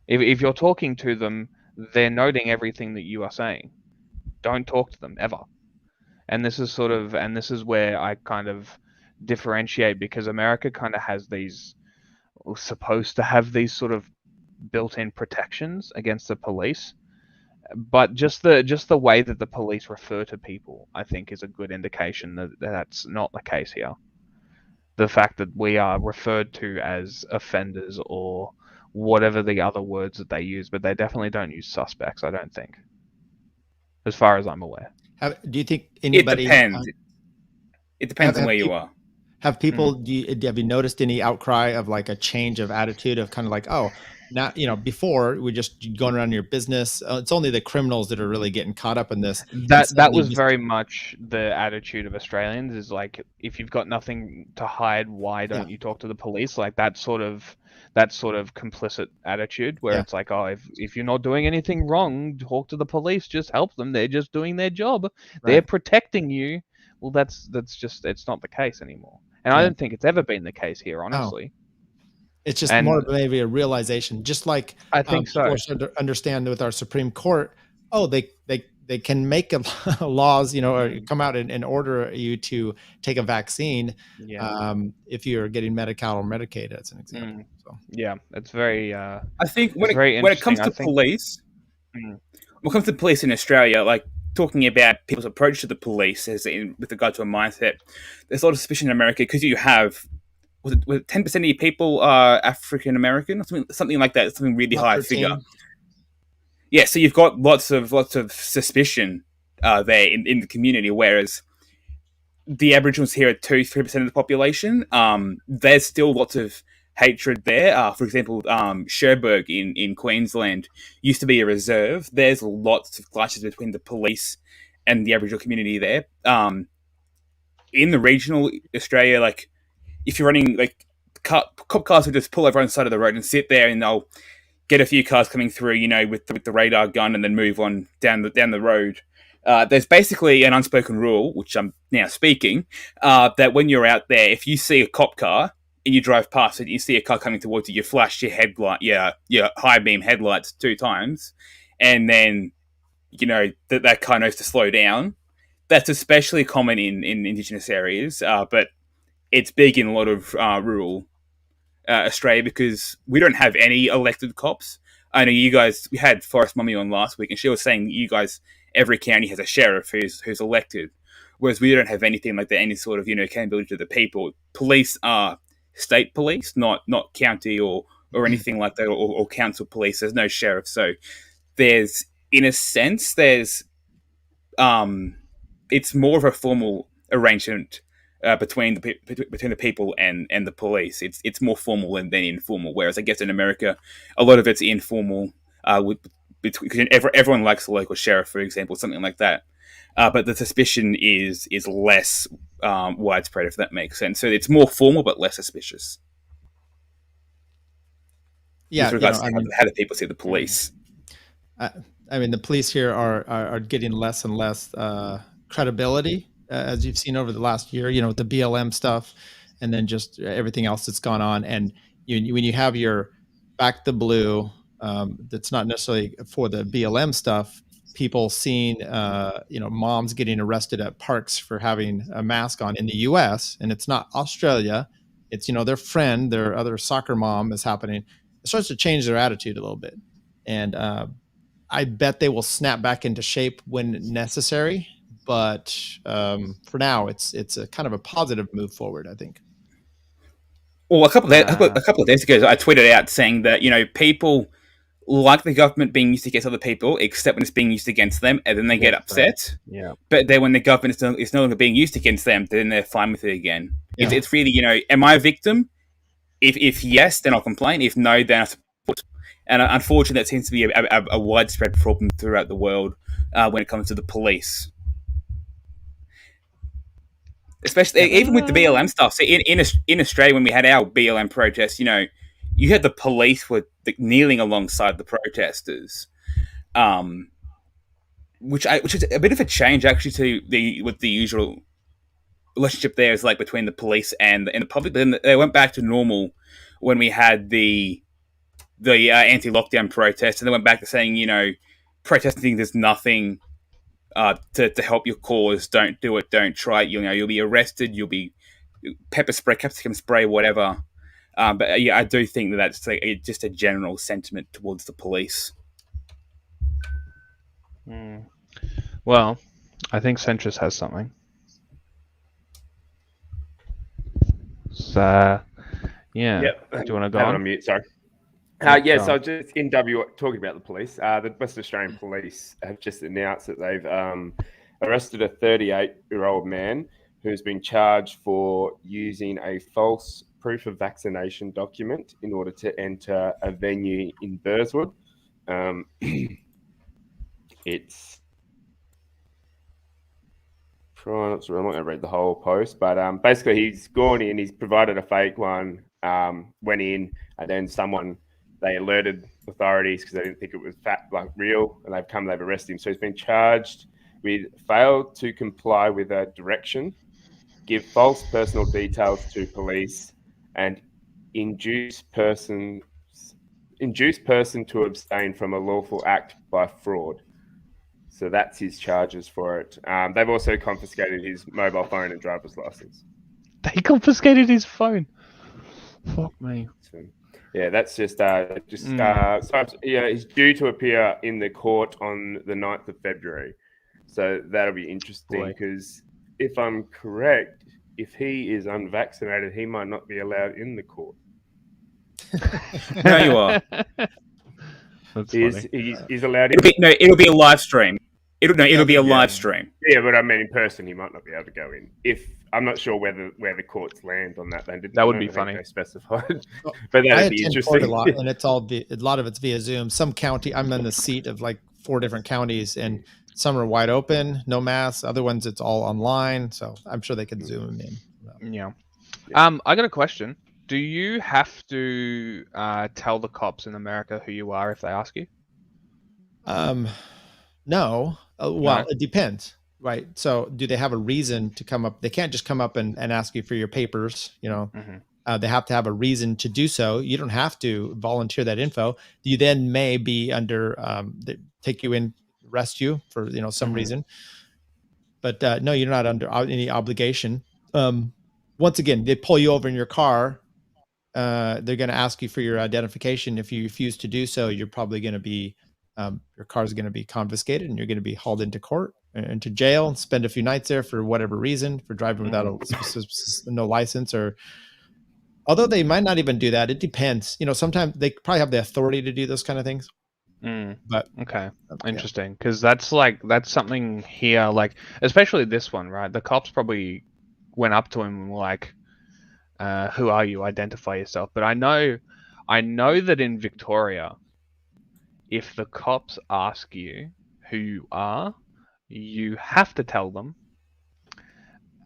If you're talking to them, they're noting everything that you are saying. Don't talk to them ever. And this is where I kind of differentiate, because America kind of has these, or supposed to have these sort of built-in protections against the police. But just the way that the police refer to people, I think, is a good indication that that's not the case here. The fact that we are referred to as offenders or whatever the other words that they use, but they definitely don't use suspects, I don't think, as far as I'm aware. Do you think anybody... It depends. It depends on where you are. Have people, have you noticed any outcry of like a change of attitude of kind of like, oh, now, before we just going around your business, it's only the criminals that are really getting caught up in this. That was very much the attitude of Australians, is like, if you've got nothing to hide, why don't you talk to the police? Like that sort of complicit attitude where it's like, oh, if you're not doing anything wrong, talk to the police, just help them. They're just doing their job. They're protecting you. Well, that's just, it's not the case anymore. And I don't think it's ever been the case here, honestly. It's just And- more maybe a realization, just like I think so. people are starting to understand with our Supreme Court. Oh, they can make laws, or come out and order you to take a vaccine if you're getting Medi-Cal or Medicaid, as an example. So Yeah, it's very. I think when very it comes to interesting. police, when it comes to police in Australia, like talking about people's approach to the police with regard to a mindset, there's a lot of suspicion in America because you have was it 10% of your people are African American or something like that, something really high 13. figure. Yeah, so you've got lots of suspicion there in the community, whereas the Aboriginals here are 2-3% of the population. There's still lots of hatred there. For example, Cherbourg in Queensland used to be a reserve. There's lots of clashes between the police and the Aboriginal community there. In the regional Australia, like if you're running, like cop cars will just pull over on the side of the road and sit there, and they'll get a few cars coming through, with the radar gun, and then move on down the road. There's basically an unspoken rule, which I'm now speaking, that when you're out there, if you see a cop car and you drive past it, and you see a car coming towards you, you flash your your high beam headlights 2 times, and then that car knows to slow down. That's especially common in Indigenous areas, but it's big in a lot of rural Australia because we don't have any elected cops. I know you guys. We had Forrest Mummy on last week, and she was saying that you guys, every county has a sheriff who's elected, whereas we don't have anything like that. Any sort of accountability to the people. Police are state police, not county or anything like that, or council police. There's no sheriff, so there's in a sense it's more of a formal arrangement between the people and the police. It's more formal than informal. Whereas I guess in America, a lot of it's informal. Because everyone likes a local sheriff, for example, something like that. But the suspicion is less widespread, if that makes sense. So it's more formal but less suspicious. Yeah, with regards to how do people see the police? I mean, the police here are getting less and less credibility, as you've seen over the last year, with the BLM stuff and then just everything else that's gone on. And when you have your Back the Blue, that's not necessarily for the BLM stuff, people seeing, moms getting arrested at parks for having a mask on in the US, and it's not Australia. It's, their friend, their other soccer mom is happening. It starts to change their attitude a little bit. And I bet they will snap back into shape when necessary. But for now, it's a kind of a positive move forward, I think. Well, a couple of days ago, I tweeted out saying that people like the government being used against other people, except when it's being used against them, and then they get upset. Yeah. But then when the government is no longer being used against them, then they're fine with it again. Yeah. It's really, am I a victim? If yes, then I'll complain. If no, then I support. And unfortunately, that seems to be a widespread problem throughout the world when it comes to the police. Especially even with the BLM stuff. So in Australia, when we had our BLM protests, you had the police were kneeling alongside the protesters, which is a bit of a change actually to what the usual relationship there is like between the police and the public. But then they went back to normal when we had the anti-lockdown protests, and they went back to saying protesting there's nothing to help your cause. Don't do it. Don't try it. You'll be arrested. You'll be pepper spray, capsicum spray, whatever. But yeah, I do think that's just a general sentiment towards the police. Well, I think Centrist has something. So, yeah. Yep. Do you want to go on mute? Sorry. So just in talking about the police, the West Australian Police have just announced that they've arrested a 38-year-old man who's been charged for using a false proof of vaccination document in order to enter a venue in Burswood. It's I'm not going to read the whole post, but basically he's gone in, he's provided a fake one, went in, and then they alerted authorities because they didn't think it was real, and they've arrested him. So he's been charged with failed to comply with a direction give false personal details to police, and induce person to abstain from a lawful act by fraud. So that's his charges for it. They've also confiscated his mobile phone and driver's license. They confiscated his phone. Fuck me. So, yeah, that's just so yeah, he's due to appear in the court on the 9th of February. So that'll be interesting because if I'm correct, if he is unvaccinated, he might not be allowed in the court. No, you are. He's allowed in. It'll be a live stream. It'll be a live stream. Yeah, but I mean, in person, he might not be able to go in. If I'm not sure where the courts land on that. That would be funny. They specified, but that'd be interesting. A lot, and a lot of it's via Zoom. Some county, I'm in the seat of like 4 different counties, and some are wide open, no masks. Other ones, it's all online. So I'm sure they could Zoom in. Yeah. I got a question. Do you have to tell the cops in America who you are if they ask you? No. Well, it depends, right? So do they have a reason to come up? They can't just come up and ask you for your papers, you know. Mm-hmm. They have to have a reason to do so. You don't have to volunteer that info. You then may be under, they take you in, arrest you for, you know, some reason. But no, you're not under any obligation. Once again, they pull you over in your car. They're going to ask you for your identification. If you refuse to do so, you're probably going to be, your car is going to be confiscated and you're going to be hauled into court, into jail, and spend a few nights there for whatever reason, for driving without no license. Or although they might not even do that, it depends. You know, sometimes they probably have the authority to do those kind of things. But okay, interesting, because that's something here, like especially this one, right? The cops probably went up to him and were like, who are you? Identify yourself. But I know that in Victoria, if the cops ask you who you are, you have to tell them.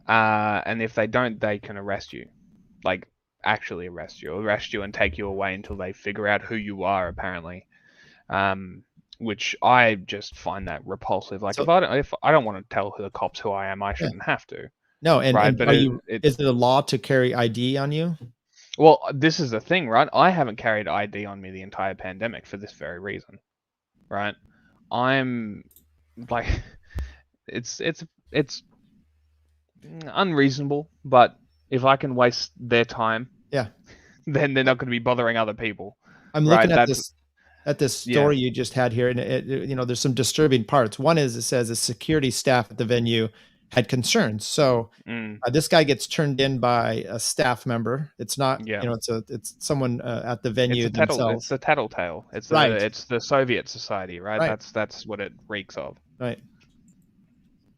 And if they don't, they can arrest you. Like, actually arrest you and take you away until they figure out who you are, apparently. Which I just find that repulsive. Like, so, if I don't want to tell the cops who I am, I shouldn't have to. No, and but is it a law to carry ID on you? Well, this is the thing, right? I haven't carried ID on me the entire pandemic for this very reason, right? I'm like, it's unreasonable, but if I can waste their time, then they're not going to be bothering other people. I'm looking at this story you just had here, and you know, there's some disturbing parts. One is it says the security staff at the venue had concerns. So this guy gets turned in by a staff member. It's not, you know, it's someone at the venue themselves. It's a tattletale. It's it's the Soviet society, right? That's what it reeks of. Right.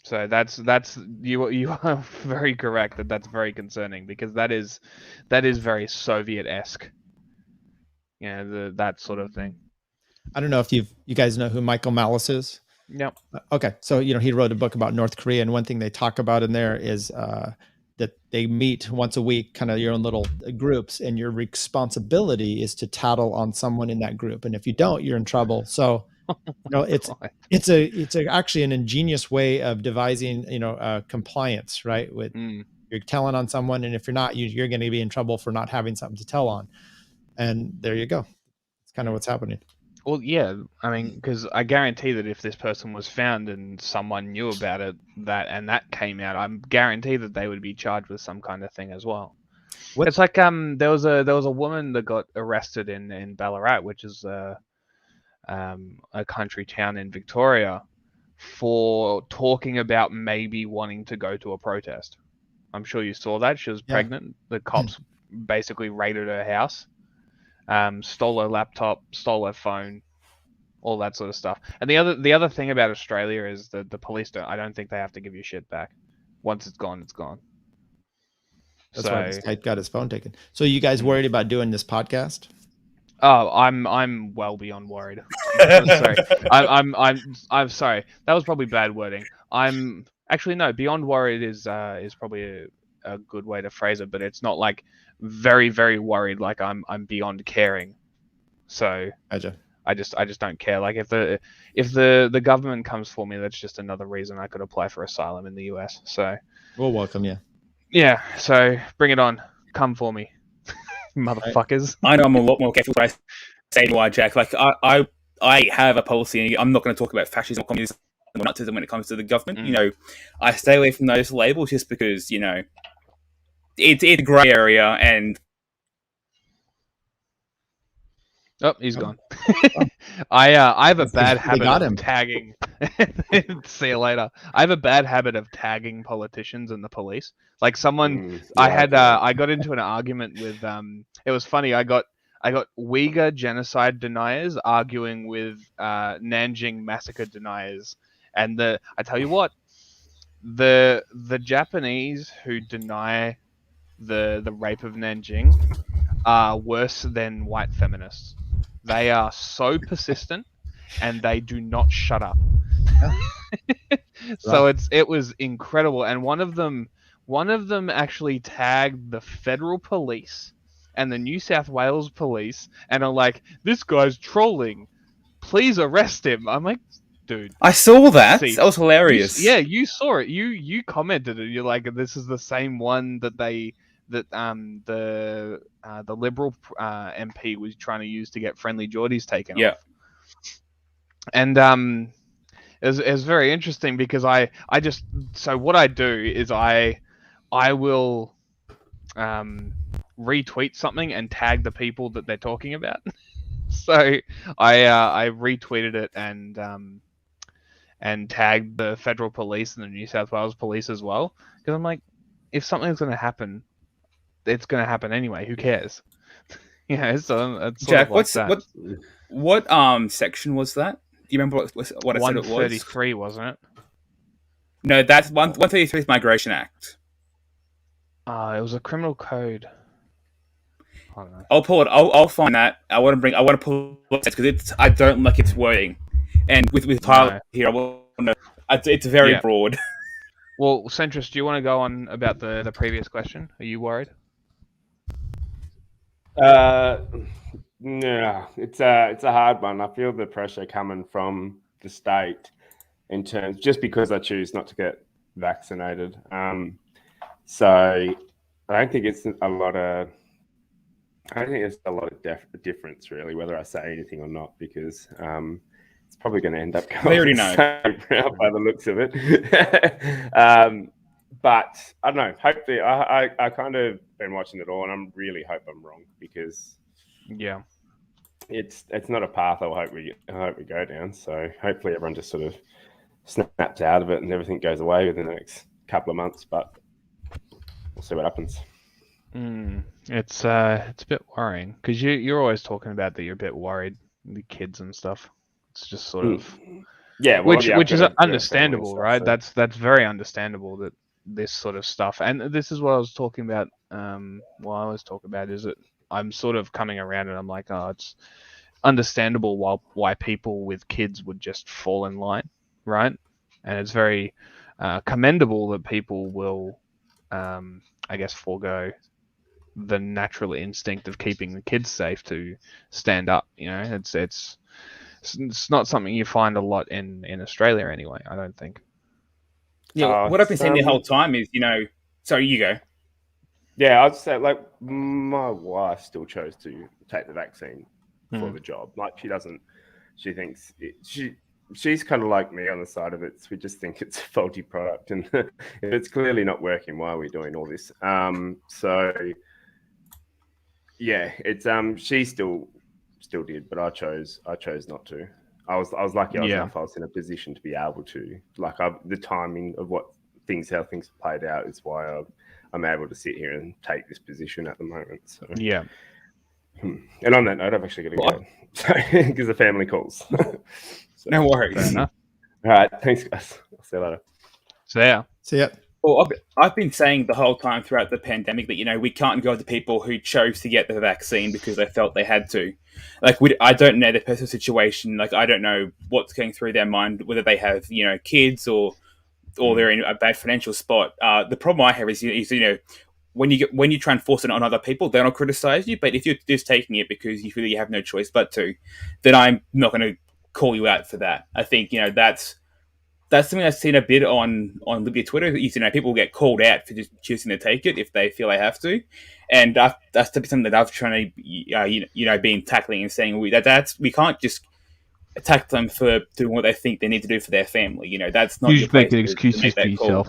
So that's you are very correct that's very concerning, because that is very Soviet-esque. Yeah, that sort of thing. I don't know if you guys know who Michael Malice is. Yep. Okay. So, you know, he wrote a book about North Korea, and one thing they talk about in there is that they meet once a week, kind of your own little groups, and your responsibility is to tattle on someone in that group. And if you don't, you're in trouble. So, you know, it's actually an ingenious way of devising, you know, compliance, right? With you're telling on someone, and if you're not, you're going to be in trouble for not having something to tell on. And there you go. It's kind of what's happening. Well, yeah, I mean, because I guarantee that if this person was found and someone knew about it, that came out, I'm guaranteed that they would be charged with some kind of thing as well. It's like there was a woman that got arrested in Ballarat, which is a country town in Victoria, for talking about maybe wanting to go to a protest. I'm sure you saw that. She was pregnant. The cops basically raided her house. Stole her laptop, stole her phone, all that sort of stuff. And the other thing about Australia is that the police I don't think they have to give you shit back. Once it's gone, it's gone. That's why this guy got his phone taken. So you guys worried about doing this podcast? Oh, I'm well beyond worried. I'm sorry. I'm sorry. That was probably bad wording. I'm actually no. Beyond worried is probably a good way to phrase it, but it's not like very, very worried. Like I'm beyond caring. So gotcha. I just don't care. Like if the government comes for me, that's just another reason I could apply for asylum in the US. So we'll welcome you. Yeah, so bring it on. Come for me, motherfuckers. I know I'm a lot more careful what I say to Jack. Like I have a policy, and I'm not going to talk about fascism or communism or Nazism when it comes to the government. You know, I stay away from those labels just because it's a grey area, and Oh, he's gone. I have a bad habit got of him. tagging. See you later. I have a bad habit of tagging politicians and the police. Like someone, I got into an argument with. It was funny. I got Uyghur genocide deniers arguing with Nanjing massacre deniers, and I tell you what, the Japanese who deny the rape of Nanjing are worse than white feminists. They are so persistent, and they do not shut up. So it was incredible, and one of them actually tagged the federal police and the New South Wales police, and are like, "This guy's trolling. Please arrest him." I'm like, dude. I saw that. That was hilarious. You saw it. You commented it. You're like, "This is the same one that the Liberal MP was trying to use to get friendly Geordies taken off." And it was very interesting because I just, so what I do is I will retweet something and tag the people that they're talking about. So I retweeted it and tagged the federal police and the New South Wales police as well, because I'm like, if something's going to happen, it's going to happen anyway. Who cares? So it's Jack, sort of like what section was that? Do you remember what I said it was? 133, wasn't it? No, that's 133 is Migration Act. It was a criminal code. I don't know. I'll pull it. I'll find that. I want to pull it because I don't like its wording, and with Tyler here, it's very broad. Well, Centrist, do you want to go on about the previous question? Are you worried? No, it's a hard one. I feel the pressure coming from the state in terms, just because I choose not to get vaccinated. So I don't think it's a lot of. I don't think there's a lot of difference really whether I say anything or not, because it's probably going to end up going we already know by the looks of it. But I don't know. Hopefully, I kind of been watching it all, and I'm really hope I'm wrong, because it's not a path I hope we go down. So hopefully everyone just sort of snaps out of it and everything goes away within the next couple of months. But we'll see what happens. It's a bit worrying, because you're always talking about that you're a bit worried with the kids and stuff. It's just sort of which is understandable, right? So. That's very understandable, that this sort of stuff, and this is what I was talking about. Is that I'm sort of coming around, and I'm like, it's understandable why people with kids would just fall in line, right? And it's very commendable that people will, I guess, forego the natural instinct of keeping the kids safe to stand up. It's not something you find a lot in Australia anyway, I don't think. Yeah, what I've been saying the whole time is, sorry, you go. Yeah, I'd say, like, my wife still chose to take the vaccine for the job. Like, she thinks she's kind of like me on the side of it. We just think it's a faulty product, and if it's clearly not working, why are we doing all this? So yeah, it's she still did, but I chose not to. I was lucky enough I was in a position to be able to, like, the timing of how things played out is why I'm able to sit here and take this position at the moment. So yeah. And on that note, I've actually got to go because the family calls. So, no worries. Fair enough. All right, thanks guys. I'll see you later. See ya. Well, I've been saying the whole time throughout the pandemic that, we can't go to people who chose to get the vaccine because they felt they had to. Like, I don't know their personal situation. Like, I don't know what's going through their mind, whether they have, kids or they're in a bad financial spot. The problem I have is when you try and force it on other people, they don't criticize you. But if you're just taking it because you feel you have no choice but to, then I'm not going to call you out for that. I think, that's that's something I've seen a bit on Libya Twitter. People get called out for just choosing to take it if they feel they have to, and that's something that I've trying to been tackling and saying we can't just attack them for doing what they think they need to do for their family. That's not You your just make place an excuse to make for that yourself.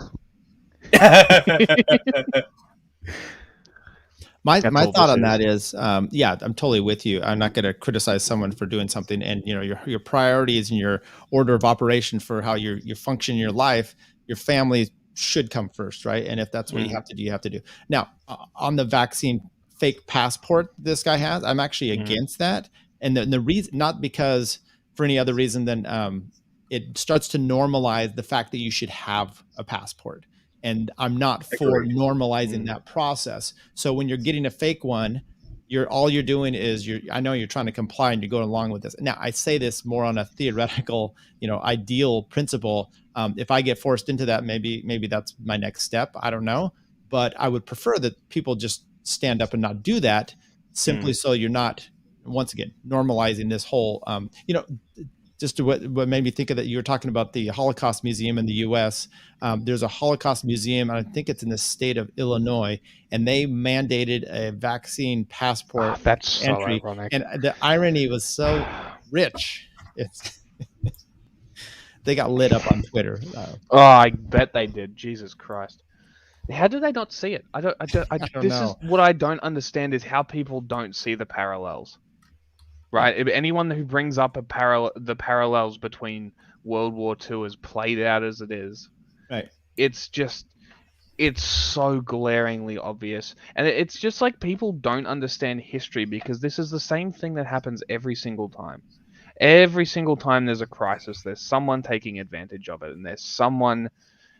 My thought on that is, I'm totally with you. I'm not going to criticize someone for doing something, and your priorities and your order of operation for how you function in your life, your family should come first, right? And if that's what you have to do, you have to do. Now, on the vaccine fake passport this guy has, I'm actually against that, and the reason, not because for any other reason than it starts to normalize the fact that you should have a passport. And I'm not for normalizing that process. So when you're getting a fake one, all you're doing is I know you're trying to comply and you're going along with this. Now I say this more on a theoretical, ideal principle. If I get forced into that, maybe that's my next step. I don't know, but I would prefer that people just stand up and not do that, simply so you're not, once again, normalizing this whole, just to what made me think of that, you were talking about the Holocaust Museum in the U.S. There's a Holocaust Museum, and I think it's in the state of Illinois, and they mandated a vaccine passport that's entry. So ironic. And the irony was so rich. They got lit up on Twitter. I bet they did. Jesus Christ. How do they not see it? I don't this know. is what I don't understand is how people don't see the parallels. Right? If anyone who brings up the parallels between World War II as played out as it is, right? It's so glaringly obvious. And it's just like people don't understand history because this is the same thing that happens every single time. Every single time there's a crisis, there's someone taking advantage of it, and there's someone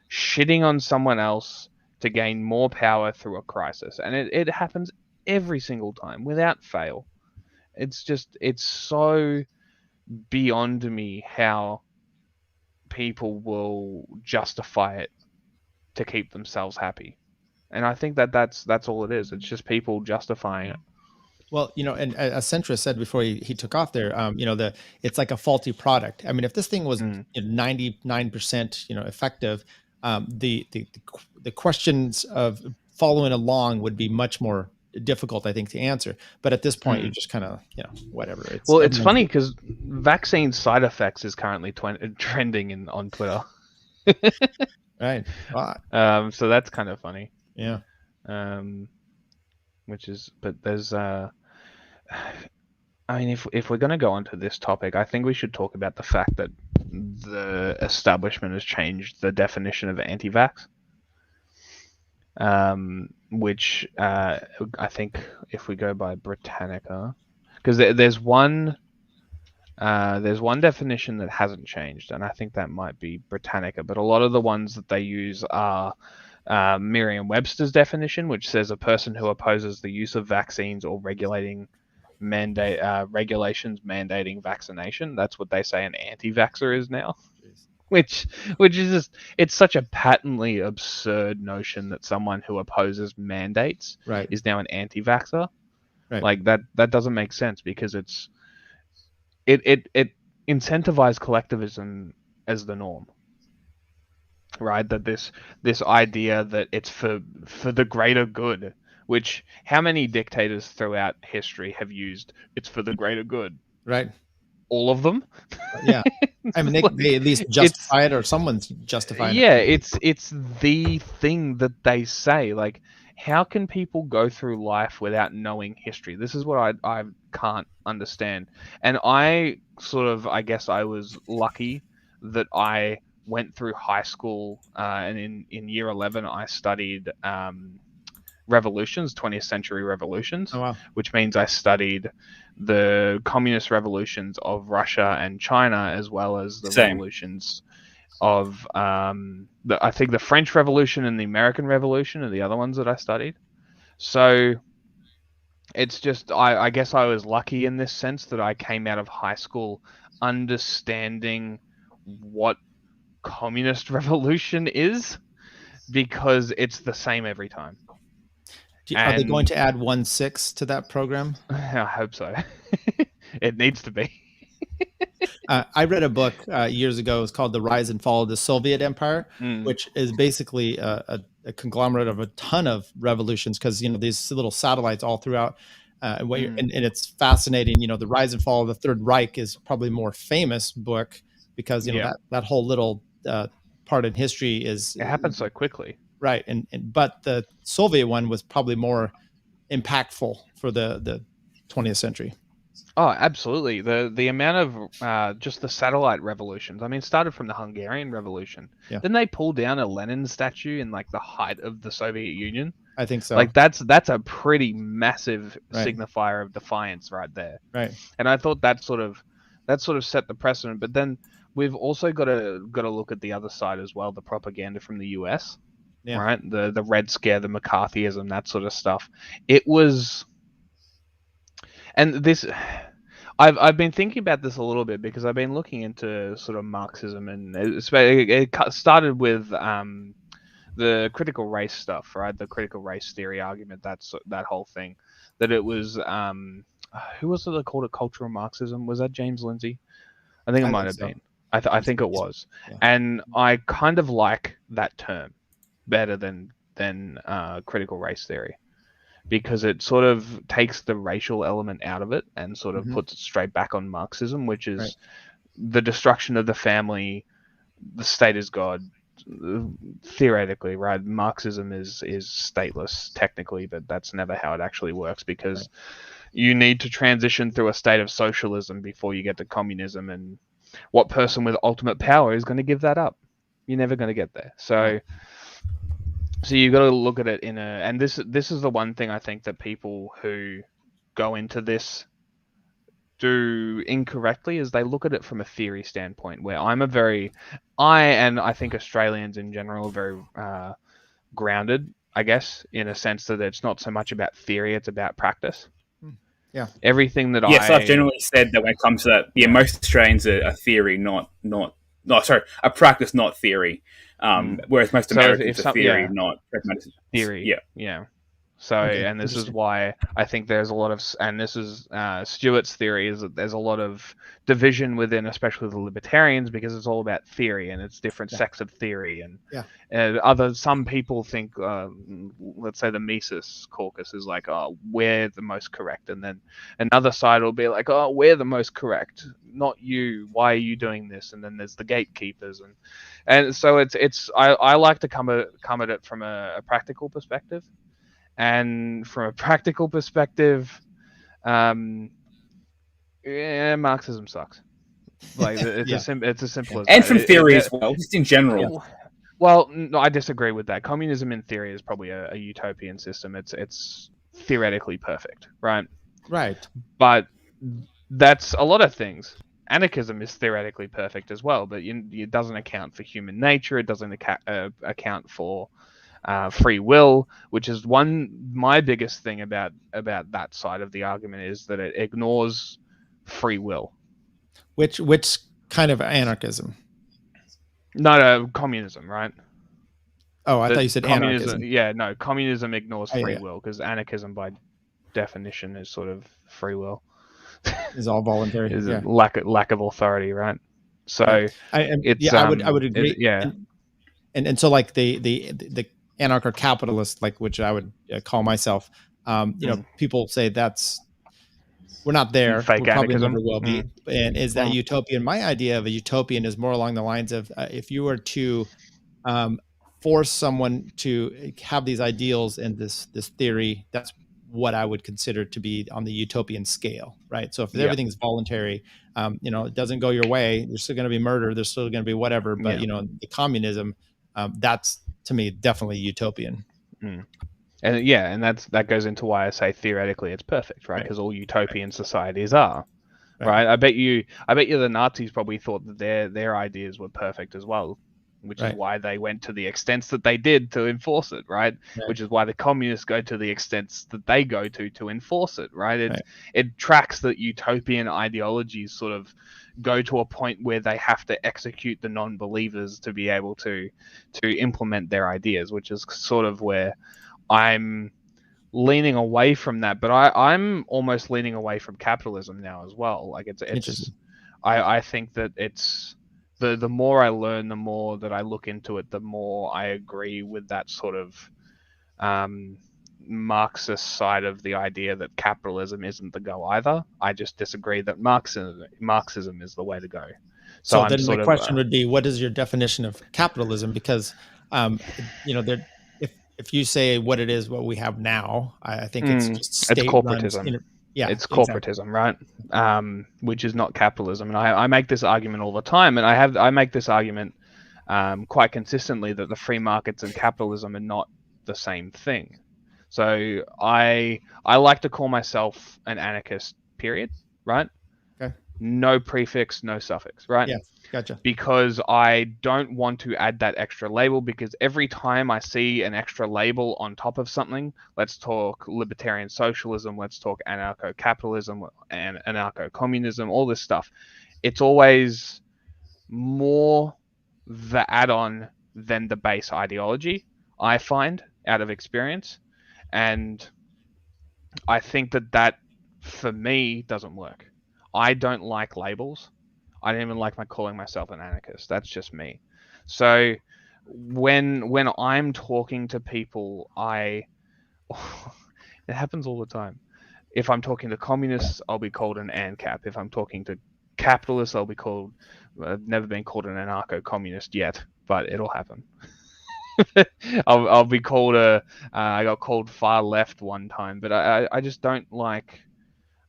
shitting on someone else to gain more power through a crisis. And it happens every single time without fail. It's so beyond me how people will justify it to keep themselves happy. And I think that's all it is. It's just people justifying it. Well, and as Centrist said before he took off there, it's like a faulty product. I mean, if this thing was 99%, effective, the questions of following along would be much more difficult, I think, to answer. But at this point, you're just kind of, whatever. It's funny because vaccine side effects is currently trending on Twitter. Right. Wow. So that's kind of funny. Yeah. But there's I mean, if we're going to go onto this topic, I think we should talk about the fact that the establishment has changed the definition of anti-vax. Which I think if we go by Britannica, because there's one definition that hasn't changed, and I think that might be Britannica, but a lot of the ones that they use are Merriam-Webster's definition, which says a person who opposes the use of vaccines or regulations mandating vaccination. That's what they say an anti-vaxxer is now. Which is just, it's such a patently absurd notion that someone who opposes mandates is now an anti-vaxxer. Right. Like that doesn't make sense because it incentivizes collectivism as the norm. Right? That this idea that it's for the greater good, which how many dictators throughout history have used it's for the greater good? Right. All of them. Yeah. I mean, they at least justify it, or someone's justifying it. Yeah, it's the thing that they say. Like, how can people go through life without knowing history? This is what I can't understand. And I guess I was lucky that I went through high school, and in year 11 I studied revolutions, 20th century revolutions. Oh, wow. Which means I studied the communist revolutions of Russia and China, as well as the revolutions of I think the French Revolution and the American Revolution are the other ones that I studied. So it's just I guess I was lucky in this sense that I came out of high school understanding what communist revolution is, because it's the same every time. Are they going to add 1/6 to that program? I hope so. It needs to be. I read a book years ago. It's called The Rise and Fall of the Soviet Empire, Mm. which is basically a conglomerate of a ton of revolutions, because these little satellites all throughout. And it's fascinating. The Rise and Fall of the Third Reich is probably more famous book because that whole little part in history is It happened so quickly, right. But the Soviet one was probably more impactful for the 20th century. Oh, absolutely. The amount of just the satellite revolutions. I mean, started from the Hungarian Revolution. Yeah. Then they pulled down a Lenin statue in like the height of the Soviet Union. I think so. Like that's a pretty massive signifier of defiance right there. Right. And I thought that sort of set the precedent. But then we've also got to look at the other side as well, the propaganda from the US. Yeah. Right? The Red Scare, the McCarthyism, that sort of stuff. It was, and this, I've been thinking about this a little bit because I've been looking into sort of Marxism, and it started with the critical race stuff, right? The critical race theory argument, that whole thing, that it was who was it that called it cultural Marxism? Was that James Lindsay? I think it might have been. I think it was, yeah. And I kind of like that term better than critical race theory, because it sort of takes the racial element out of it and sort of puts it straight back on Marxism, which is the destruction of the family, the state is God, theoretically, right? Marxism is stateless technically, but that's never how it actually works, because you need to transition through a state of socialism before you get to communism, and what person with ultimate power is going to give that up? You're never going to get there. So you've got to look at it and this is the one thing I think that people who go into this do incorrectly, is they look at it from a theory standpoint, where I think Australians in general are very grounded, I guess, in a sense that it's not so much about theory, it's about practice. Yeah. Everything that Yes, I've generally said that when it comes to that, most Australians are theory, a practice, not theory. Whereas most Americans are theory, not pragmatism. Theory. Yeah. So, and this is why I think there's a lot of, and this is Stuart's theory, is that there's a lot of division within, especially the libertarians, because it's all about theory and it's different sects of theory. And some people think, let's say the Mises caucus is like, oh, we're the most correct. And then another side will be like, oh, we're the most correct, not you. Why are you doing this? And then there's the gatekeepers. And so I like to come at it from a practical perspective. And from a practical perspective, Marxism sucks. Like it's as simple as and that. From theory as well, just in general. Well, no, I disagree with that. Communism in theory is probably a utopian system. It's theoretically perfect, right? Right. But that's a lot of things. Anarchism is theoretically perfect as well, but it doesn't account for human nature. It doesn't account for free will, which is my biggest thing about that side of the argument, is that it ignores free will. Which kind of anarchism? No, communism, right? Oh, I thought you said anarchism. Yeah, no, communism ignores free will, because anarchism by definition is sort of free will. Is all voluntary. Is lack of authority, right? So I would agree. And so like the anarcho-capitalist, like, which I would call myself, people say we're not there. Fake we probably anarchism. never will be. And is that utopian? My idea of a utopian is more along the lines of if you were to force someone to have these ideals and this theory, that's what I would consider to be on the utopian scale, right? So if everything's voluntary, it doesn't go your way, there's still going to be murder, there's still going to be whatever, but the communism, that's to me definitely utopian. And that goes into why I say theoretically it's perfect, right? Because all utopian societies are, right? I bet you the Nazis probably thought that their ideas were perfect as well, which is why they went to the extents that they did to enforce it, right? Which is why the communists go to the extents that they go to enforce it, right? It tracks that utopian ideologies sort of go to a point where they have to execute the non-believers to be able to implement their ideas, which is sort of where I'm leaning away from that. But I'm almost leaning away from capitalism now as well. Like it's I think that it's the more I learn, the more that I look into it, the more I agree with that sort of Marxist side of the idea that capitalism isn't the go either. I just disagree that Marxism is the way to go. So I'm then sort my of, question would be, what is your definition of capitalism? Because, if you say what it is, what we have now, I think it's just it's state corporatism. It's corporatism, right? Which is not capitalism. And I make this argument all the time, and I make this argument quite consistently that the free markets and capitalism are not the same thing. So I like to call myself an anarchist, period, right? Okay. No prefix, no suffix, right? Yeah, gotcha. Because I don't want to add that extra label, because every time I see an extra label on top of something, let's talk libertarian socialism, let's talk anarcho-capitalism and anarcho-communism, all this stuff, it's always more the add-on than the base ideology, I find, out of experience. And I think that for me doesn't work. I don't like labels. I don't even like calling myself an anarchist. That's just me. So when I'm talking to people, it happens all the time. If I'm talking to communists, I'll be called an ANCAP. If I'm talking to capitalists, I'll be called. I've never been called an anarcho-communist yet, but it'll happen. I'll be called I got called far left one time, but I just don't like.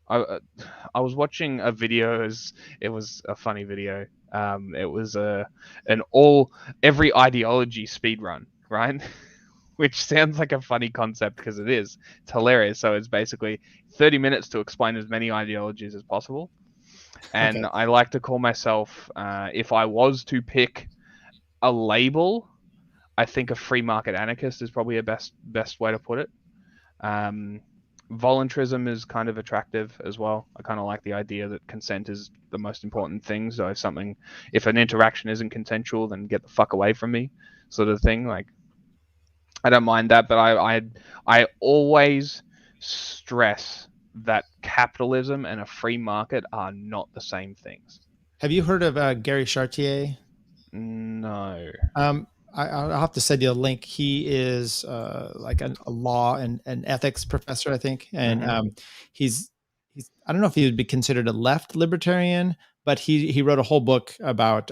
I was watching a video. It was a funny video. It was every ideology speed run, right? Which sounds like a funny concept because it is. It's hilarious. So it's basically 30 minutes to explain as many ideologies as possible. And okay. I like to call myself, if I was to pick a label, I think a free market anarchist is probably a best way to put it. Voluntarism is kind of attractive as well. I kind of like the idea that consent is the most important thing. So if an interaction isn't consensual, then get the fuck away from me, sort of thing. Like, I don't mind that, but I always stress that capitalism and a free market are not the same things. Have you heard of Gary Chartier? No. I'll have to send you a link. He is like a law and ethics professor, I think, and he's I don't know if he would be considered a left libertarian, but he wrote a whole book about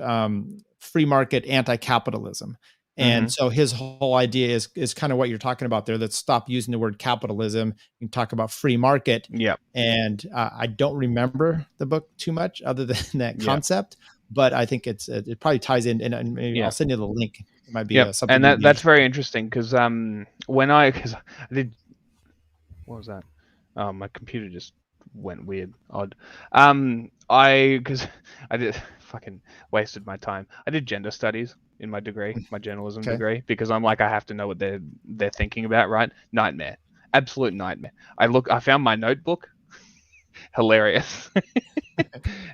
free market anti-capitalism. And so his whole idea is kind of what you're talking about there. Let's stop using the word capitalism and talk about free market. Yeah. And I don't remember the book too much other than that concept, but I think it probably ties in. And maybe I'll send you the link. It might be something. And that's very interesting because I did, what was that? Oh, my computer just went weird, odd. Because I did fucking wasted my time. I did gender studies in my degree, my journalism degree, because I'm like, I have to know what they're thinking about, right? Nightmare, absolute nightmare. I found my notebook, hilarious,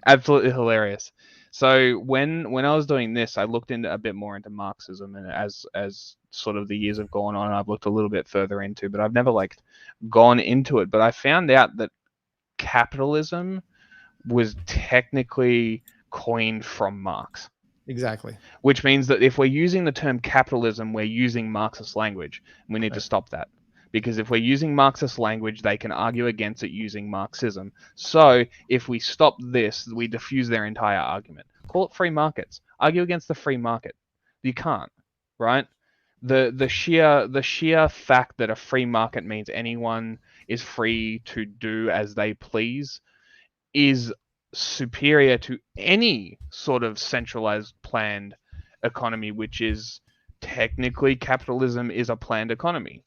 absolutely hilarious. So when I was doing this, I looked into a bit more into Marxism, and as sort of the years have gone on, I've looked a little bit further into, but I've never gone into it. But I found out that capitalism was technically coined from Marx. Exactly. Which means that if we're using the term capitalism, we're using Marxist language. We need to stop that. Because if we're using Marxist language, they can argue against it using Marxism. So if we stop this, we diffuse their entire argument. Call it free markets. Argue against the free market. You can't, right? The sheer fact that a free market means anyone is free to do as they please is superior to any sort of centralized planned economy, which is technically capitalism is a planned economy.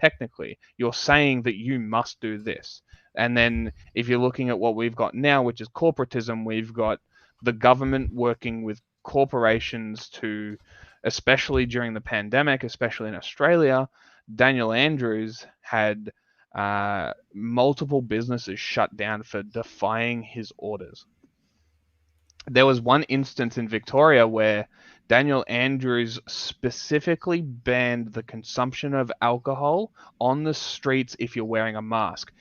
Technically, you're saying that you must do this. And then if you're looking at what we've got now, which is corporatism, we've got the government working with corporations to, especially during the pandemic, especially in Australia, Daniel Andrews had multiple businesses shut down for defying his orders. There was one instance in Victoria where Daniel Andrews specifically banned the consumption of alcohol on the streets if you're wearing a mask,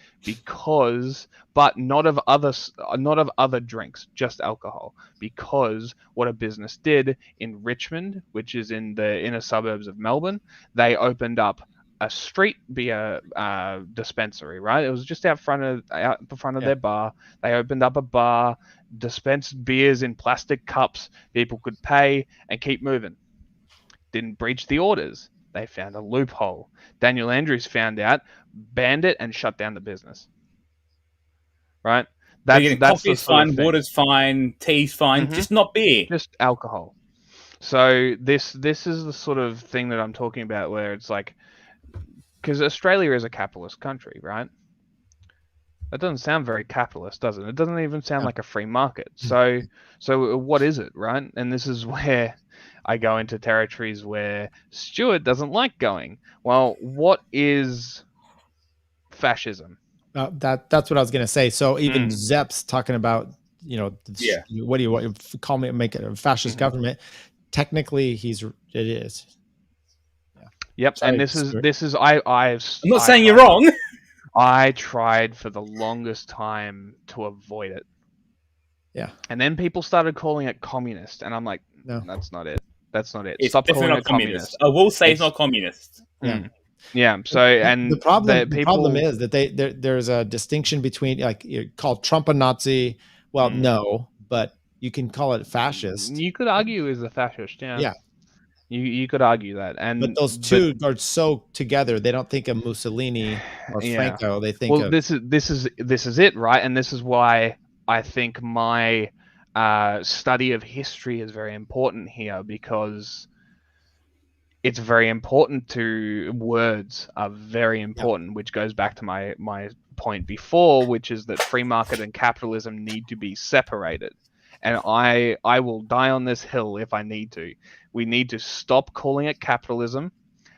but not of other drinks, just alcohol. Because what a business did in Richmond, which is in the inner suburbs of Melbourne, they opened up a street beer dispensary, right? It was just out the front of their bar. They opened up a bar, dispensed beers in plastic cups. People could pay and keep moving. Didn't breach the orders. They found a loophole. Daniel Andrews found out, banned it, and shut down the business. Right? That's coffee's fine, water's fine, tea's fine, just not beer. Just alcohol. So this is the sort of thing that I'm talking about, where it's like, because Australia is a capitalist country, right? That doesn't sound very capitalist, does it? It doesn't even sound like a free market. So what is it, right? And this is where I go into territories where Stuart doesn't like going. Well, what is fascism? That's what I was going to say. So even Szep's talking about, what do you call me? Make it a fascist government. Technically, it is. Yep, sorry, and this is I'm not saying you're wrong. I tried for the longest time to avoid it. Yeah. And then people started calling it communist, and I'm like, no, that's not it. That's not it. It's Stop definitely calling not it communist. I will say it's not communist. Yeah. Yeah. So, and the problem is that there's a distinction between, like, you're called Trump a Nazi. Well, no, but you can call it fascist. You could argue is a fascist. Yeah. Yeah. You could argue that, but those two are so together. They don't think of Mussolini or Franco. They think of this is it, right? And this is why I think my study of history is very important here, because it's very important words are very important, which goes back to my point before, which is that free market and capitalism need to be separated. And I will die on this hill if I need to. We need to stop calling it capitalism,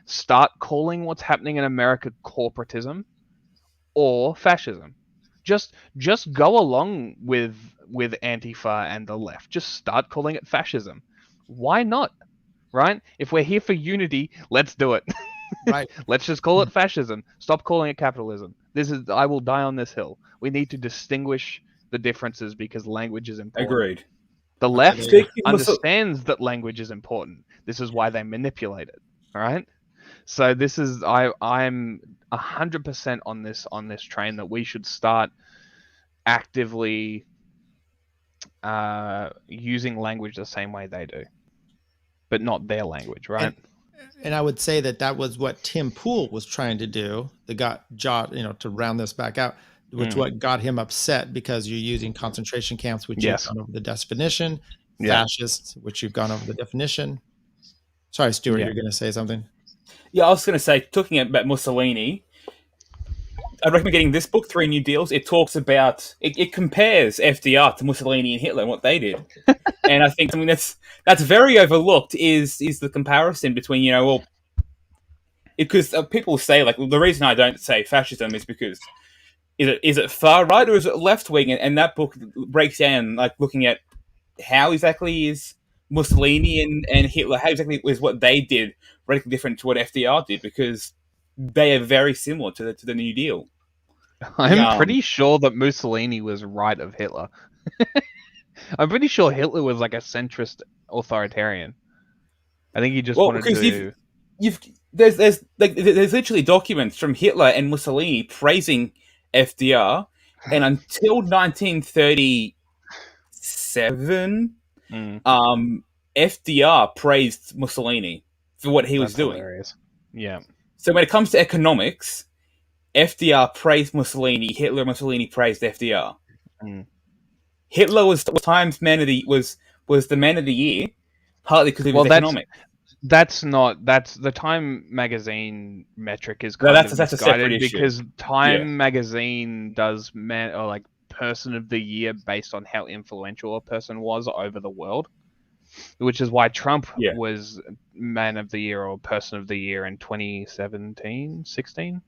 start calling what's happening in America corporatism or fascism. Just go along with Antifa and the left. Just start calling it fascism. Why not? Right? If we're here for unity, let's do it. Right. Let's just call it fascism. Stop calling it capitalism. I will die on this hill. We need to distinguish the differences because language is important. Agreed. The left understands that language is important. This is why they manipulate it. All right. So this is I'm 100% on this train that we should start actively using language the same way they do, but not their language, right? And I would say that was what Tim Pool was trying to do. That got Josh, to round this back out, which what got him upset, because you're using concentration camps, which you've gone over the definition, fascist, which you've gone over the definition. Sorry, Stuart, you're going to say something. Yeah, I was going to say, talking about Mussolini, I'd recommend getting this book, 3 New Deals. It talks about, it compares FDR to Mussolini and Hitler and what they did. And I think something that's very overlooked is the comparison between, because people say, like, the reason I don't say fascism is because is it far right or is it left wing? And that book breaks down, like, looking at how exactly is Mussolini and Hitler, how exactly is what they did radically different to what FDR did, because they are very similar to the New Deal. I'm pretty sure that Mussolini was right of Hitler. I'm pretty sure Hitler was like a centrist authoritarian. I think he just wanted to. There's literally documents from Hitler and Mussolini praising FDR, and until 1937, FDR praised Mussolini for what he was doing. Hilarious. Yeah. So when it comes to economics, FDR praised Mussolini. Mussolini praised FDR. Hitler was Times Man of the was the Man of the Year, partly because of his economics. That's the Time magazine metric is that's a separate issue, because Time magazine does person of the year based on how influential a person was over the world, which is why Trump was Man of the Year or Person of the Year in 2017, 16,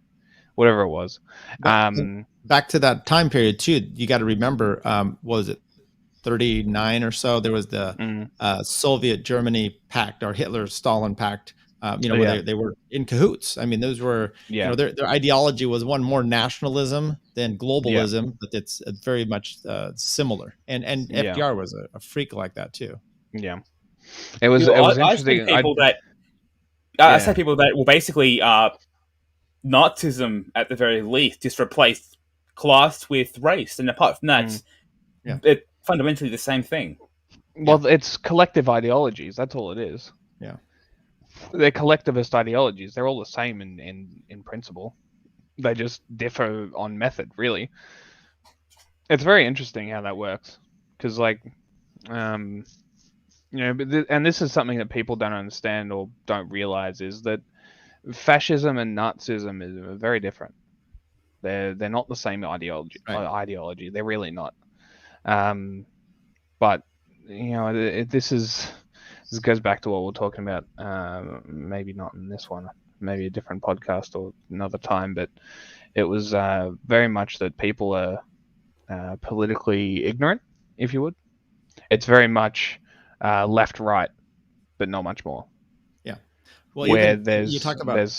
whatever it was. Back to that time period too. You got to remember, what was it? 39 or so, there was the Soviet Germany pact, or Hitler-Stalin pact, where they were in cahoots. I mean, those were, their ideology was one more nationalism than globalism, but it's very much similar. And FDR was a freak like that too. Yeah. It was interesting. I say people that, well, basically, Nazism, at the very least, just replaced class with race. And apart from that, it's fundamentally the same thing. Well, it's collective ideologies. That's all it is. Yeah. They're collectivist ideologies. They're all the same in principle. They just differ on method, really. It's very interesting how that works. Because, and this is something that people don't understand or don't realize, is that fascism and Nazism is very different. They're not the same ideology. Ideology. They're really not. But this goes back to what we're talking about. Maybe not in this one. Maybe a different podcast or another time. But it was very much that people are politically ignorant, if you would. It's very much left-right, but not much more. Yeah. Well, you talk about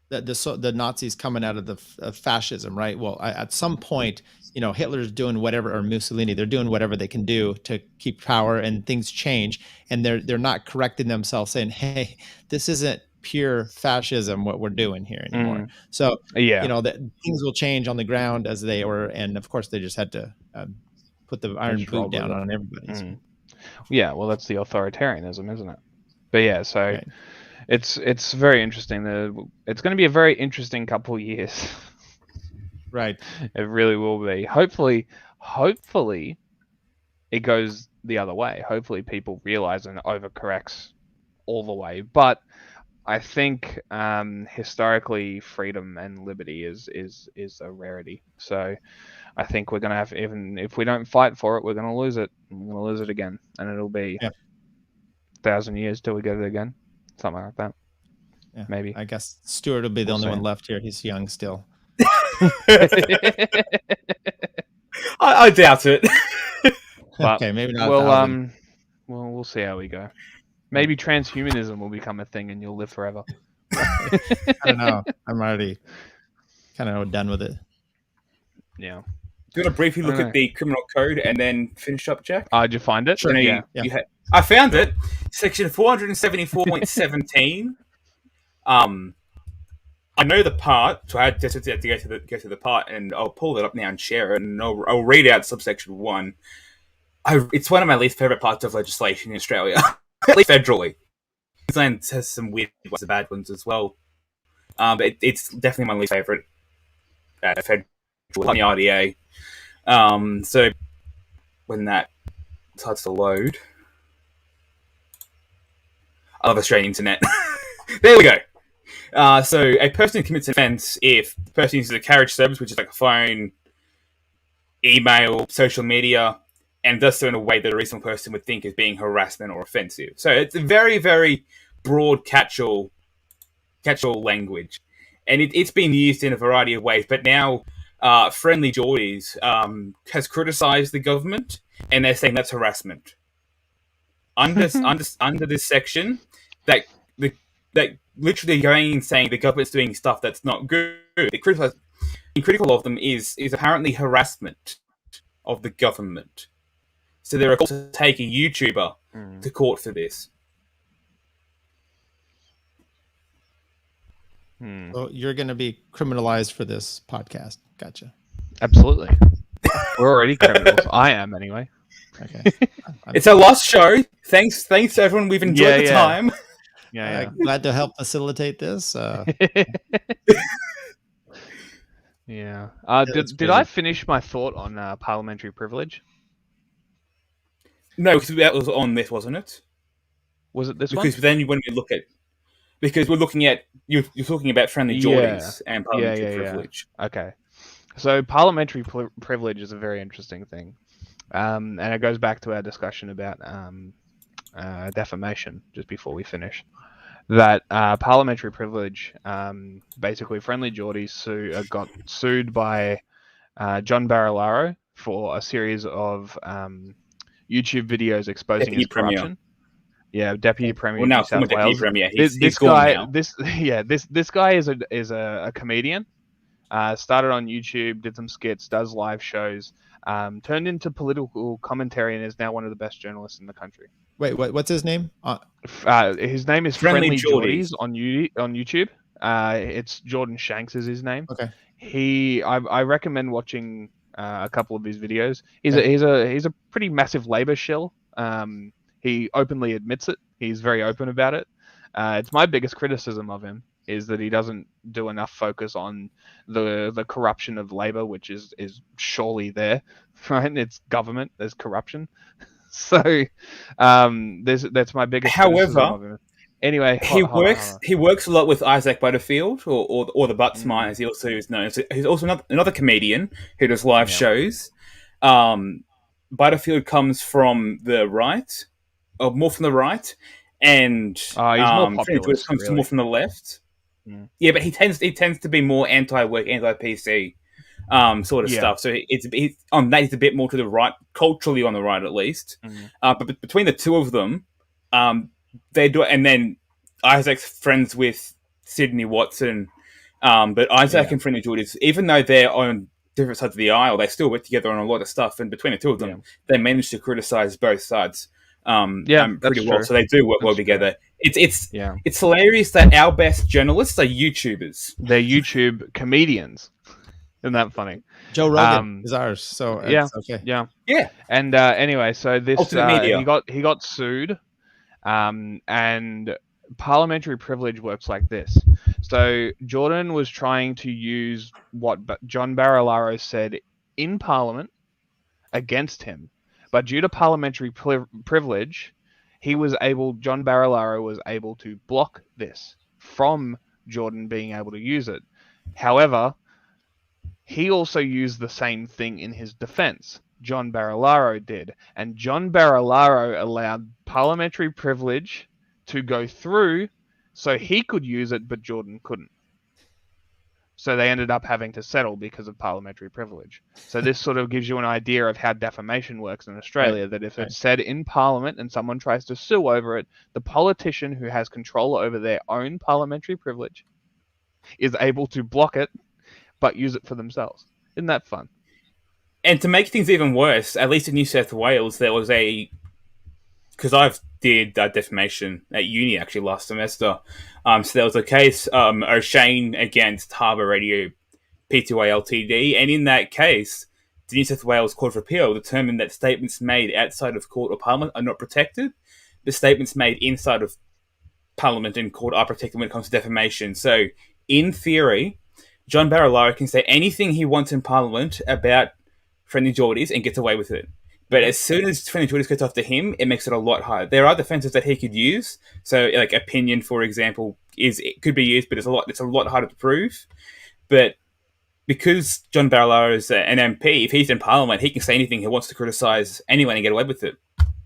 the Nazis coming out of the fascism, right? Well, at some point, Hitler's doing whatever, or Mussolini, they're doing whatever they can do to keep power, and things change, and they're not correcting themselves, saying, "Hey, this isn't pure fascism what we're doing here anymore." So, that things will change on the ground as they were, and of course, they just had to put the iron boot down on everybody. Yeah, well, that's the authoritarianism, isn't it? But yeah, so. Right. It's very interesting. It's going to be a very interesting couple of years. Right. It really will be. Hopefully it goes the other way. Hopefully people realize and overcorrects all the way. But I think historically freedom and liberty is a rarity. So I think we're going to have, even if we don't fight for it, we're going to lose it. We're going to lose it again. And it'll be 1,000 years till we get it again. Something like that. Yeah, maybe. I guess Stuart will be the only one left here. He's young still. I doubt it. Okay, maybe not. We'll see how we go. Maybe transhumanism will become a thing and you'll live forever. I don't know. I'm already kind of done with it. Yeah. Do you want to briefly look at the criminal code and then finish up, Jack? Did you find it? Sure. I found it. Section 474.17. I know the part, so I had to go to the part, and I'll pull it up now and share it, and I'll read out subsection 1. It's one of my least favorite parts of legislation in Australia, at least federally. Queensland has some weird ones, bad ones as well, but it's definitely my least favorite federal on the RDA. So when that starts to load, I love Australian internet. There we go. So a person commits an offence if the person uses a carriage service, which is like a phone, email, social media, and does so in a way that a reasonable person would think is being harassment or offensive. So it's a very, very broad catch-all language. And it's been used in a variety of ways, but now Friendly Geordies has criticised the government, and they're saying that's harassment. Under this section, that literally going and saying the government's doing stuff that's not good. Being critical of them is apparently harassment of the government. So they're also taking a YouTuber to court for this. So you're going to be criminalized for this podcast. Gotcha. Absolutely. We're already criminals. I am, anyway. Okay. It's our last show. Thanks to everyone. We've enjoyed the time. Yeah. Glad to help facilitate this. Yeah. Did I finish my thought on parliamentary privilege? No, because that was on this, wasn't it? Was it this one? Because then when we look at, because we're looking at you're talking about friendly Geordies and parliamentary privilege. Yeah. Okay. So parliamentary privilege is a very interesting thing, and it goes back to our discussion about defamation just before we finish. That parliamentary privilege, basically, friendly Geordies got sued by John Barilaro for a series of YouTube videos exposing Deputy his Premier. corruption. Yeah, Deputy Premier Well, of now New former South Deputy Wales. Premier. This He's gone guy, now. this guy is a comedian. Started on YouTube, did some skits, does live shows, turned into political commentary, and is now one of the best journalists in the country. Wait, what's his name? His name is Friendly Friendly Geordies on YouTube. It's Jordan Shanks is his name. Okay. I recommend watching a couple of his videos. He's Okay. he's a pretty massive Labor shill. He openly admits it. He's very open about it. It's my biggest criticism of him is that he doesn't do enough focus on the corruption of Labor, which is surely there, right? It's government. There's corruption. So that's my biggest criticism of him. Anyway, he works a lot with Isaac Butterfield or the Buttsmart, as he also is known. So he's also another comedian who does live shows. Butterfield comes from the right, or more from the right, and he's more populist, comes really. more from the left. Mm. Yeah, but he tends to be more anti-work, anti-PC sort of stuff. So he's on that. He's a bit more to the right, culturally on the right at least. But between the two of them, they do. And then Isaac's friends with Sydney Watson. But Isaac and Friendly Geordies, even though they're on different sides of the aisle, they still work together on a lot of stuff. And between the two of them, they manage to criticize both sides pretty well. True. So they do work well together. It's hilarious that our best journalists are YouTubers. They're YouTube comedians. Isn't that funny? Joe Rogan is ours, so it's okay. Yeah. And anyway, so this media. he got sued, and parliamentary privilege works like this. So Jordan was trying to use what John Barilaro said in Parliament against him, but due to parliamentary privilege, John Barilaro was able to block this from Jordan being able to use it. However, he also used the same thing in his defense. John Barilaro did. And John Barilaro allowed parliamentary privilege to go through so he could use it, but Jordan couldn't. So they ended up having to settle because of parliamentary privilege. So this sort of gives you an idea of how defamation works in Australia, that if it's said in Parliament and someone tries to sue over it, the politician who has control over their own parliamentary privilege is able to block it but use it for themselves. Isn't that fun? And to make things even worse, at least in New South Wales, there was because I've did defamation at uni actually last semester. So there was a case, O'Shane against Harbour Radio Pty Ltd, and in that case, the New South Wales Court of Appeal determined that statements made outside of court or Parliament are not protected. The statements made inside of Parliament and court are protected when it comes to defamation. So, in theory, John Barilaro can say anything he wants in Parliament about Friendly Geordies and gets away with it. But as soon as Friendly Geordies gets after him, it makes it a lot harder. There are defenses that he could use. So, like opinion, for example, could be used, but it's a lot harder to prove. But because John Barilaro is an MP, if he's in Parliament, he can say anything he wants to criticise anyone and get away with it.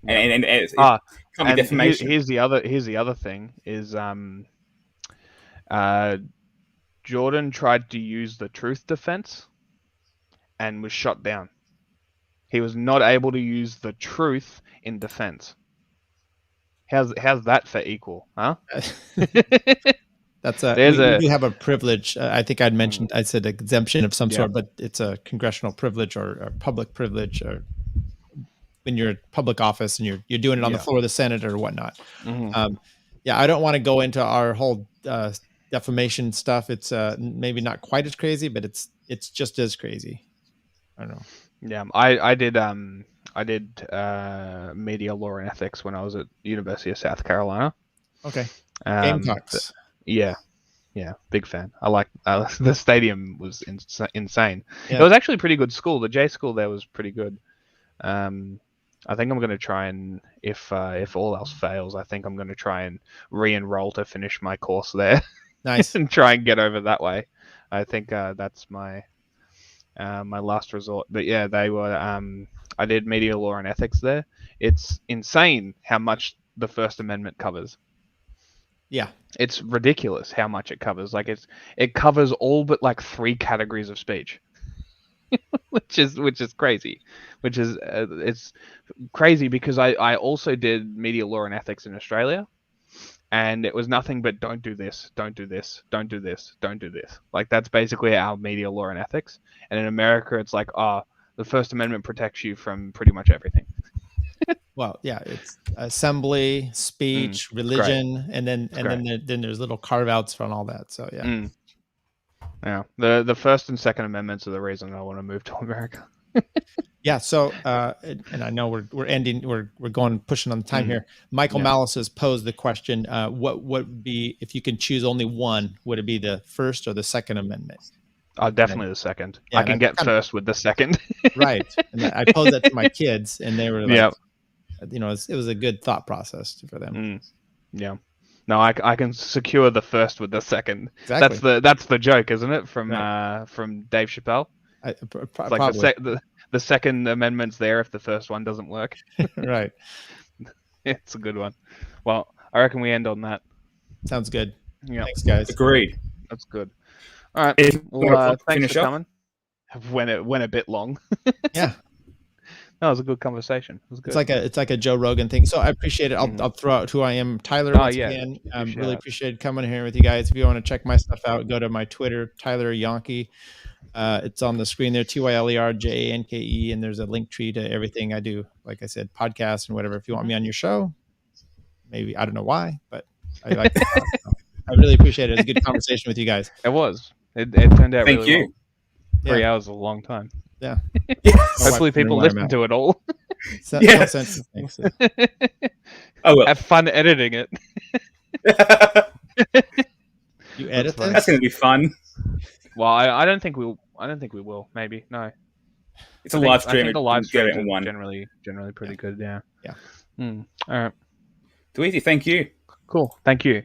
And it can't be defamation. Here's the other thing is Jordan tried to use the truth defense and was shot down. He was not able to use the truth in defense. How's that for equal, huh? That's we have a privilege. I think I'd mentioned, I said exemption of some sort, but it's a congressional privilege or public privilege, or when you're in public office and you're doing it on the floor of the Senate or whatnot. I don't want to go into our whole defamation stuff. It's maybe not quite as crazy, but it's just as crazy. I don't know. Yeah, I did media law and ethics when I was at University of South Carolina. Okay. Gamecocks. Yeah, big fan. I like the stadium was insane. Yeah. It was actually a pretty good school. The J school there was pretty good. I think I'm going to try and if all else fails, I think I'm going to try and re-enroll to finish my course there. Nice. And try and get over that way. I think that's my last resort. But yeah, they were. I did media law and ethics there. It's insane how much the First Amendment covers. Yeah, it's ridiculous how much it covers. Like it covers all but like 3 categories of speech. which is crazy. Which is it's crazy because I also did media law and ethics in Australia, and it was nothing but don't do this, don't do this, don't do this, don't do this. Like that's basically our media law and ethics. And in America, it's like, the First Amendment protects you from pretty much everything. Well, yeah, it's assembly, speech, religion, and then there's little carve outs from all that. So yeah. Yeah. The First and Second Amendments are the reason I want to move to America. Yeah. So, and I know we're pushing on the time here. Michael Malice has posed the question: what would be, if you can choose only one? Would it be the First or the Second Amendment? Oh, definitely the second. Yeah, I can get first with the second. Right. And I posed that to my kids, and they were like, it was a good thought process for them. Yeah. No, I can secure the first with the second. Exactly. That's the joke, isn't it? From Dave Chappelle. It's like the Second Amendment's there if the first one doesn't work. Right. It's a good one. Well, I reckon we end on that. Sounds good. Yeah. Thanks, guys. Agreed. That's good. All right. Well, thanks for coming. Went a bit long. Yeah. That was a good conversation. It was good. It's like a Joe Rogan thing. So I appreciate it. I'll throw out who I am. Tyler, once again. Really appreciate coming here with you guys. If you want to check my stuff out, go to my Twitter, Tyler Janke. It's on the screen there, TYLERJANKE, and there's a link tree to everything I do. Like I said, podcasts and whatever. If you want me on your show, maybe, I don't know why, but I like to talk. So I really appreciate it. It was a good conversation with you guys. It was. It turned out Thank really you. well. 3 hours is a long time. Yeah. Hopefully people listen to it all. Yes. Oh well. Have fun editing it. You edit this? That's going to be fun. Well, I don't think we'll. I don't think we will. Maybe no. It's a live stream. I think the live stream in one. generally pretty good. Yeah. Yeah. All right. Too easy. Thank you. Cool. Thank you.